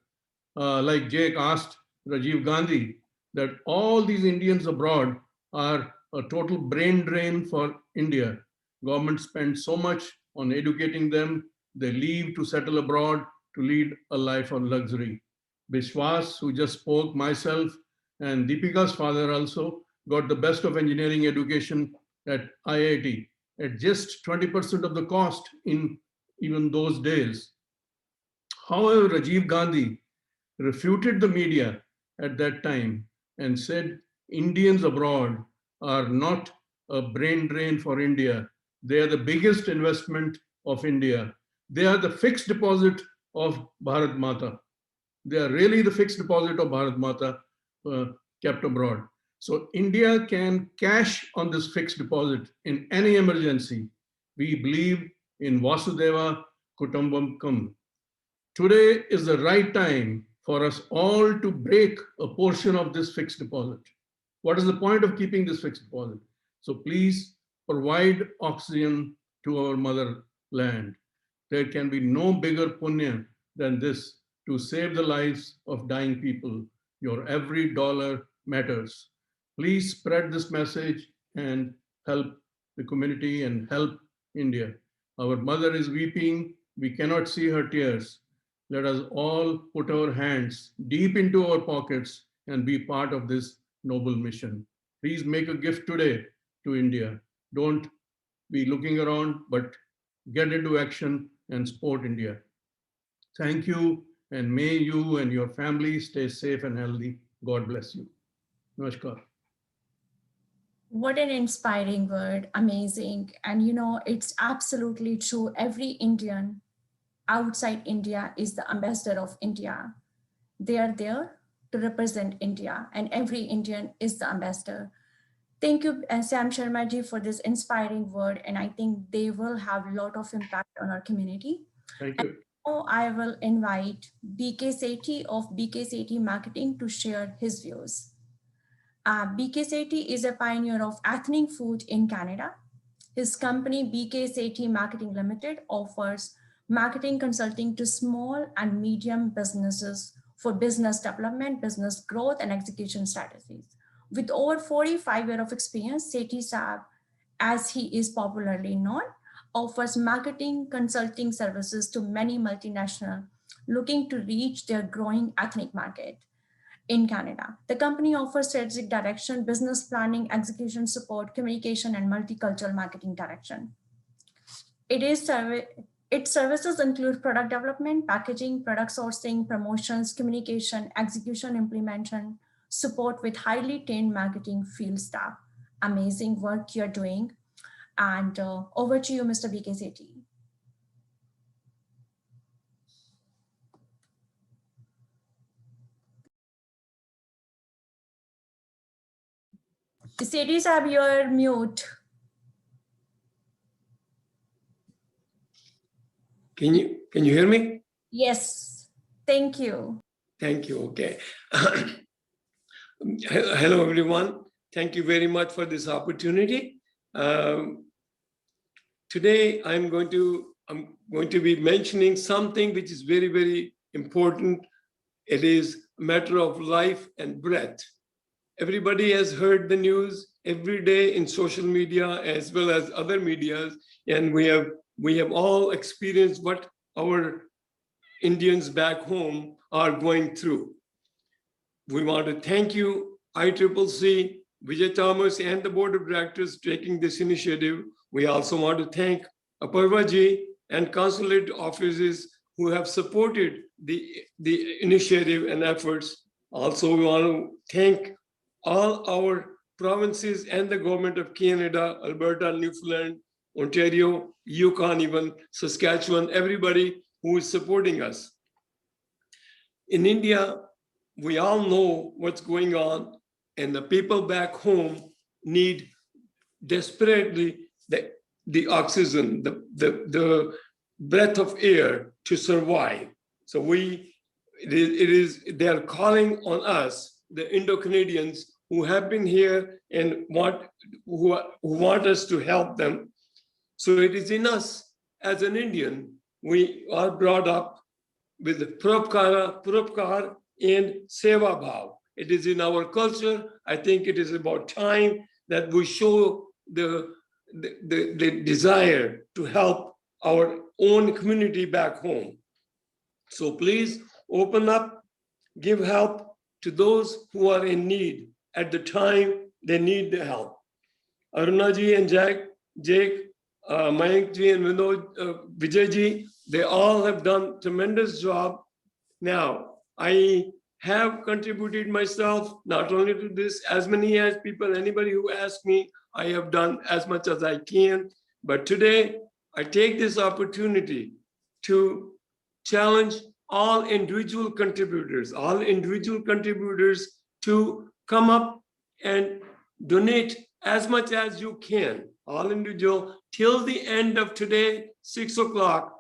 F: like Jake asked Rajiv Gandhi that all these Indians abroad are a total brain drain for India. Government spends so much on educating them, they leave to settle abroad to lead a life of luxury. Bishwas, who just spoke, myself, and Deepika's father also got the best of engineering education at IIT. at just 20% of the cost in even those days. However, Rajiv Gandhi refuted the media at that time and said Indians abroad are not a brain drain for India. They are the biggest investment of India. They are the fixed deposit of Bharat Mata. They are really the fixed deposit of Bharat Mata kept abroad. So India can cash on this fixed deposit in any emergency. We believe in Vasudeva Kutumbakam. Today is the right time for us all to break a portion of this fixed deposit. What is the point of keeping this fixed deposit? So please provide oxygen to our motherland. There can be no bigger punya than this to save the lives of dying people. Your every dollar matters. Please spread this message and help the community and help India. Our mother is weeping. We cannot see her tears. Let us all put our hands deep into our pockets and be part of this noble mission. Please make a gift today to India. Don't be looking around, but get into action and support India. Thank you, and may you and your family stay safe and healthy. God bless you. Namaskar.
E: What an inspiring word, amazing. And you know, it's absolutely true. Every Indian outside India is the ambassador of India. They are there to represent India, and every Indian is the ambassador. Thank you, Sam Sharma ji, for this inspiring word, and I think they will have a lot of impact on our community.
F: Thank you.
E: Now I will invite BK Sethi of BK Sethi Marketing to share his views. BK Sethi is a pioneer of ethnic food in Canada. His company, BK Sethi Marketing Limited, offers marketing consulting to small and medium businesses for business development, business growth, and execution strategies. With over 45 years of experience, Sethi Saab, as he is popularly known, offers marketing consulting services to many multinationals looking to reach their growing ethnic market in Canada. The company offers strategic direction, business planning, execution support, communication, and multicultural marketing direction. Its services include product development, packaging, product sourcing, promotions, communication, execution, implementation, support with highly trained marketing field staff. Amazing work you're doing. And over to you, Mr. BK Sethi. Sethi Saab, you're mute.
M: Can you hear me?
E: Yes, thank you.
M: Thank you. Okay. Hello, everyone. Thank you very much for this opportunity. Today, I'm going to be mentioning something which is very, very important. It is a matter of life and breath. Everybody has heard the news every day in social media as well as other medias, and we have all experienced what our Indians back home are going through. We want to thank you, ICCC, Vijay Thomas, and the board of directors taking this initiative. We also want to thank Aparva ji and consulate offices who have supported the initiative and efforts. Also, we want to thank all our provinces and the government of Canada, Alberta, Newfoundland, Ontario, Yukon, even Saskatchewan, everybody who is supporting us. In India, we all know what's going on, and the people back home need desperately the oxygen, the breath of air to survive. So they are calling on us, the Indo-Canadians who have been here and who want us to help them. So it is in us as an Indian, we are brought up with Puropkar and Seva Bhav. It is in our culture. I think it is about time that we show the desire to help our own community back home. So please open up, give help to those who are in need at the time they need the help. Arunaji and Jake, Mayankji and Vijayji, they all have done tremendous job. Now, I have contributed myself, not only to this, as many as people, anybody who asks me, I have done as much as I can. But today, I take this opportunity to challenge all individual contributors to come up and donate as much as you can, all individual, till the end of today, 6 o'clock.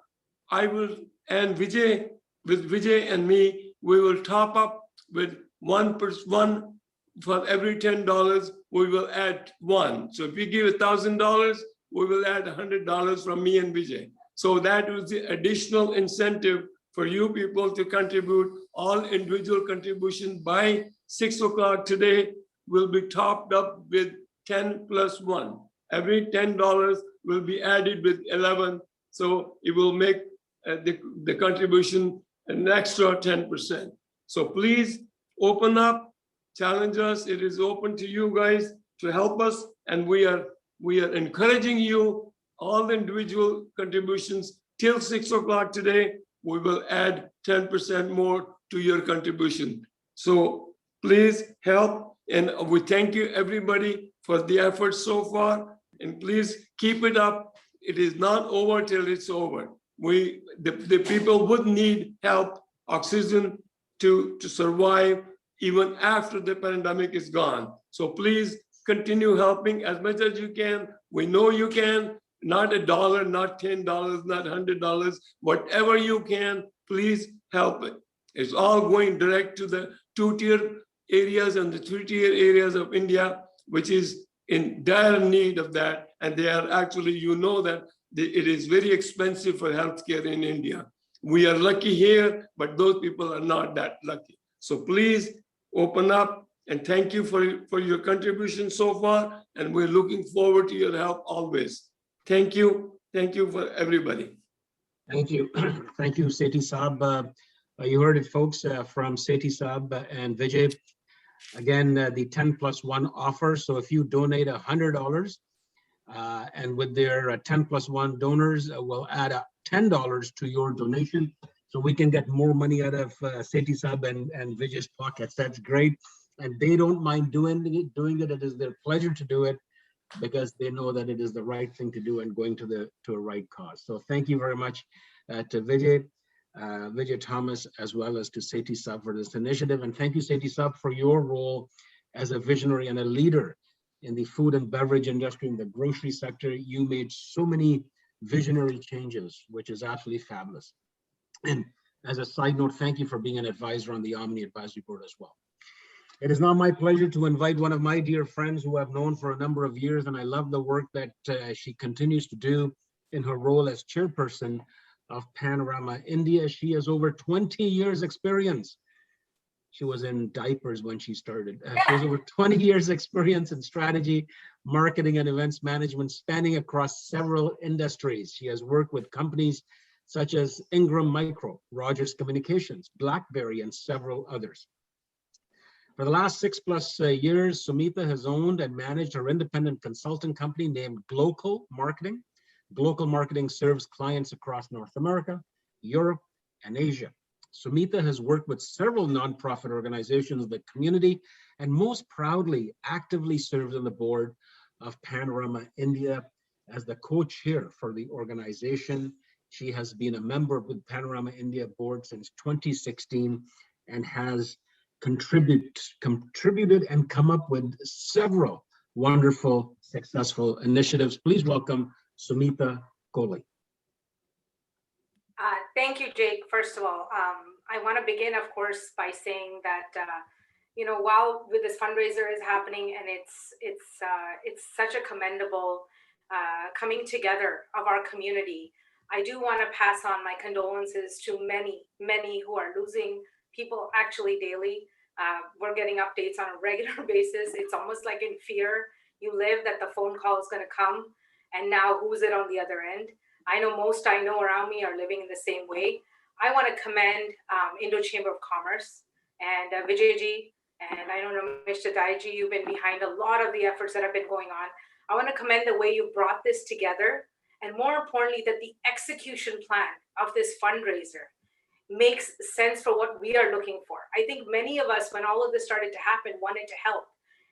M: I will, and Vijay, with Vijay and me, we will top up with one for every $10, we will add one. So if you give $1,000, we will add $100 from me and Vijay. So that was the additional incentive for you people to contribute. All individual contributions by 6 o'clock today will be topped up with 10 plus 1. Every $10 will be added with 11. So it will make the contribution an extra 10%. So please open up, challenge us. It is open to you guys to help us. And we are encouraging you, all the individual contributions till 6 o'clock today. We will add 10% more to your contribution. So please help. And we thank you everybody for the effort so far. And please keep it up. It is not over till it's over. The people would need help, oxygen to survive even after the pandemic is gone. So please continue helping as much as you can. We know you can, not $1, not $10, not $100, whatever you can, please help it. It's all going direct to the 2-tier areas and the 3-tier areas of India, which is in dire need of that. And they are actually, you know that it is very expensive for healthcare in India. We are lucky here, but those people are not that lucky. So please open up, and thank you for your contribution so far. And we're looking forward to your help always. Thank you. Thank you for everybody.
D: Thank you. Thank you, Sethi Saab. You heard it, folks, from Sethi Saab and Vijay. Again, the 10 plus 1 offer. So if you donate $100, and with their 10 plus 1 donors, we'll add $10 to your donation. So we can get more money out of Sethi Saab and Vijay's pockets. That's great. And they don't mind doing it. It is their pleasure to do it because they know that it is the right thing to do and going to a right cause. So thank you very much to Vijay Thomas, as well as to Sethi Saab for this initiative. And thank you, Sethi Saab, for your role as a visionary and a leader in the food and beverage industry, in the grocery sector. You made so many visionary changes, which is absolutely fabulous. And as a side note, thank you for being an advisor on the Omni Advisory Board as well. It is now my pleasure to invite one of my dear friends who I've known for a number of years, and I love the work that she continues to do in her role as chairperson of Panorama India. She has over 20 years experience. She was in diapers when she started. She has over 20 years experience in strategy, marketing, and events management, spanning across several industries. She has worked with companies such as Ingram Micro, Rogers Communications, BlackBerry, and several others. For the last 6+ years, Sumita has owned and managed her independent consulting company named Global Marketing. Global Marketing serves clients across North America, Europe, and Asia. Sumita has worked with several nonprofit organizations in the community and most proudly actively serves on the board of Panorama India as the co-chair for the organization. She has been a member of the Panorama India board since 2016 and has contributed and come up with several wonderful, successful initiatives. Please welcome Sumita Kohli.
O: Thank you, Jake. First of all, I want to begin, of course, by saying that while with this fundraiser is happening, and it's such a commendable coming together of our community, I do want to pass on my condolences to many who are losing people actually daily. We're getting updates on a regular basis. It's almost like in fear. You live that the phone call is going to come, and now who's it on the other end? I know most I know around me are living in the same way. I want to commend Indo-Canada Chamber of Commerce and Vijayji, and I know Ramesh Tataiji, you've been behind a lot of the efforts that have been going on. I want to commend the way you brought this together and more importantly, that the execution plan of this fundraiser makes sense for what we are looking for. I think many of us, when all of this started to happen, wanted to help.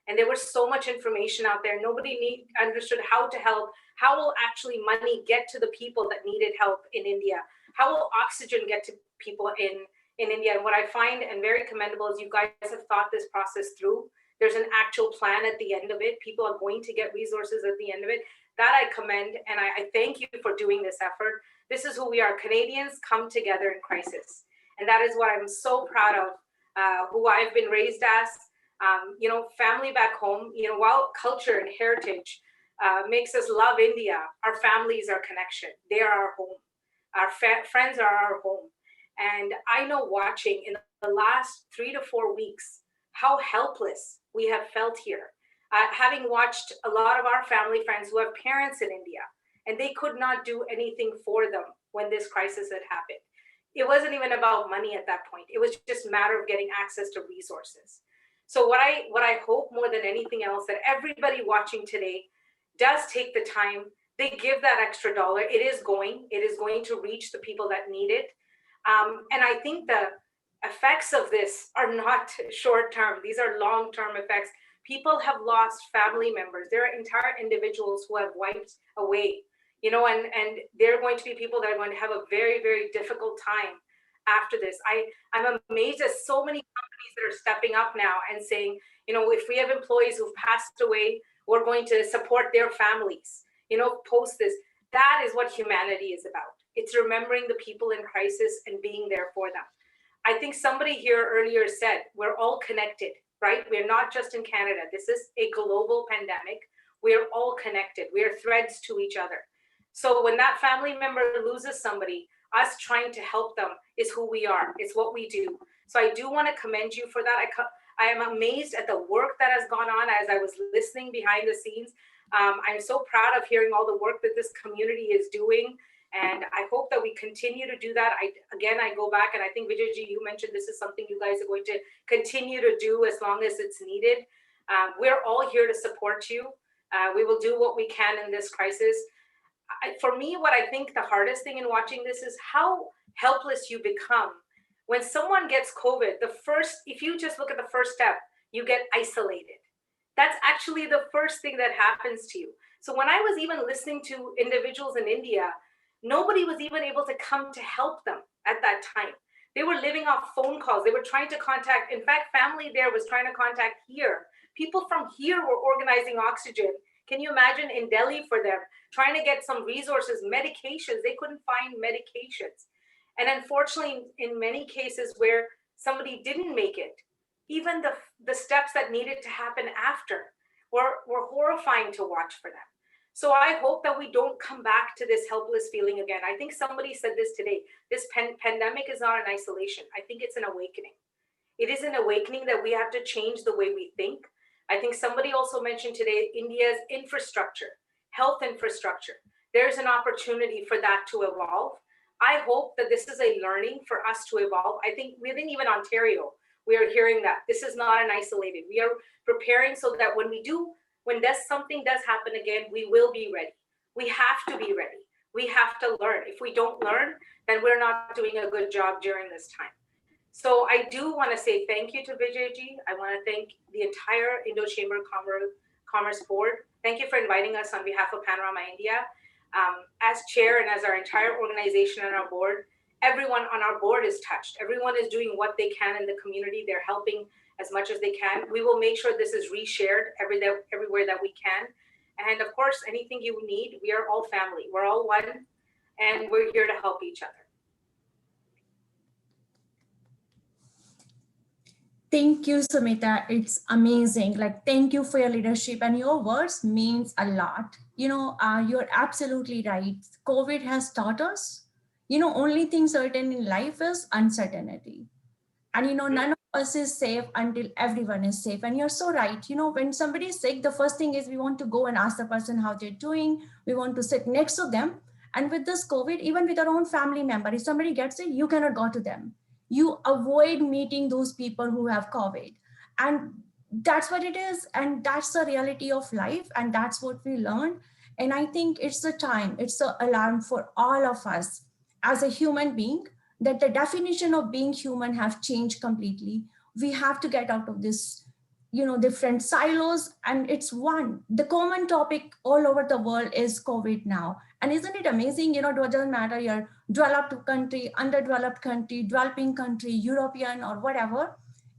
O: And there was so much information out there. Nobody understood how to help. How will actually money get to the people that needed help in India? How will oxygen get to people in India? And what I find and very commendable is you guys have thought this process through. There's an actual plan at the end of it. People are going to get resources at the end of it. That I commend, and I thank you for doing this effort. This is who we are. Canadians come together in crisis. And that is what I'm so proud of, who I've been raised as. Family back home, while culture and heritage makes us love India, our families are connection. They are our home. Our friends are our home. And I know, watching in the last 3 to 4 weeks, how helpless we have felt here. Having watched a lot of our family friends who have parents in India, and they could not do anything for them when this crisis had happened. It wasn't even about money at that point. It was just a matter of getting access to resources. So what I hope more than anything else, that everybody watching today does take the time, they give that extra dollar. It is going to reach the people that need it. And I think the effects of this are not short term. These are long term effects. People have lost family members. There are entire individuals who have wiped away, and they're going to be people that are going to have a very, very difficult time after this. I'm amazed at so many companies that are stepping up now and saying, if we have employees who've passed away, we're going to support their families, post this. That is what humanity is about. It's remembering the people in crisis and being there for them. I think somebody here earlier said, we're all connected, right? We're not just in Canada. This is a global pandemic. We're all connected. We are threads to each other. So when that family member loses somebody, us trying to help them is who we are. It's what we do. So I do want to commend you for that. I am amazed at the work that has gone on as I was listening behind the scenes. I'm so proud of hearing all the work that this community is doing. And I hope that we continue to do that. I go back, and I think Vijayji, you mentioned this is something you guys are going to continue to do as long as it's needed. We're all here to support you. We will do what we can in this crisis. For me, what I think the hardest thing in watching this is how helpless you become. When someone gets COVID, if you just look at the first step, you get isolated. That's actually the first thing that happens to you. So when I was even listening to individuals in India, nobody was even able to come to help them at that time. They were living off phone calls. They were trying to contact, in fact, family there was trying to contact here. People from here were organizing oxygen. Can you imagine in Delhi for them, trying to get some resources, medications? They couldn't find medications. And unfortunately, in many cases where somebody didn't make it, even the steps that needed to happen after were horrifying to watch for them. So I hope that we don't come back to this helpless feeling again. I think somebody said this today. This pandemic is not an isolation. I think it's an awakening. It is an awakening that we have to change the way we think. I think somebody also mentioned today India's infrastructure, health infrastructure. There's an opportunity for that to evolve. I hope that this is a learning for us to evolve. I think within even Ontario, we are hearing that this is not an isolated. We are preparing so that when something does happen again, we will be ready. We have to be ready. We have to learn. If we don't learn, then we're not doing a good job during this time. So I do want to say thank you to Vijayji. I want to thank the entire Indo-Chamber of Commerce Board. Thank you for inviting us on behalf of Panorama India. As chair and as our entire organization and our board, everyone on our board is touched. Everyone is doing what they can in the community. They're helping as much as they can. We will make sure this is reshared everywhere that we can. And of course, anything you need, we are all family. We're all one, and we're here to help each other.
E: Thank you, Sumita. It's amazing. Thank you for your leadership, and your words means a lot. You're absolutely right. COVID has taught us, only thing certain in life is uncertainty. And, none of us is safe until everyone is safe. And you're so right. When somebody is sick, the first thing is we want to go and ask the person how they're doing. We want to sit next to them. And with this COVID, even with our own family member, if somebody gets sick, you cannot go to them. You avoid meeting those people who have COVID. And that's what it is. And that's the reality of life. And that's what we learned. And I think it's the time, it's the alarm for all of us as a human being, that the definition of being human have changed completely. We have to get out of this, different silos, and it's one. The common topic all over the world is COVID now. And isn't it amazing? It doesn't matter you're developed country, underdeveloped country, developing country, European or whatever.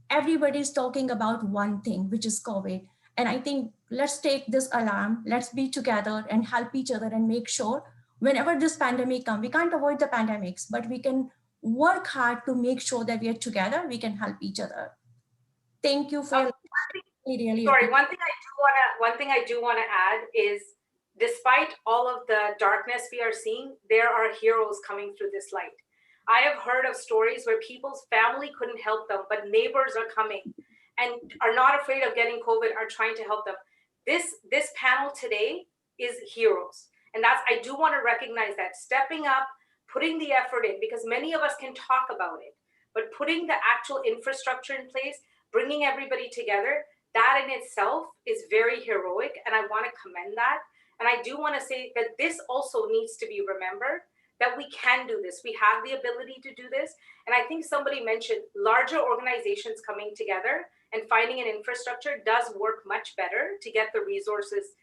E: Everybody's talking about one thing, which is COVID. And I think let's take this alarm, let's be together and help each other and make sure whenever this pandemic comes, we can't avoid the pandemics, but we can work hard to make sure that we are together, we can help each other. Thank you for
O: Sorry, one thing I do want to add is, despite all of the darkness we are seeing, there are heroes coming through this light. I have heard of stories where people's family couldn't help them, but neighbors are coming and are not afraid of getting COVID, are trying to help them. This panel today is heroes. And I do want to recognize that, stepping up, putting the effort in, because many of us can talk about it, but putting the actual infrastructure in place, bringing everybody together, that in itself is very heroic. And I want to commend that. And I do want to say that this also needs to be remembered, that we can do this. We have the ability to do this. And I think somebody mentioned larger organizations coming together and finding an infrastructure does work much better to get the resources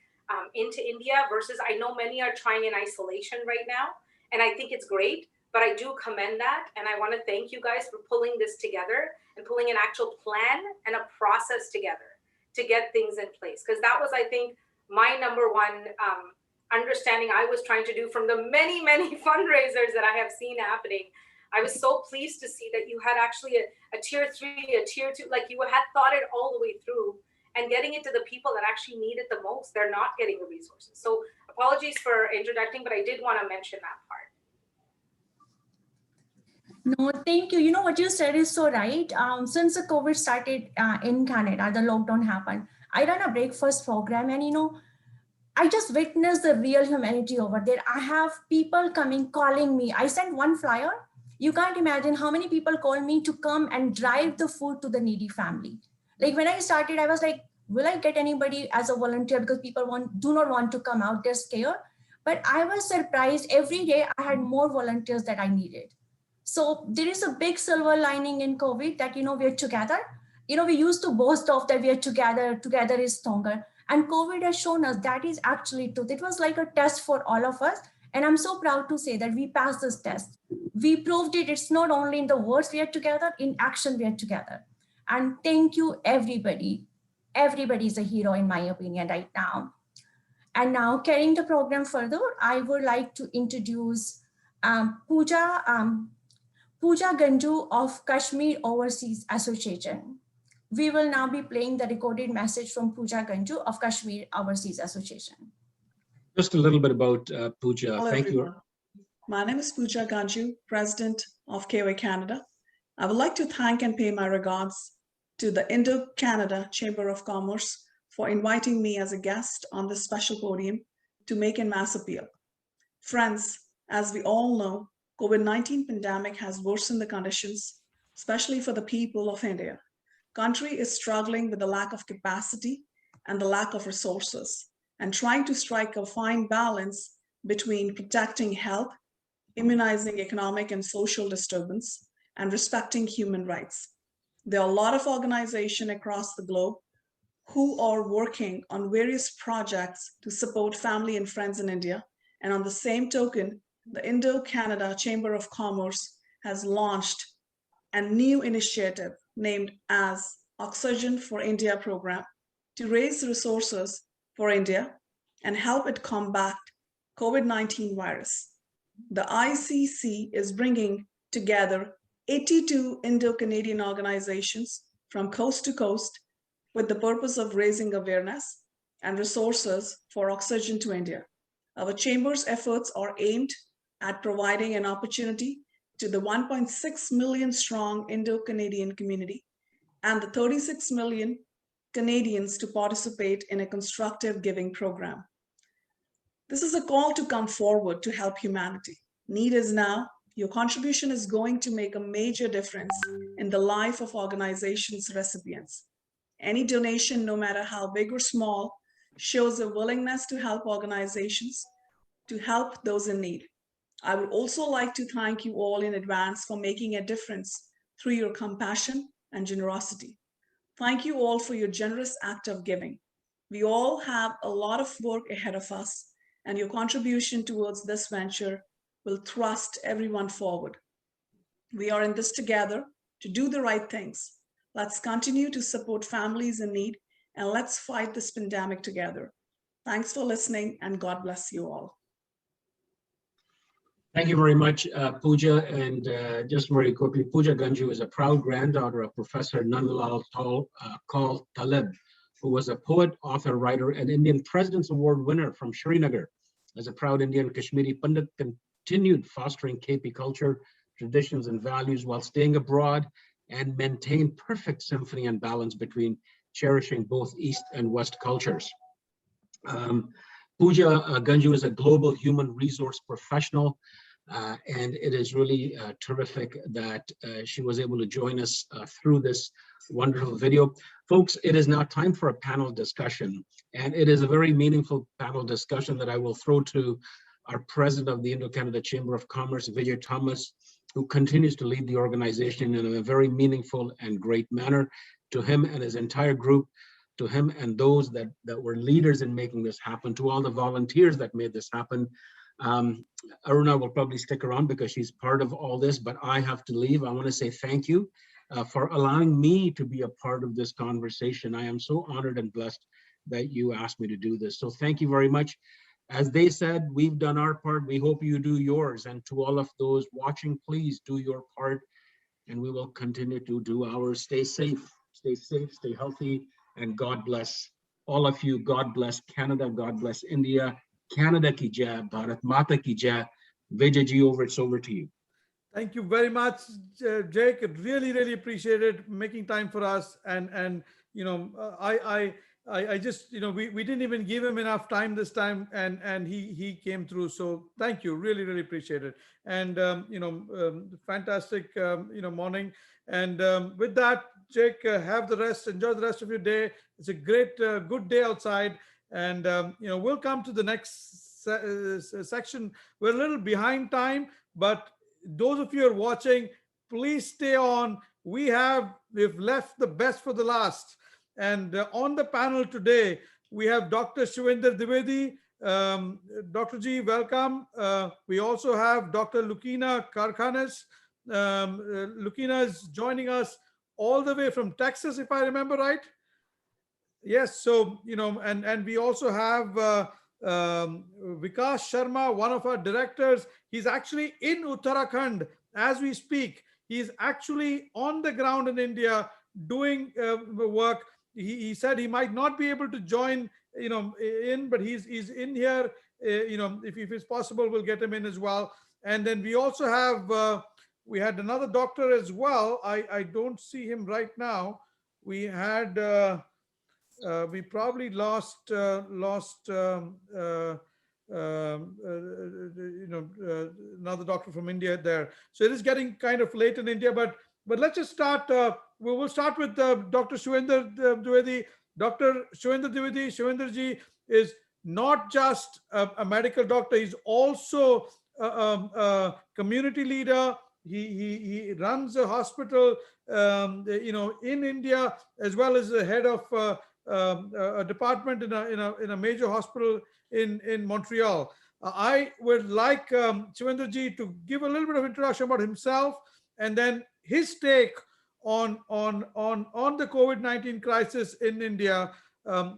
O: into India versus, I know many are trying in isolation right now. And I think it's great, but I do commend that. And I want to thank you guys for pulling this together and pulling an actual plan and a process together to get things in place. Because that was, I think, my number one understanding I was trying to do from the many, many fundraisers that I have seen happening. I was so pleased to see that you had actually a tier 3, a tier 2, like you had thought it all the way through and getting it to the people that actually need it the most. They're not getting the resources. So apologies for interjecting, but I did want to mention that part.
E: No, thank you. You know what you said is so right. Since the COVID started in Canada, the lockdown happened, I ran a breakfast program, and I just witnessed the real humanity over there. I have people calling me. I sent one flyer. You can't imagine how many people call me to come and drive the food to the needy family. Like when I started, I was like, will I get anybody as a volunteer? Because people do not want to come out, they're scared. But I was surprised every day I had more volunteers that I needed. So there is a big silver lining in COVID that, we're together. We used to boast of that we are together is stronger. And COVID has shown us that is actually truth. It was like a test for all of us. And I'm so proud to say that we passed this test. We proved it. It's not only in the words we are together, in action we are together. And thank you, everybody. Everybody is a hero, in my opinion, right now. And now, carrying the program further, I would like to introduce Pooja Ganju of Kashmir Overseas Association. We will now be playing the recorded message from Pooja Ganju of Kashmir Overseas Association.
D: Just a little bit about Pooja.
L: Hello,
D: Thank
L: everyone.
D: you.
L: My name is Pooja Ganju, President of KOA Canada. I would like to thank and pay my regards to the Indo-Canada Chamber of Commerce for inviting me as a guest on this special podium to make a mass appeal. Friends, as we all know, COVID-19 pandemic has worsened the conditions, especially for the people of India. Country is struggling with the lack of capacity and the lack of resources, and trying to strike a fine balance between protecting health, immunizing economic and social disturbance, and respecting human rights. There are a lot of organizations across the globe who are working on various projects to support family and friends in India. And on the same token, the Indo-Canada Chamber of Commerce has launched a new initiative named as Oxygen for India program to raise resources for India and help it combat COVID-19 virus. The ICCC is bringing together 82 Indo-Canadian organizations from coast to coast with the purpose of raising awareness and resources for oxygen to India. Our chamber's efforts are aimed at providing an opportunity to the 1.6 million strong Indo-Canadian community and the 36 million Canadians to participate in a constructive giving program. This is a call to come forward to help humanity. Need is now. Your contribution is going to make a major difference in the life of organizations' recipients. Any donation, no matter how big or small, shows a willingness to help organizations to help those in need. I would also like to thank you all in advance for making a difference through your compassion and generosity. Thank you all for your generous act of giving. We all have a lot of work ahead of us, and your contribution towards this venture will thrust everyone forward. We are in this together to do the right things. Let's continue to support families in need, and let's fight this pandemic together. Thanks for listening, and God bless you all.
D: Thank you very much, Pooja. And just very quickly, Pooja Ganju is a proud granddaughter of Professor Nandlal Kaul Talib, who was a poet, author, writer, and Indian President's Award winner from Srinagar. As a proud Indian Kashmiri Pandit, continued fostering KP culture, traditions, and values while staying abroad and maintained perfect symphony and balance between cherishing both East and West cultures. Pooja Ganju is a global human resource professional, and it is really terrific that she was able to join us through this wonderful video. Folks, it is now time for a panel discussion, and it is a very meaningful panel discussion that I will throw to our president of the Indo-Canada Chamber of Commerce, VRAJ Thomas, who continues to lead the organization in a very meaningful and great manner. To him and his entire group, to him and those that were leaders in making this happen, to all the volunteers that made this happen. Aruna will probably stick around because she's part of all this, but I have to leave. I want to say thank you for allowing me to be a part of this conversation. I am so honored and blessed that you asked me to do this. So thank you very much. As they said, we've done our part. We hope you do yours. And to all of those watching, please do your part, and we will continue to do ours. Stay safe, stay healthy, and God bless all of you. God bless Canada. God bless India. Canada ki jai, Bharat Mata ki jai. VRAJ ji, it's over to you.
C: Thank you very much, Jake. Really appreciate it, making time for us. And you know, I just, you know, we didn't even give him enough time this time, and he came through. So thank you, really appreciate it. And you know, fantastic, you know, morning. And with that, Jake, have the rest, enjoy the rest of your day. It's a great, good day outside. And you know, we'll come to the next section. We're a little behind time, but those of you who are watching, please stay on. We've left the best for the last. And on the panel today, we have Dr. Shivendra Dwivedi. Dr. G, welcome. We also have Dr. Lukina Karkhanis. Lukina is joining us all the way from Texas, if I remember right. Yes, so, you know, and we also have Vikas Sharma, one of our directors. He's actually in Uttarakhand as we speak. He's actually on the ground in India doing work. He said he might not be able to join, you know, but he's in here. You know, if it's possible, we'll get him in as well. And then we also have, we had another doctor as well. I don't see him right now. We had, we probably lost you know, another doctor from India there. So it is getting kind of late in India, but let's just start. We will start with Dr. Shivendra Dwivedi. Dr. Shivendra Dwivedi, Shivendra ji is not just a medical doctor. He's also a community leader. He runs a hospital, you know, in India, as well as the head of a department in a major hospital in Montreal. I would like Shivendra ji to give a little bit of introduction about himself, and then his take on the COVID-19 crisis in India.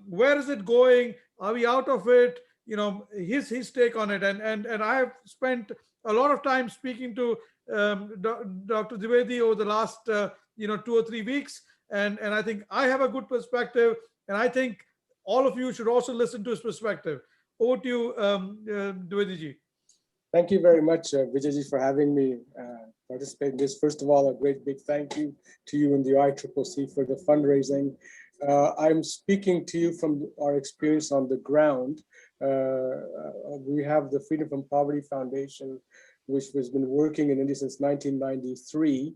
C: Where is it going? Are we out of it? You know, his take on it. And I have spent a lot of time speaking to Dr. Dwivedi over the last you know, 2 or 3 weeks, and I think I have a good perspective, and I think all of you should also listen to his perspective. Over to you, Dwivedi ji.
P: Thank you very much, VRAJ ji, for having me participate in this. First of all, a great big thank you to you and the ICCC for the fundraising. I'm speaking to you from our experience on the ground. We have the Freedom from Poverty Foundation, which has been working in India since 1993.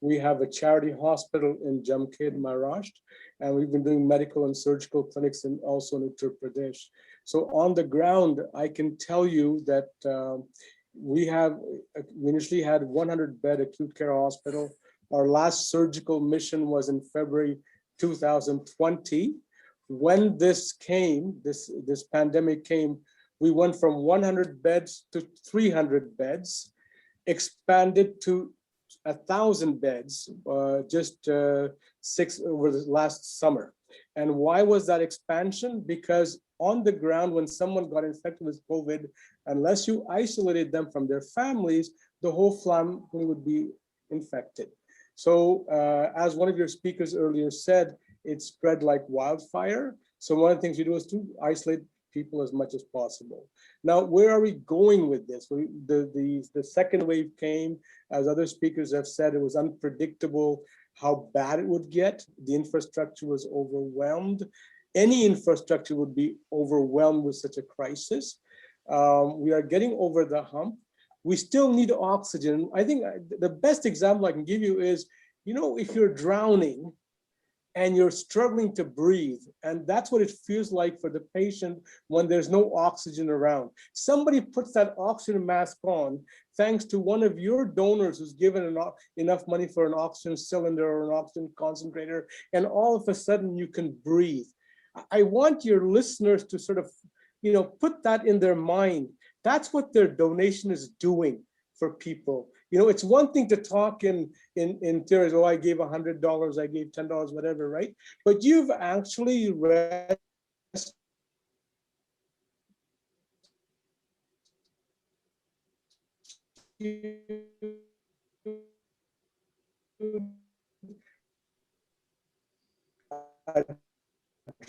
P: We have a charity hospital in Jamkhed, Maharashtra, and we've been doing medical and surgical clinics also in Uttar Pradesh. So on the ground, I can tell you that we initially had 100-bed acute care hospital. Our last surgical mission was in February 2020. When this came, this pandemic came, we went from 100 beds to 300 beds, expanded to 1,000 beds just over the last summer. And why was that expansion? Because on the ground, when someone got infected with COVID, unless you isolated them from their families, the whole family would be infected. So as one of your speakers earlier said, it spread like wildfire. So one of the things we do is to isolate people as much as possible. Now, where are we going with this? The second wave came, as other speakers have said, it was unpredictable how bad it would get. The infrastructure was overwhelmed. Any infrastructure would be overwhelmed with such a crisis. We are getting over the hump. We still need oxygen. I think the best example I can give you is, if you're drowning and you're struggling to breathe, and that's what it feels like for the patient when there's no oxygen around. Somebody puts that oxygen mask on thanks to one of your donors who's given enough money for an oxygen cylinder or an oxygen concentrator, and all of a sudden you can breathe. I want your listeners to sort of, put that in their mind. That's what their donation is doing for people. It's one thing to talk in theories, oh, I gave $100, I gave $10, whatever, right? But you've actually read a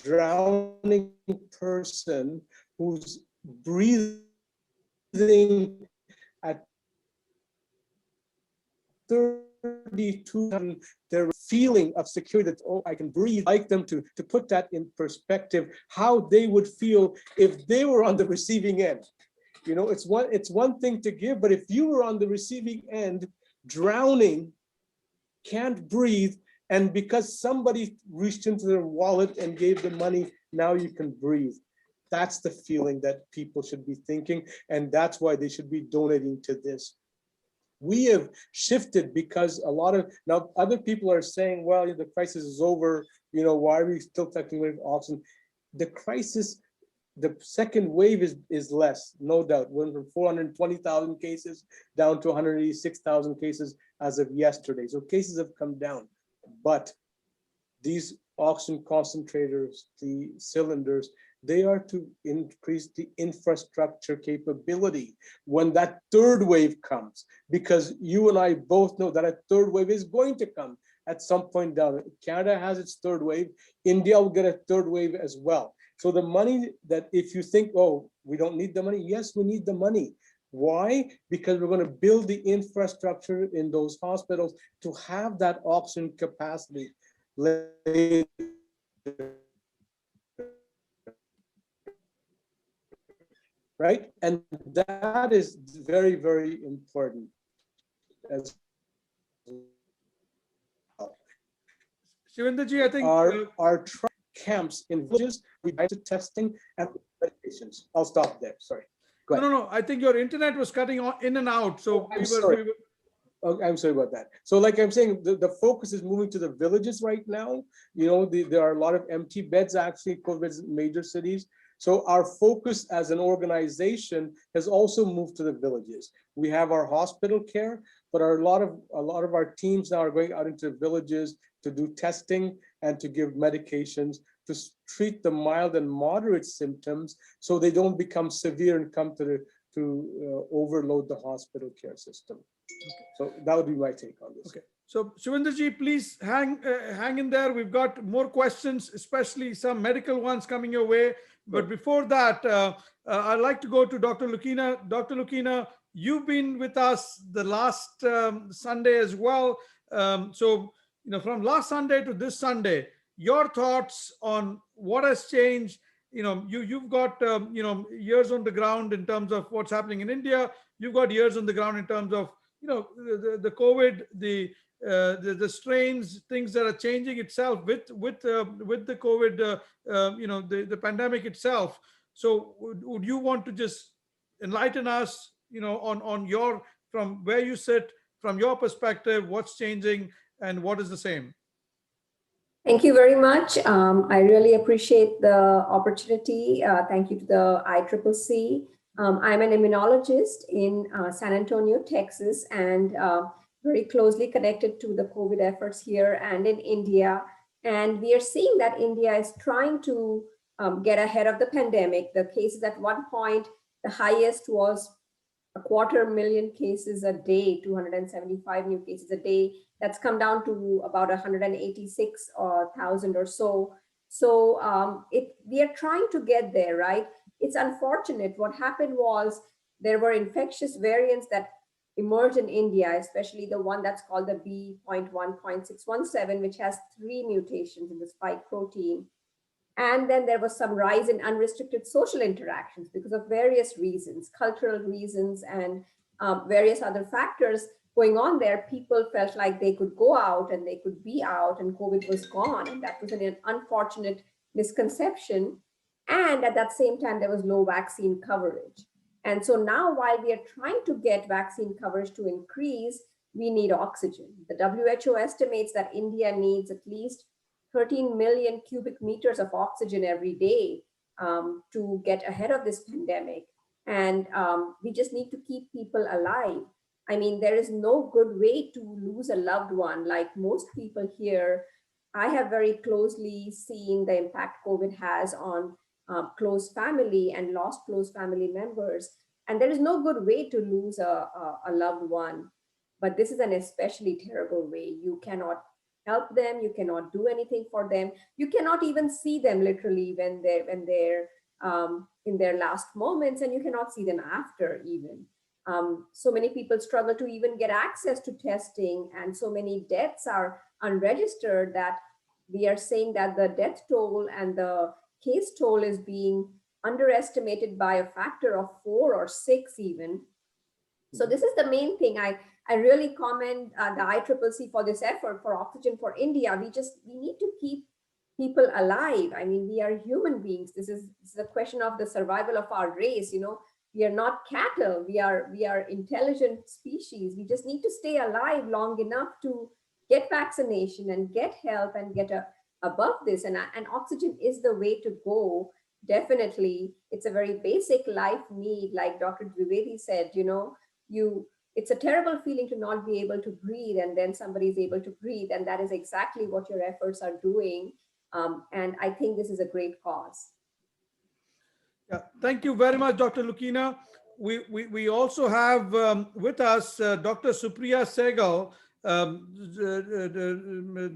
P: drowning person who's breathing at 32, their feeling of security that, oh, I can breathe. I'd like them to put that in perspective, how they would feel if they were on the receiving end. It's one thing to give, but if you were on the receiving end, drowning, can't breathe, and because somebody reached into their wallet and gave them money, now you can breathe. That's the feeling that people should be thinking, and that's why they should be donating to this. We have shifted because now other people are saying, well, the crisis is over, why are we still taking away oxygen? The crisis, the second wave is less, no doubt. Went from 420,000 cases down to 186,000 cases as of yesterday. So cases have come down, but these oxygen concentrators, the cylinders, they are to increase the infrastructure capability when that third wave comes, because you and I both know that a third wave is going to come at some point down. Canada has its third wave. India will get a third wave as well. So the money that, if you think, oh, we don't need the money, yes, we need the money. Why? Because we're going to build the infrastructure in those hospitals to have that oxygen capacity. Right? And that is very, very important as well.
C: Shivendraji, I think
P: our camps in villages, we do testing and medications. I'll stop there. Sorry. Go ahead.
C: No. I think your internet was cutting in and out. So
P: I'm sorry about that. So like I'm saying, the focus is moving to the villages right now. There are a lot of empty beds actually in major cities. So our focus as an organization has also moved to the villages. We have our hospital care, but a lot of our teams now are going out into villages to do testing and to give medications to treat the mild and moderate symptoms, so they don't become severe and come to overload the hospital care system. Okay. So that would be my take on this.
C: Okay. So Shivendraji, please hang in there. We've got more questions, especially some medical ones coming your way. But before that, I'd like to go to Dr. Lucena. Dr. Lucena, you've been with us the last Sunday as well. So, from last Sunday to this Sunday, your thoughts on what has changed. You've got, years on the ground in terms of what's happening in India. You've got years on the ground in terms of, the COVID, the strains, things that are changing itself with the COVID, the pandemic itself. So would you want to just enlighten us, on your, from where you sit, from your perspective, what's changing and what is the same?
Q: Thank you very much. I really appreciate the opportunity. Thank you to the ICCC. I'm an immunologist in San Antonio, Texas, and very closely connected to the COVID efforts here and in India. And we are seeing that India is trying to get ahead of the pandemic. The cases at one point, the highest was 250,000 cases a day, 275 new cases a day. That's come down to about 186,000 or so. So we are trying to get there, right? It's unfortunate. What happened was there were infectious variants that emerged in India, especially the one that's called the B.1.617, which has 3 mutations in the spike protein. And then there was some rise in unrestricted social interactions because of various reasons, cultural reasons, and various other factors going on there. People felt like they could go out and they could be out and COVID was gone. And that was an unfortunate misconception. And at that same time, there was low vaccine coverage. And so now, while we are trying to get vaccine coverage to increase, we need oxygen. The WHO estimates that India needs at least 13 million cubic meters of oxygen every day to get ahead of this pandemic. And we just need to keep people alive. I mean, there is no good way to lose a loved one. Like most people here, I have very closely seen the impact COVID has on close family and lost close family members. And there is no good way to lose a loved one. But this is an especially terrible way. You cannot help them. You cannot do anything for them. You cannot even see them literally when they're in their last moments, and you cannot see them after even. So many people struggle to even get access to testing, and so many deaths are unregistered that we are saying that the death toll and the case toll is being underestimated by a factor of 4 or 6 even. So this is the main thing. I really commend the ICCC for this effort for Oxygen for India. We need to keep people alive. I mean, we are human beings. This is a question of the survival of our race. We are not cattle. We are intelligent species. We just need to stay alive long enough to get vaccination and get help and get above this. And oxygen is the way to go. Definitely, it's a very basic life need, like Dr. Dwivedi said. It's a terrible feeling to not be able to breathe, and then somebody is able to breathe, and that is exactly what your efforts are doing. And I think this is a great cause.
C: Yeah, thank you very much, Dr. Lukina. We also have with us Dr. Supriya Sehgal.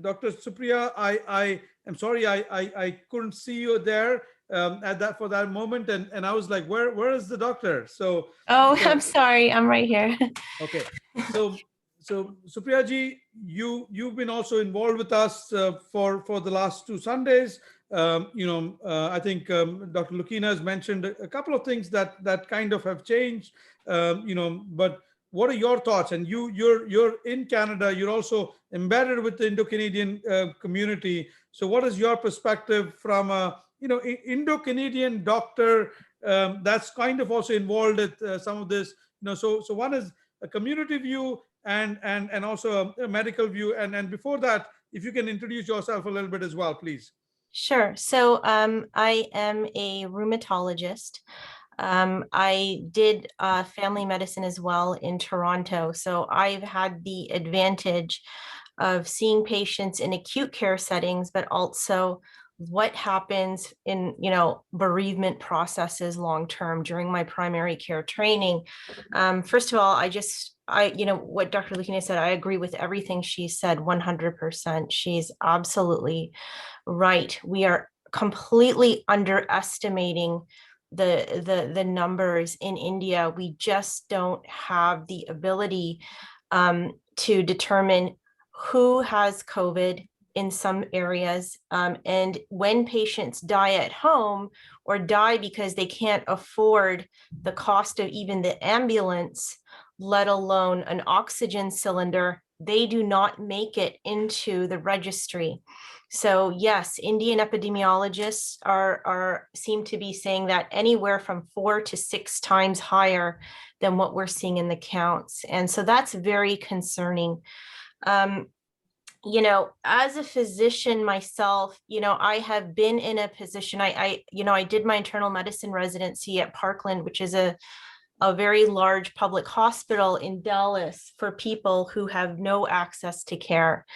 C: Dr. Supriya, I am sorry I couldn't see you there for that moment, and I was like, where is the doctor? So
V: I'm sorry, I'm right here.
C: Okay, so Supriya ji, you've been also involved with us for the last 2 Sundays. I think Dr. Lukina has mentioned a couple of things that kind of have changed. But what are your thoughts? And you're in Canada. You're also embedded with the Indo-Canadian community. So what is your perspective from a Indo-Canadian doctor that's kind of also involved with some of this? So one is a community view and also a medical view. And before that, if you can introduce yourself a little bit as well, please.
V: Sure. So I am a rheumatologist. I did family medicine as well in Toronto. So I've had the advantage of seeing patients in acute care settings, but also what happens in, bereavement processes long-term during my primary care training. First of all, what Dr. Lukina said, I agree with everything she said 100%. She's absolutely right. We are completely underestimating the numbers in India. We just don't have the ability to determine who has COVID in some areas. And when patients die at home or die because they can't afford the cost of even the ambulance, let alone an oxygen cylinder, they do not make it into the registry. So yes, Indian epidemiologists seem to be saying that anywhere from 4 to 6 times higher than what we're seeing in the counts. And so that's very concerning. You know, as a physician myself, you know, I have been in a position, I did my internal medicine residency at Parkland, which is a very large public hospital in Dallas for people who have no access to care.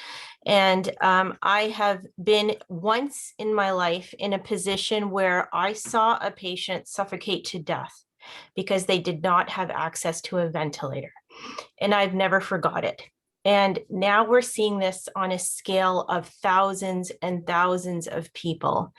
V: And I have been once in my life in a position where I saw a patient suffocate to death because they did not have access to a ventilator. And I've never forgot it. And now we're seeing this on a scale of thousands and thousands of people.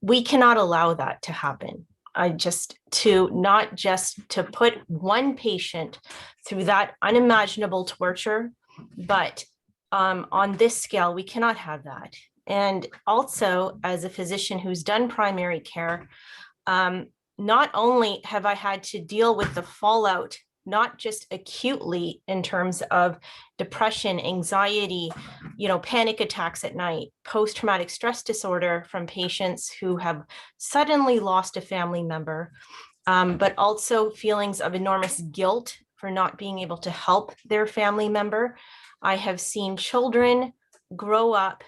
V: We cannot allow that to happen. Not just to put one patient through that unimaginable torture, but on this scale, we cannot have that. And also, as a physician who's done primary care, not only have I had to deal with the fallout, not just acutely in terms of depression, anxiety, panic attacks at night, post-traumatic stress disorder from patients who have suddenly lost a family member, but also feelings of enormous guilt for not being able to help their family member. I have seen children grow up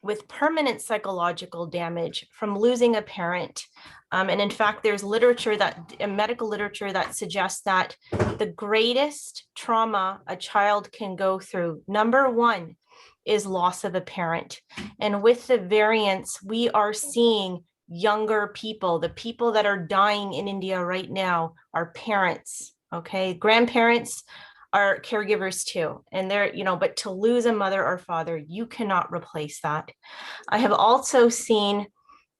V: with permanent psychological damage from losing a parent. And in fact, there's medical literature that suggests that the greatest trauma a child can go through, number one, is loss of a parent. And with the variants, we are seeing younger people, the people that are dying in India right now are parents, okay? Grandparents are caregivers too. And they're, but to lose a mother or father, you cannot replace that. I have also seen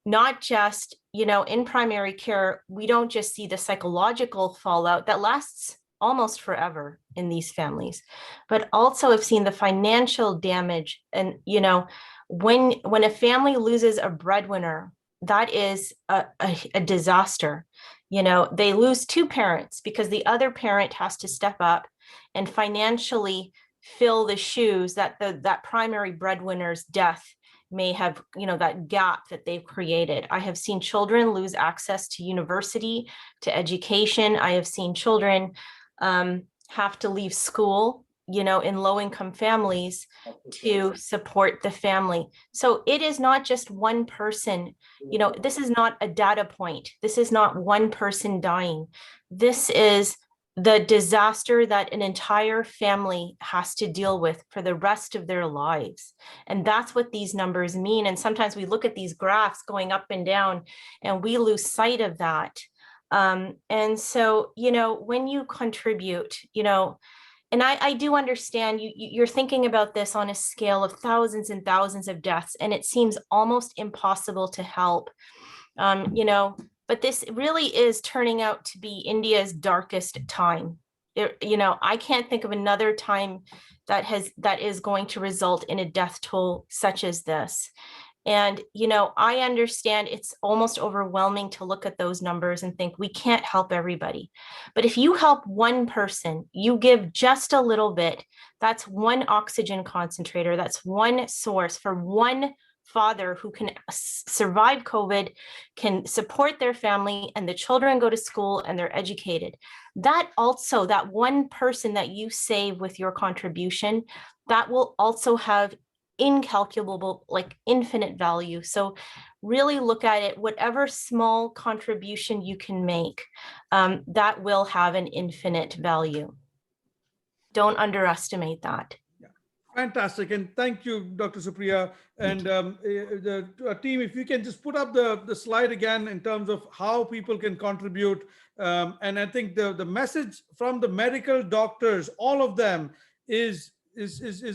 V: not just, in primary care, we don't just see the psychological fallout that lasts almost forever in these families, but also have seen the financial damage. And, when a family loses a breadwinner, that is a disaster. They lose two parents because the other parent has to step up and financially fill the shoes that that primary breadwinner's death may have, that gap that they've created. I have seen children lose access to university, to education. I have seen children have to leave school, in low-income families to support the family. So it is not just one person, this is not a data point. This is not one person dying. This is the disaster that an entire family has to deal with for the rest of their lives. And that's what these numbers mean. And sometimes we look at these graphs going up and down and we lose sight of that. And so, when you contribute, and I do understand you're thinking about this on a scale of thousands and thousands of deaths, and it seems almost impossible to help, but this really is turning out to be India's darkest time. I can't think of another time that is going to result in a death toll such as this. And, I understand it's almost overwhelming to look at those numbers and think we can't help everybody. But if you help one person, you give just a little bit, that's one oxygen concentrator, that's one source for one father who can survive COVID, can support their family, and the children go to school and they're educated. That one person that you save with your contribution, that will also have incalculable, like infinite value. So really look at it, whatever small contribution you can make, that will have an infinite value. Don't underestimate that.
C: Fantastic. And thank you, Dr. Supriya. And the team, if you can just put up the slide again in terms of how people can contribute. And I think the message from the medical doctors, all of them, is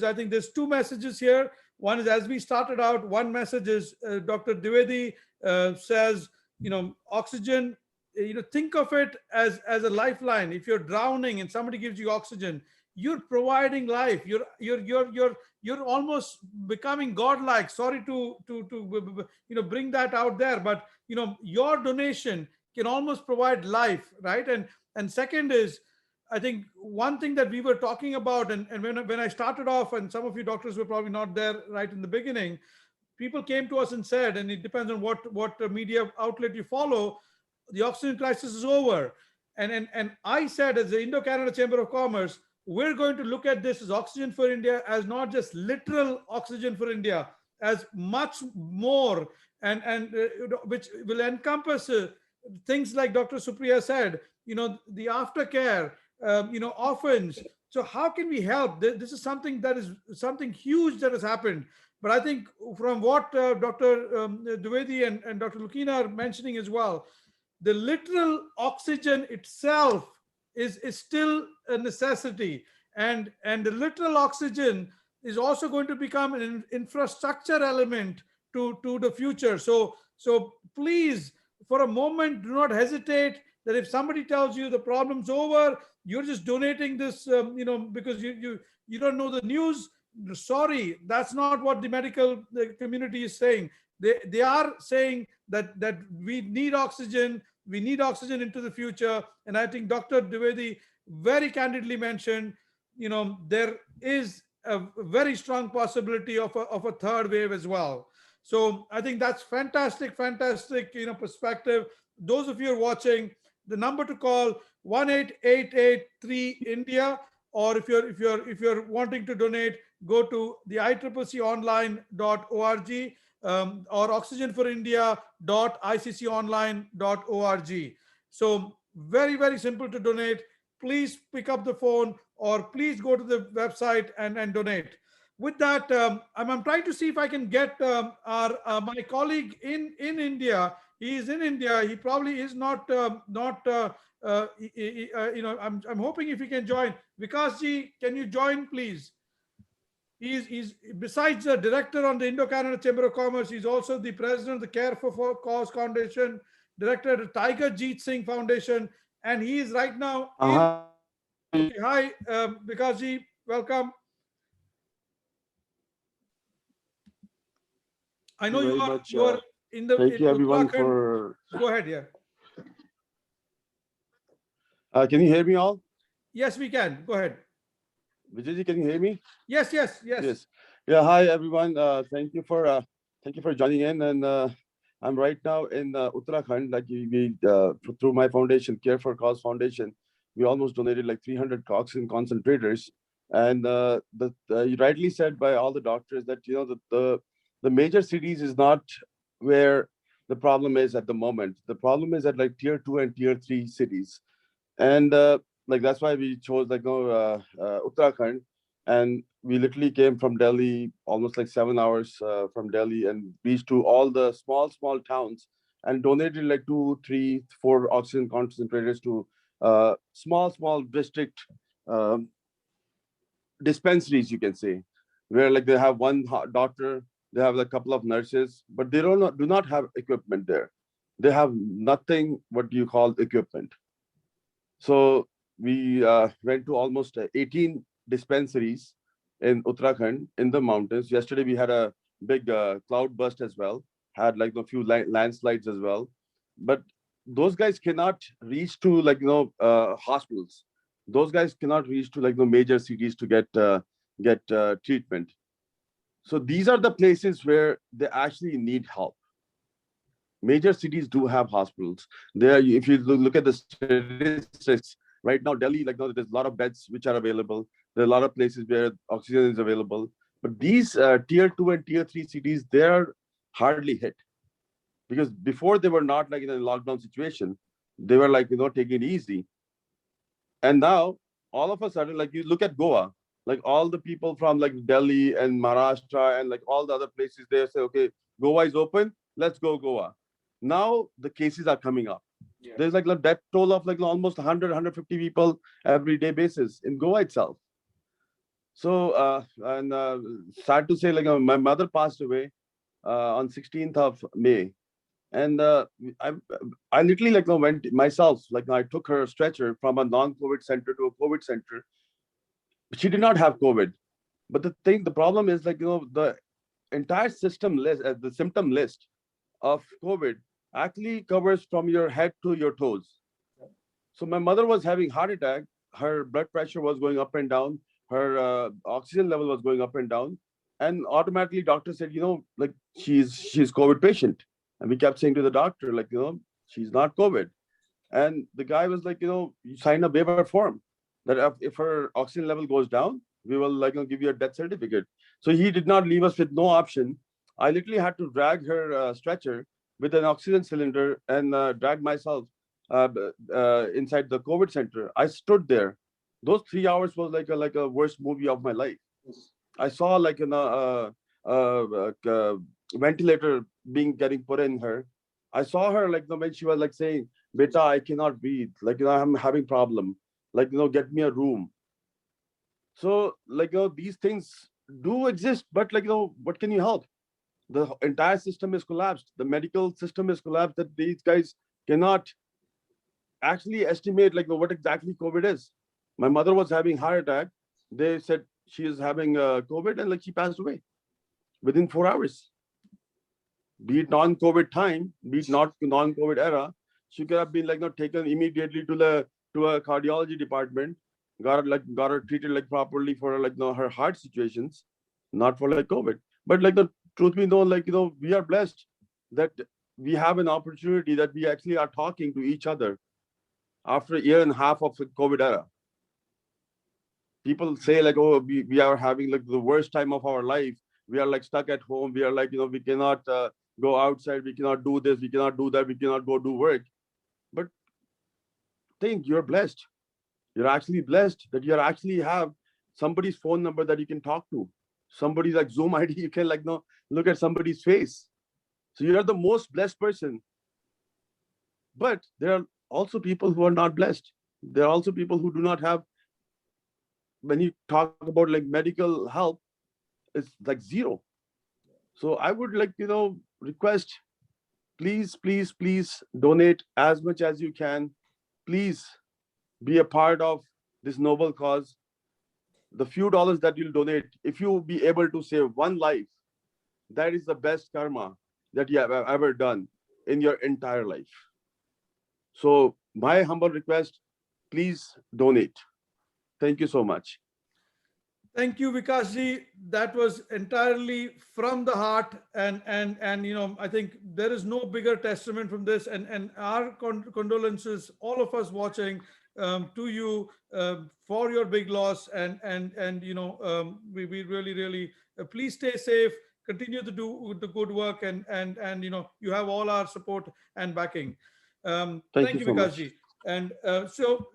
C: I think there's two messages here. One is, as we started out, one message is Dr. Dwivedi says, oxygen, think of it as a lifeline. If you're drowning and somebody gives you oxygen, you're providing life. You're almost becoming godlike. Sorry to bring that out there, but your donation can almost provide life, right? And second is, I think one thing that we were talking about, and when I started off, and some of you doctors were probably not there right in the beginning, people came to us and said, and it depends on what media outlet you follow, the oxygen crisis is over. And I said, as the Indo-Canada Chamber of Commerce, we're going to look at this as Oxygen for India, as not just literal oxygen for India, as much more, and which will encompass things like Dr. Supriya said, the aftercare, orphans. So how can we help? This is something that is something huge that has happened. But I think from what Dr. Dwivedi and Dr. Lukina are mentioning as well, the literal oxygen itself is still a necessity. And the literal oxygen is also going to become an infrastructure element to the future. So please, for a moment, do not hesitate that if somebody tells you the problem's over, you're just donating this, because you don't know the news. Sorry, that's not what the medical community is saying. They are saying that we need oxygen. We need oxygen into the future. And I think Dr. Dwivedi very candidly mentioned, there is a very strong possibility of a third wave as well. So I think that's fantastic, perspective. Those of you who are watching, the number to call 1-888-3-INDIA, or if you're wanting to donate, go to the ICCConline.org or oxygenforindia.icconline.org. So very, very simple to donate. Please pick up the phone or please go to the website and donate. With that, I'm trying to see if I can get my colleague in India. He is in India. He probably is not. I'm hoping if he can join. Vikasji, can you join, please? He's besides the director on the Indo-Canada Chamber of Commerce, he's also the president of the Care for Cause Foundation, director of the Tiger Jeet Singh Foundation, and he is right now. Okay, hi, Vikasji, welcome. I know you are in the.
N: Thank you, everyone, for.
C: Go ahead, yeah.
N: Can you hear me all?
C: Yes, we can. Go ahead.
N: Vijayji, can you hear me?
C: Yes.
N: Yeah. Hi, everyone. Thank you for joining in. And I'm right now in Uttarakhand. Like we through my foundation, Care for Cause Foundation, we almost donated like 300 oxygen concentrators. And you rightly said by all the doctors that the major cities is not where the problem is at the moment. The problem is at like tier 2 and tier 3 cities. And like that's why we chose Uttarakhand. And we literally came from Delhi, almost like 7 hours from Delhi, and reached to all the small towns and donated like 2, 3, 4 oxygen concentrators to small district dispensaries, you can say, where like they have one doctor, they have a couple of nurses, but they do not have equipment there. They have nothing what you call equipment. So we went to almost 18 dispensaries in Uttarakhand in the mountains. Yesterday we had a big cloud burst as well, had like a few landslides as well. But those guys cannot reach to hospitals. Those guys cannot reach to like the major cities to get treatment. So these are the places where they actually need help. Major cities do have hospitals. There, if you look at the statistics, right now, Delhi, there's a lot of beds which are available. There are a lot of places where oxygen is available. But these tier 2 and tier 3 cities, they're hardly hit. Because before they were not like in a lockdown situation, they were taking it easy. And now, all of a sudden, like you look at Goa, like all the people from like Delhi and Maharashtra and like all the other places, they say, okay, Goa is open, let's go Goa. Now the cases are coming up. Yeah. There's like a death toll of like almost 100, 150 people every day basis in Goa itself. So, sad to say, like my mother passed away on 16th of May. And I literally went myself, I took her stretcher from a non-COVID center to a COVID center. She did not have COVID. But the problem is the entire system list, the symptom list of COVID actually covers from your head to your toes. So my mother was having heart attack, her blood pressure was going up and down, her oxygen level was going up and down, and automatically doctor said, like she's COVID patient, and we kept saying to the doctor, like, she's not COVID, and the guy was like, you sign a waiver form that if her oxygen level goes down, we will like give you a death certificate. So he did not leave us with no option. I literally had to drag her stretcher with an oxygen cylinder and drag myself inside the COVID center. I stood there. Those 3 hours was like a worst movie of my life. I saw like ventilator getting put in her. I saw her like when she was like saying, "Beta, I cannot breathe. Like I'm having problem. Like get me a room." So like these things do exist, but like what can you help? The entire system is collapsed. The medical system is collapsed. That these guys cannot actually estimate like what exactly COVID is. My mother was having heart attack. They said she is having COVID, and like she passed away within 4 hours. Be it non-COVID time, be it not non-COVID era, she could have been like not taken immediately to a cardiology department, got her treated like properly for like her heart situations, not for like COVID. But like the truth be known, like we are blessed that we have an opportunity that we actually are talking to each other after a year and a half of the COVID era. People say like, oh, we are having like the worst time of our life. We are like stuck at home. We are like, we cannot go outside. We cannot do this. We cannot do that. We cannot go do work. But think you're blessed. You're actually blessed that you actually have somebody's phone number that you can talk to. Somebody's like Zoom ID. You can like look at somebody's face. So you're the most blessed person. But there are also people who are not blessed. There are also people who do not have. When you talk about like medical help, it's like zero. So I would like, request, please donate as much as you can. Please be a part of this noble cause. The few dollars that you'll donate, if you be able to save one life, that is the best karma that you have ever done in your entire life. So my humble request, please donate. Thank you so much.
C: Thank you, Vikasji. That was entirely from the heart, and I think there is no bigger testament from this, and our condolences, all of us watching, to you for your big loss, and we really please stay safe, continue to do the good work, and you have all our support and backing. Thank you,
N: so
C: Vikasji. And so,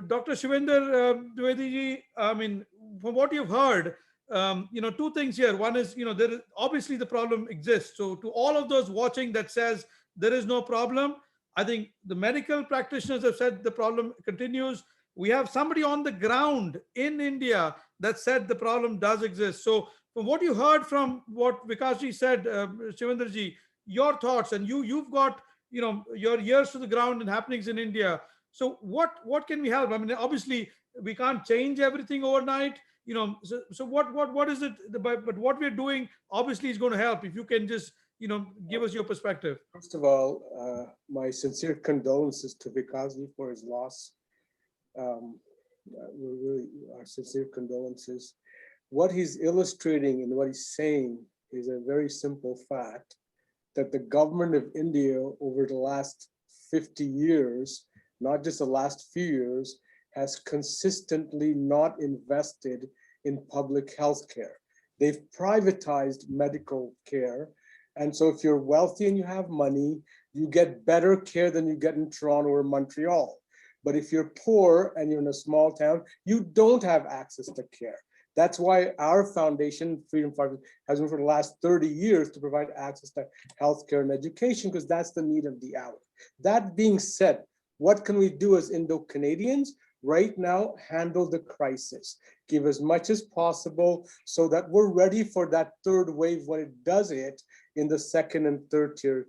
C: Dr. Shivender Dwivedi, I mean, from what you've heard, two things here. One is, there is obviously the problem exists. So to all of those watching that says there is no problem, I think the medical practitioners have said the problem continues. We have somebody on the ground in India that said the problem does exist. So from what you heard from what Vikasji said, Shivenderji, your thoughts, and you've got, your ears to the ground and happenings in India. So what can we help? I mean, obviously we can't change everything overnight, so what is it, but what we're doing obviously is going to help. If you can just, give us your perspective.
P: First of all, my sincere condolences to Vikasji for his loss. Really, our sincere condolences. What he's illustrating and what he's saying is a very simple fact that the government of India over the last 50 years, not just the last few years, has consistently not invested in public health care. They've privatized medical care. And so if you're wealthy and you have money, you get better care than you get in Toronto or Montreal. But if you're poor and you're in a small town, you don't have access to care. That's why our foundation, Freedom Fighters, has been for the last 30 years to provide access to healthcare and education, because that's the need of the hour. That being said, what can we do as Indo-Canadians? Right now, handle the crisis. Give as much as possible so that we're ready for that third wave when it does hit in the second and third tier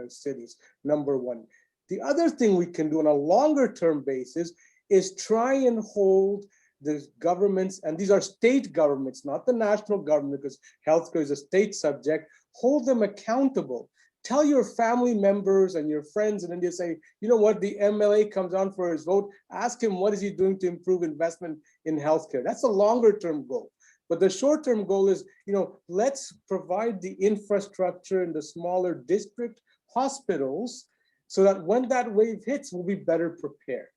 P: cities, number one. The other thing we can do on a longer term basis is try and hold the governments, and these are state governments, not the national government, because healthcare is a state subject, hold them accountable. Tell your family members and your friends in India, say, you know what, the MLA comes on for his vote, ask him what is he doing to improve investment in healthcare. That's a longer term goal. But the short term goal is, you know, let's provide the infrastructure in the smaller district hospitals so that when that wave hits, we'll be better prepared.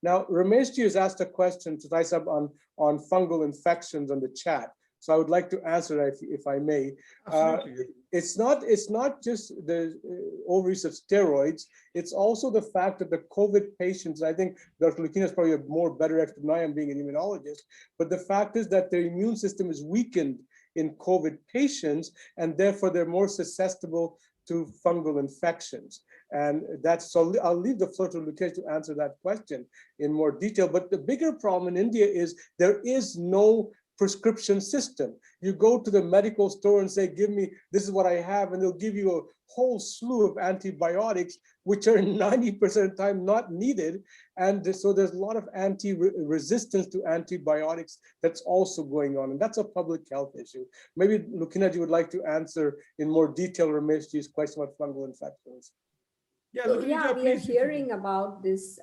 P: Now, Rameshji has asked a question to rise up on fungal infections on the chat. So I would like to answer that if I may. It's not just the overuse of steroids. It's also the fact that the COVID patients, I think Dr. Lucchina is probably a more better expert than I am being an immunologist, but the fact is that their immune system is weakened in COVID patients, and therefore they're more susceptible to fungal infections. And that's, so I'll leave the floor to Lucchina to answer that question in more detail. But the bigger problem in India is there is no prescription system. You go to the medical store and say, give me, this is what I have, and they'll give you a whole slew of antibiotics, which are 90% of the time not needed. And so there's a lot of resistance to antibiotics that's also going on, and that's a public health issue. Maybe Lucchina, you would like to answer in more detail Rameshji's question about fungal infections.
Q: So, yeah, we are hearing about this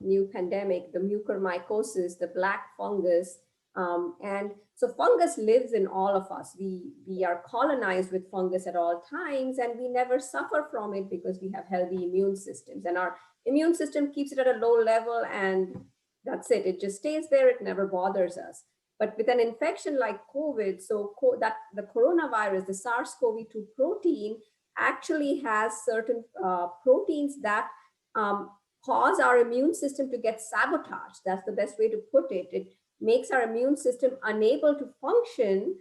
Q: new pandemic, the mucormycosis, the black fungus. And so fungus lives in all of us. We are colonized with fungus at all times, and we never suffer from it because we have healthy immune systems, and our immune system keeps it at a low level, and that's it. It just stays there. It never bothers us. But with an infection like COVID, so that the coronavirus, the SARS-CoV-2 protein actually has certain proteins that cause our immune system to get sabotaged. That's the best way to put it. It makes our immune system unable to function.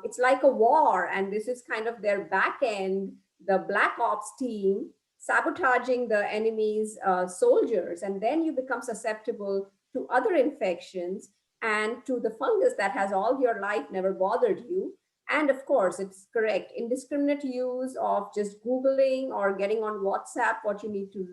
Q: It's like a war, and this is kind of their back end, the Black Ops team sabotaging the enemy's soldiers, and then you become susceptible to other infections and to the fungus that has all your life never bothered you. And of course, it's correct, indiscriminate use of just Googling or getting on WhatsApp what you need to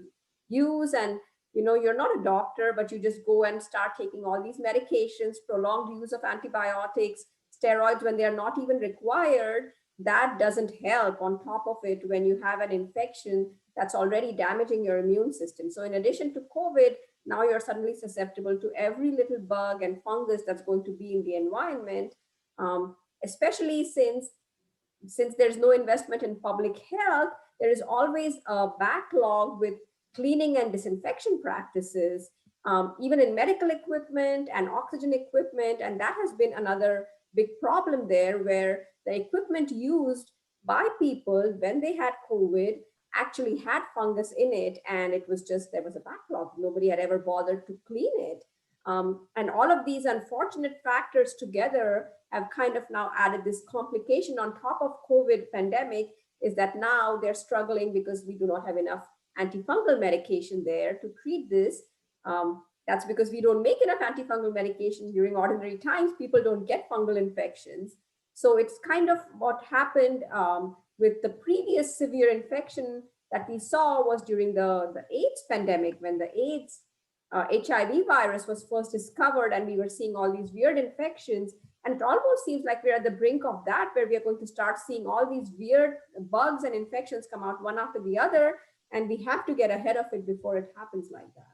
Q: use, and you know, you're not a doctor, but you just go and start taking all these medications, prolonged use of antibiotics, steroids when they're not even required. That doesn't help. On top of it, when you have an infection that's already damaging your immune system. So in addition to COVID, now you're suddenly susceptible to every little bug and fungus that's going to be in the environment, especially since there's no investment in public health. There is always a backlog with cleaning and disinfection practices, even in medical equipment and oxygen equipment. And that has been another big problem there, where the equipment used by people when they had COVID actually had fungus in it. And it was just, there was a backlog. Nobody had ever bothered to clean it. And all of these unfortunate factors together have kind of now added this complication on top of COVID pandemic, is that now they're struggling because we do not have enough antifungal medication there to treat this. That's because we don't make enough antifungal medication during ordinary times. People don't get fungal infections. So it's kind of what happened with the previous severe infection that we saw was during the AIDS pandemic, when the AIDS HIV virus was first discovered, and we were seeing all these weird infections. And it almost seems like we're at the brink of that, where we are going to start seeing all these weird bugs and infections come out one after the other. And we have to get ahead of it before it happens like that.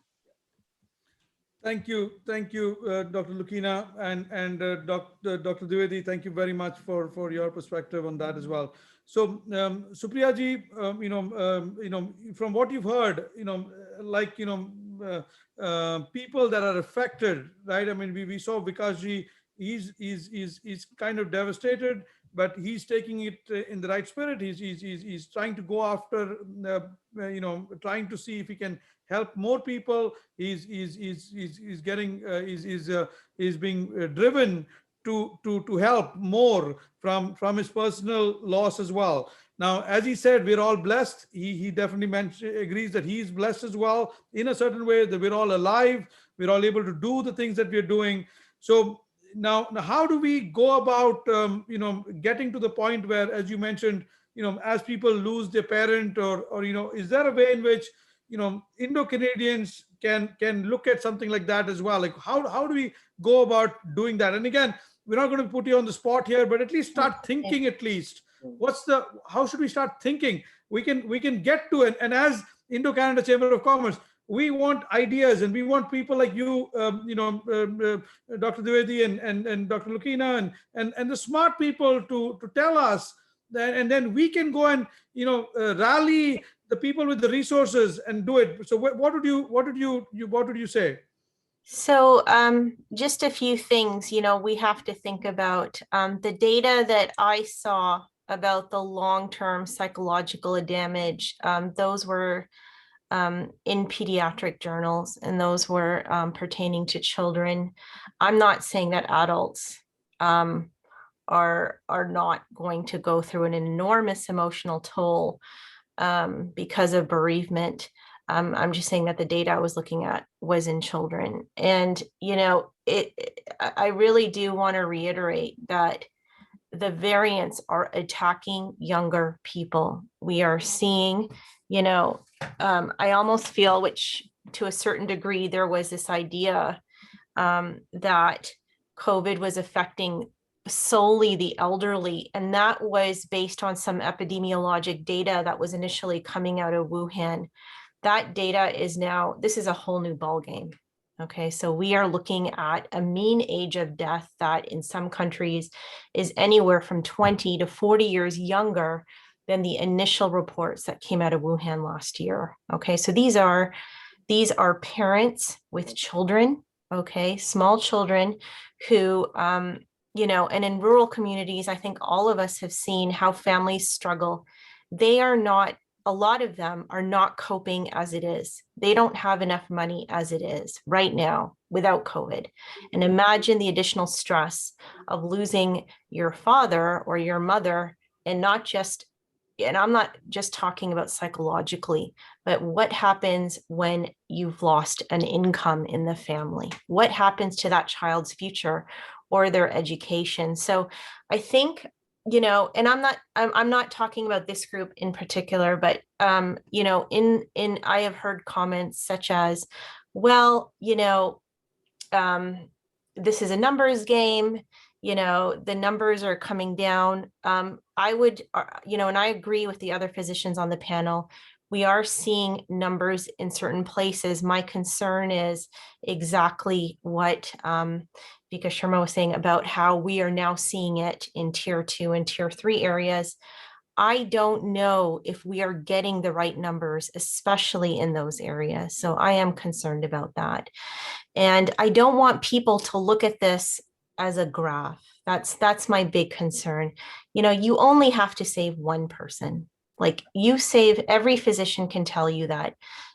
C: Thank you, Dr. Lucchina, and Dr. Dwivedi. Thank you very much for your perspective on that as well. So, Supriya ji, from what you've heard, people that are affected, right? I mean, we saw Vikas ji. He's kind of devastated, but he's taking it in the right spirit. He's trying to go after, trying to see if he can help more people. He's being driven to help more from his personal loss as well. Now, as he said, we're all blessed. He definitely agrees that he's blessed as well in a certain way, that we're all alive. We're all able to do the things that we're doing. So now how do we go about, getting to the point where, as you mentioned, as people lose their parent, or is there a way in which, Indo-Canadians can look at something like that as well? Like how do we go about doing that? And again, we're not going to put you on the spot here, but at least start thinking. At least, how should we start thinking? We can get to it. And as Indo-Canada Chamber of Commerce, we want ideas, and we want people like you, Dr. Dwivedi and Dr. Lukina and the smart people to tell us that, and then we can go and rally the people with the resources and do it. So what did you say?
V: So just a few things, we have to think about the data that I saw about the long-term psychological damage. Those were in pediatric journals, and those were pertaining to children. I'm not saying that adults are not going to go through an enormous emotional toll because of bereavement. I'm just saying that the data I was looking at was in children. And, I really do want to reiterate that the variants are attacking younger people. We are seeing, I almost feel, which to a certain degree, there was this idea that COVID was affecting solely the elderly. And that was based on some epidemiologic data that was initially coming out of Wuhan. That data is now, this is a whole new ballgame. Okay, so we are looking at a mean age of death that in some countries is anywhere from 20 to 40 years younger than the initial reports that came out of Wuhan last year. Okay, so these are parents with children, okay, small children who, and in rural communities, I think all of us have seen how families struggle. They are not, a lot of them are not coping as it is. They don't have enough money as it is right now without COVID. And imagine the additional stress of losing your father or your mother, and not just, and I'm not just talking about psychologically, but what happens when you've lost an income in the family? What happens to that child's future or their education? So I think, and I'm not talking about this group in particular, but, I have heard comments such as, well, this is a numbers game, the numbers are coming down. I would, and I agree with the other physicians on the panel. We are seeing numbers in certain places. My concern is exactly what Vika Sharma was saying about how we are now seeing it in tier 2 and tier 3 areas. I don't know if we are getting the right numbers, especially in those areas. So I am concerned about that. And I don't want people to look at this as a graph. That's my big concern. You only have to save one person. Like you save, every physician can tell you that.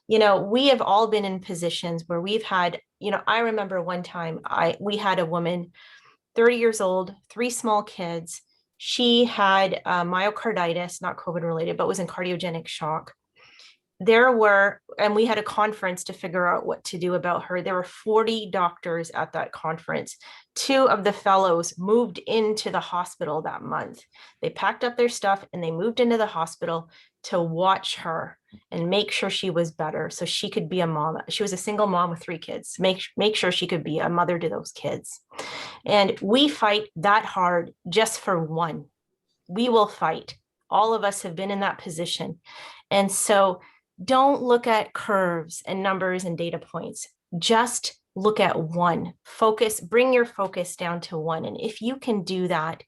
V: We have all been in positions where we've had, I remember one time we had a woman, 30 years old, 3 small kids. She had myocarditis, not COVID related, but was in cardiogenic shock. And we had a conference to figure out what to do about her. There were 40 doctors at that conference. 2 of the fellows moved into the hospital that month. They packed up their stuff and they moved into the hospital to watch her and make sure she was better so she could be a mom. She was a single mom with 3 kids. Make sure she could be a mother to those kids. And we fight that hard just for one. We will fight. All of us have been in that position. And so don't look at curves and numbers and data points. Just look at one. Focus, bring your focus down to one. And if you can do that,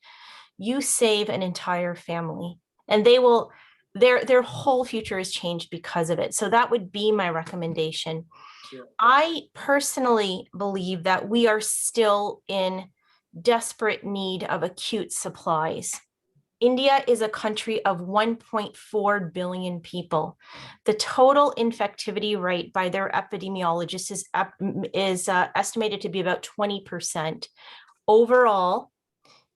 V: you save an entire family, and they will, their whole future is changed because of it. So that would be my recommendation. Yeah. I personally believe that we are still in desperate need of acute supplies. India is a country of 1.4 billion people. The total infectivity rate by their epidemiologists is estimated to be about 20%. Overall,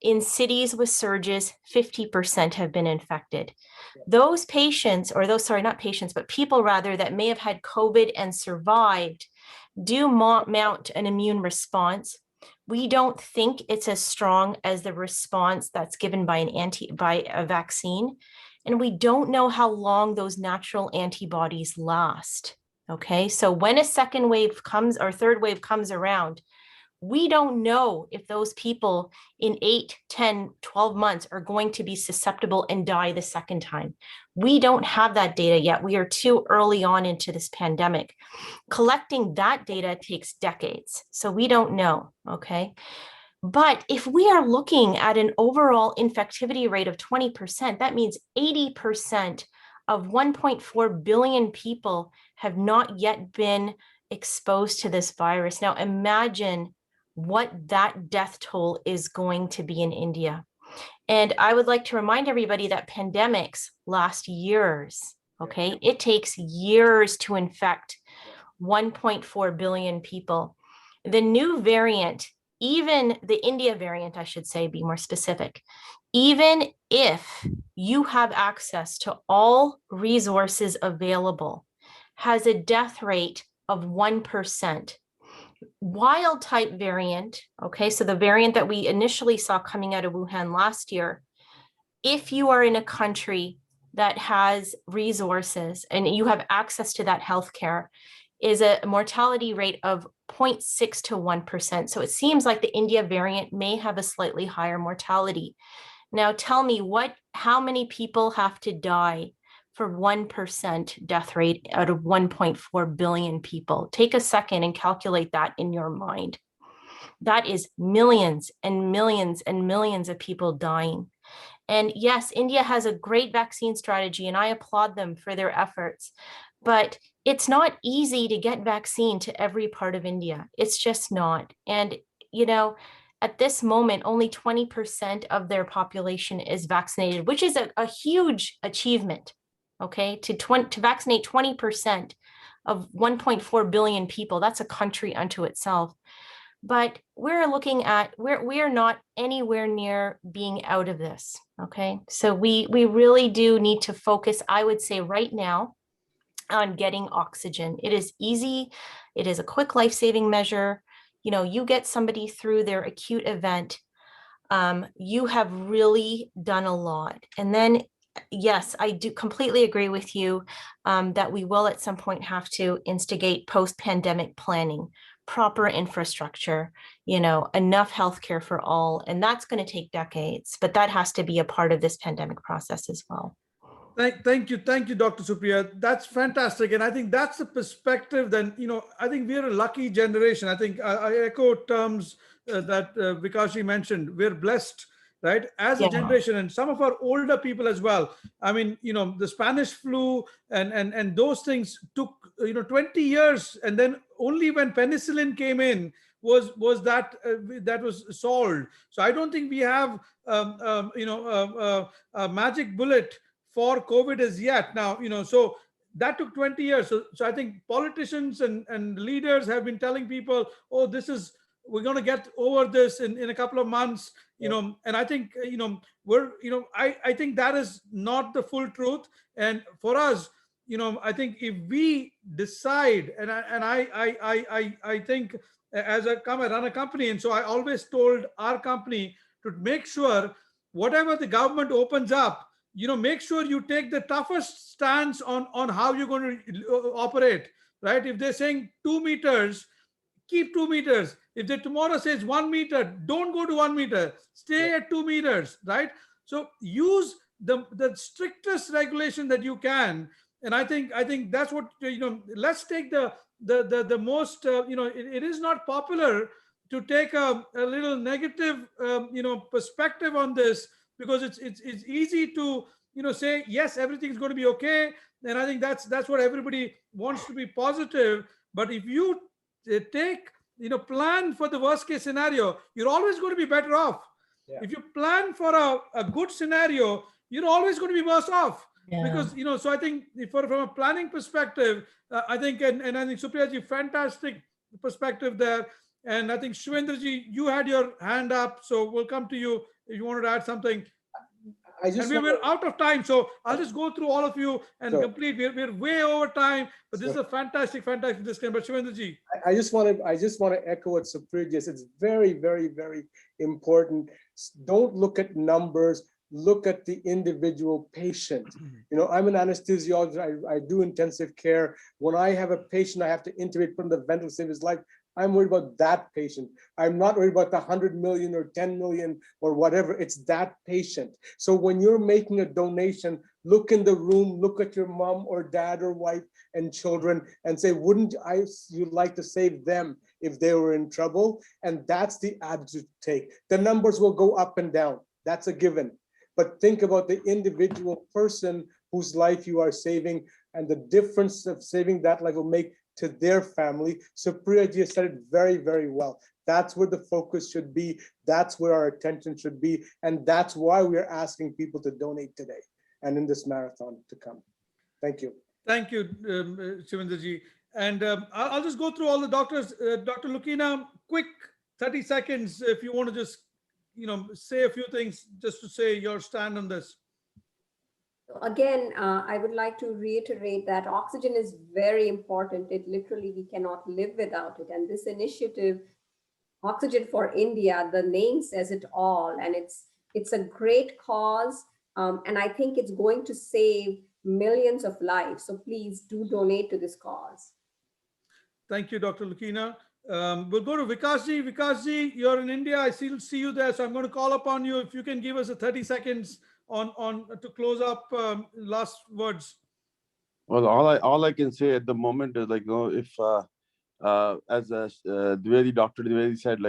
V: in cities with surges, 50% have been infected. Those patients, or those, sorry, not patients, but people rather, that may have had COVID and survived do mount an immune response. We don't think it's as strong as the response that's given by a vaccine. And we don't know how long those natural antibodies last. Okay, so when a second wave comes or third wave comes around, We don't know if those people in 8, 10, 12 months are going to be susceptible and die the second time. We don't have that data yet. We are too early on into this pandemic. Collecting that data takes decades, so we don't know, okay? But if we are looking at an overall infectivity rate of 20%, that means 80% of 1.4 billion people have not yet been exposed to this virus. Now imagine what that death toll is going to be in India. And I would like to remind everybody that pandemics last years, okay? It takes years to infect 1.4 billion people. The new variant, even the India variant, I should say, be more specific, even if you have access to all resources available, has a death rate of 1%. Wild type variant, okay, so the variant that we initially saw coming out of Wuhan last year, if you are in a country that has resources and you have access to that healthcare, is a mortality rate of 0.6 to 1%. So it seems like the India variant may have a slightly higher mortality. Now tell me how many people have to die for 1% death rate out of 1.4 billion people? Take a second and calculate that in your mind. That is millions and millions and millions of people dying. And yes, India has a great vaccine strategy, and I applaud them for their efforts. But it's not easy to get vaccine to every part of India. It's just not. And, you know, at this moment, only 20% of their population is vaccinated, which is a huge achievement, okay? To vaccinate 20% of 1.4 billion people, that's a country unto itself. But we're looking at, we're not anywhere near being out of this, okay? So we really do need to focus, I would say right now, on getting oxygen. It is easy. It is a quick life-saving measure. You know, you get somebody through their acute event, you have really done a lot. And then, yes, I do completely agree with you that we will at some point have to instigate post-pandemic planning, proper infrastructure, you know, enough healthcare for all. And that's going to take decades, but that has to be a part of this pandemic process as well.
C: Thank you, Dr. Supriya. That's fantastic, and I think that's the perspective. Then, you know, I think we're a lucky generation. I think I echo terms that Vikashi mentioned. We're blessed, right, as a generation, and some of our older people as well. I mean, you know, the Spanish flu and those things took 20 years, and then only when penicillin came in was that was solved. So I don't think we have a magic bullet for COVID as yet. Now, you know, so that took 20 years. So I think politicians and leaders have been telling people, oh, we're going to get over this in a couple of months, you know, and I think, I think that is not the full truth. And for us, you know, I think if we decide, and I think as I run a company, and so I always told our company to make sure whatever the government opens up, you know, make sure you take the toughest stance on how you're going to operate, right? If they're saying 2 meters, keep 2 meters. If they tomorrow says 1 meter, don't go to 1 meter, stay at 2 meters, right? So use the strictest regulation that you can. And I think that's what, you know, let's take the most, it is not popular to take a little negative, perspective on this, because it's easy to, you know, say, yes, everything's going to be okay. And I think that's what everybody wants, to be positive. But if you take, you know, plan for the worst case scenario, you're always going to be better off. Yeah. If you plan for a good scenario, you're always going to be worse off. Yeah. Because, you know, so I think from a planning perspective, I think, and I think Supriya-ji, fantastic perspective there. And I think Shivendra-ji, you had your hand up, so we'll come to you if you wanted to add something. And we're out of time, so I'll just go through all of you and complete. We're way over time, but this is a fantastic discussion. But Shivendra-ji,
P: I just want to echo what Supriya said. It's very, very, very important. Don't look at numbers. Look at the individual patient. You know, I'm an anesthesiologist. I do intensive care. When I have a patient, I have to intubate, put in the ventilator, save his life. I'm worried about that patient. I'm not worried about the 100 million or 10 million or whatever. It's that patient. So when you're making a donation, look in the room, look at your mom or dad or wife and children and say, wouldn't you like to save them if they were in trouble? And that's the attitude to take. The numbers will go up and down. That's a given. But think about the individual person whose life you are saving and the difference of saving that life will make to their family. So Priyaji said it very, very well. That's where the focus should be. That's where our attention should be. And that's why we're asking people to donate today and in this marathon to come. Thank you.
C: Thank you, Shivendraji. And I'll just go through all the doctors. Dr. Lukina, quick 30 seconds if you want to just, say a few things just to say your stand on this.
Q: Again, I would like to reiterate that oxygen is very important. It literally, we cannot live without it. And this initiative, Oxygen for India, the name says it all. And it's a great cause. And I think it's going to save millions of lives. So please do donate to this cause.
C: Thank you, Dr. Lukina. We'll go to Vikasji. Vikasji, you're in India. I still see you there. So I'm going to call upon you. If you can give us a 30 seconds on to close up, last words.
N: Well, all I can say at the moment is if as Dr. Dwivedi said,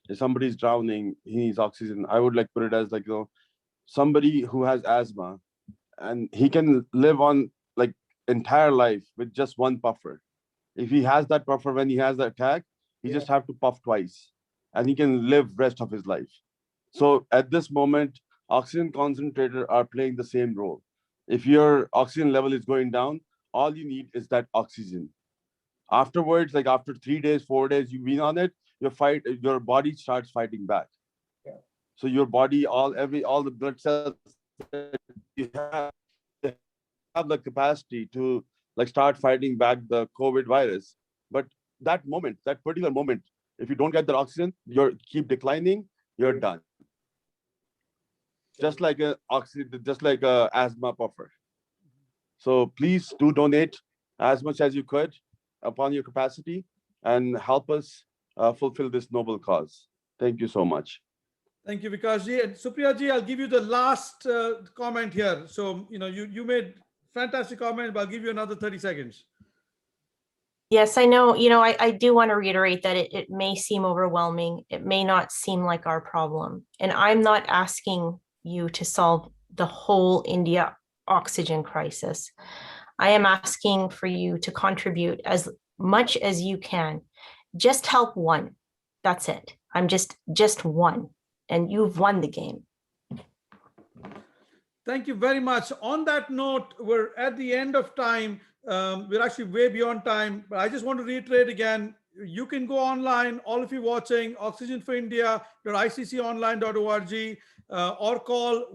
N: if somebody's drowning, he needs oxygen. I would put it as somebody who has asthma and he can live on entire life with just one puffer. If he has that puffer when he has the attack, he just have to puff twice and he can live rest of his life. So at this moment, oxygen concentrators are playing the same role. If your oxygen level is going down, all you need is that oxygen. Afterwards, after 3 days, 4 days, you've been on it, your body starts fighting back. Yeah. So your body, all the blood cells you have the capacity to start fighting back the COVID virus. But that particular moment, if you don't get the oxygen, you keep declining, you're done. Just like a asthma puffer. So please do donate as much as you could upon your capacity and help us fulfill this noble cause. Thank you so much.
C: Thank you, Vikasji. And Supriyaji, I'll give you the last comment here. So, you made fantastic comment, but I'll give you another 30 seconds.
V: Yes, I know. I do want to reiterate that it may seem overwhelming. It may not seem like our problem. And I'm not asking you to solve the whole India oxygen crisis. I am asking for you to contribute as much as you can. Just help one. That's it. I'm just one. And you've won the game.
C: Thank you very much. On that note, we're at the end of time. We're actually way beyond time, but I just want to reiterate again, you can go online, all of you watching, oxygenforindia.icconline.org or call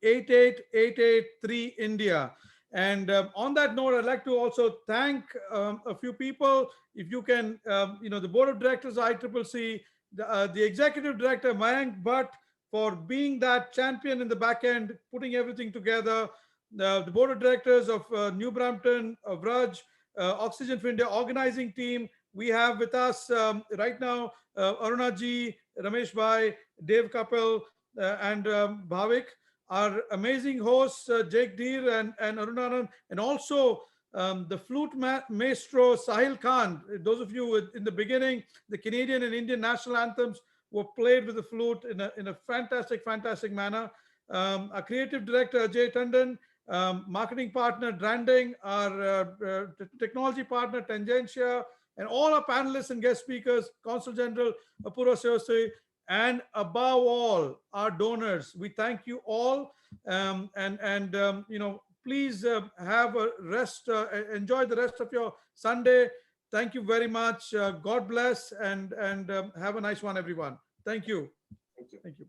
C: 1-8888-3-INDIA. And on that note, I'd like to also thank a few people. If you can, the board of directors, ICCC, the executive director, Mayank Bhatt, for being that champion in the back end, putting everything together. The board of directors of New Brampton, VRAJ, Oxygen for India organizing team. We have with us right now Aruna ji, Ramesh Bhai, Dave Kapil, and Bhavik. Our amazing hosts, Jake Deer and Arunanan, and also the flute maestro Sahil Khan. Those of you in the beginning, the Canadian and Indian national anthems were played with the flute in a fantastic manner. Our creative director Ajay Tandon, marketing partner Branding, our technology partner Tangentia, and all our panelists and guest speakers, Consul General Apurva Sivasri, and above all, our donors. We thank you all, please have a rest, enjoy the rest of your Sunday. Thank you very much. God bless, and have a nice one, everyone. Thank you.
P: Thank you.
C: Thank you.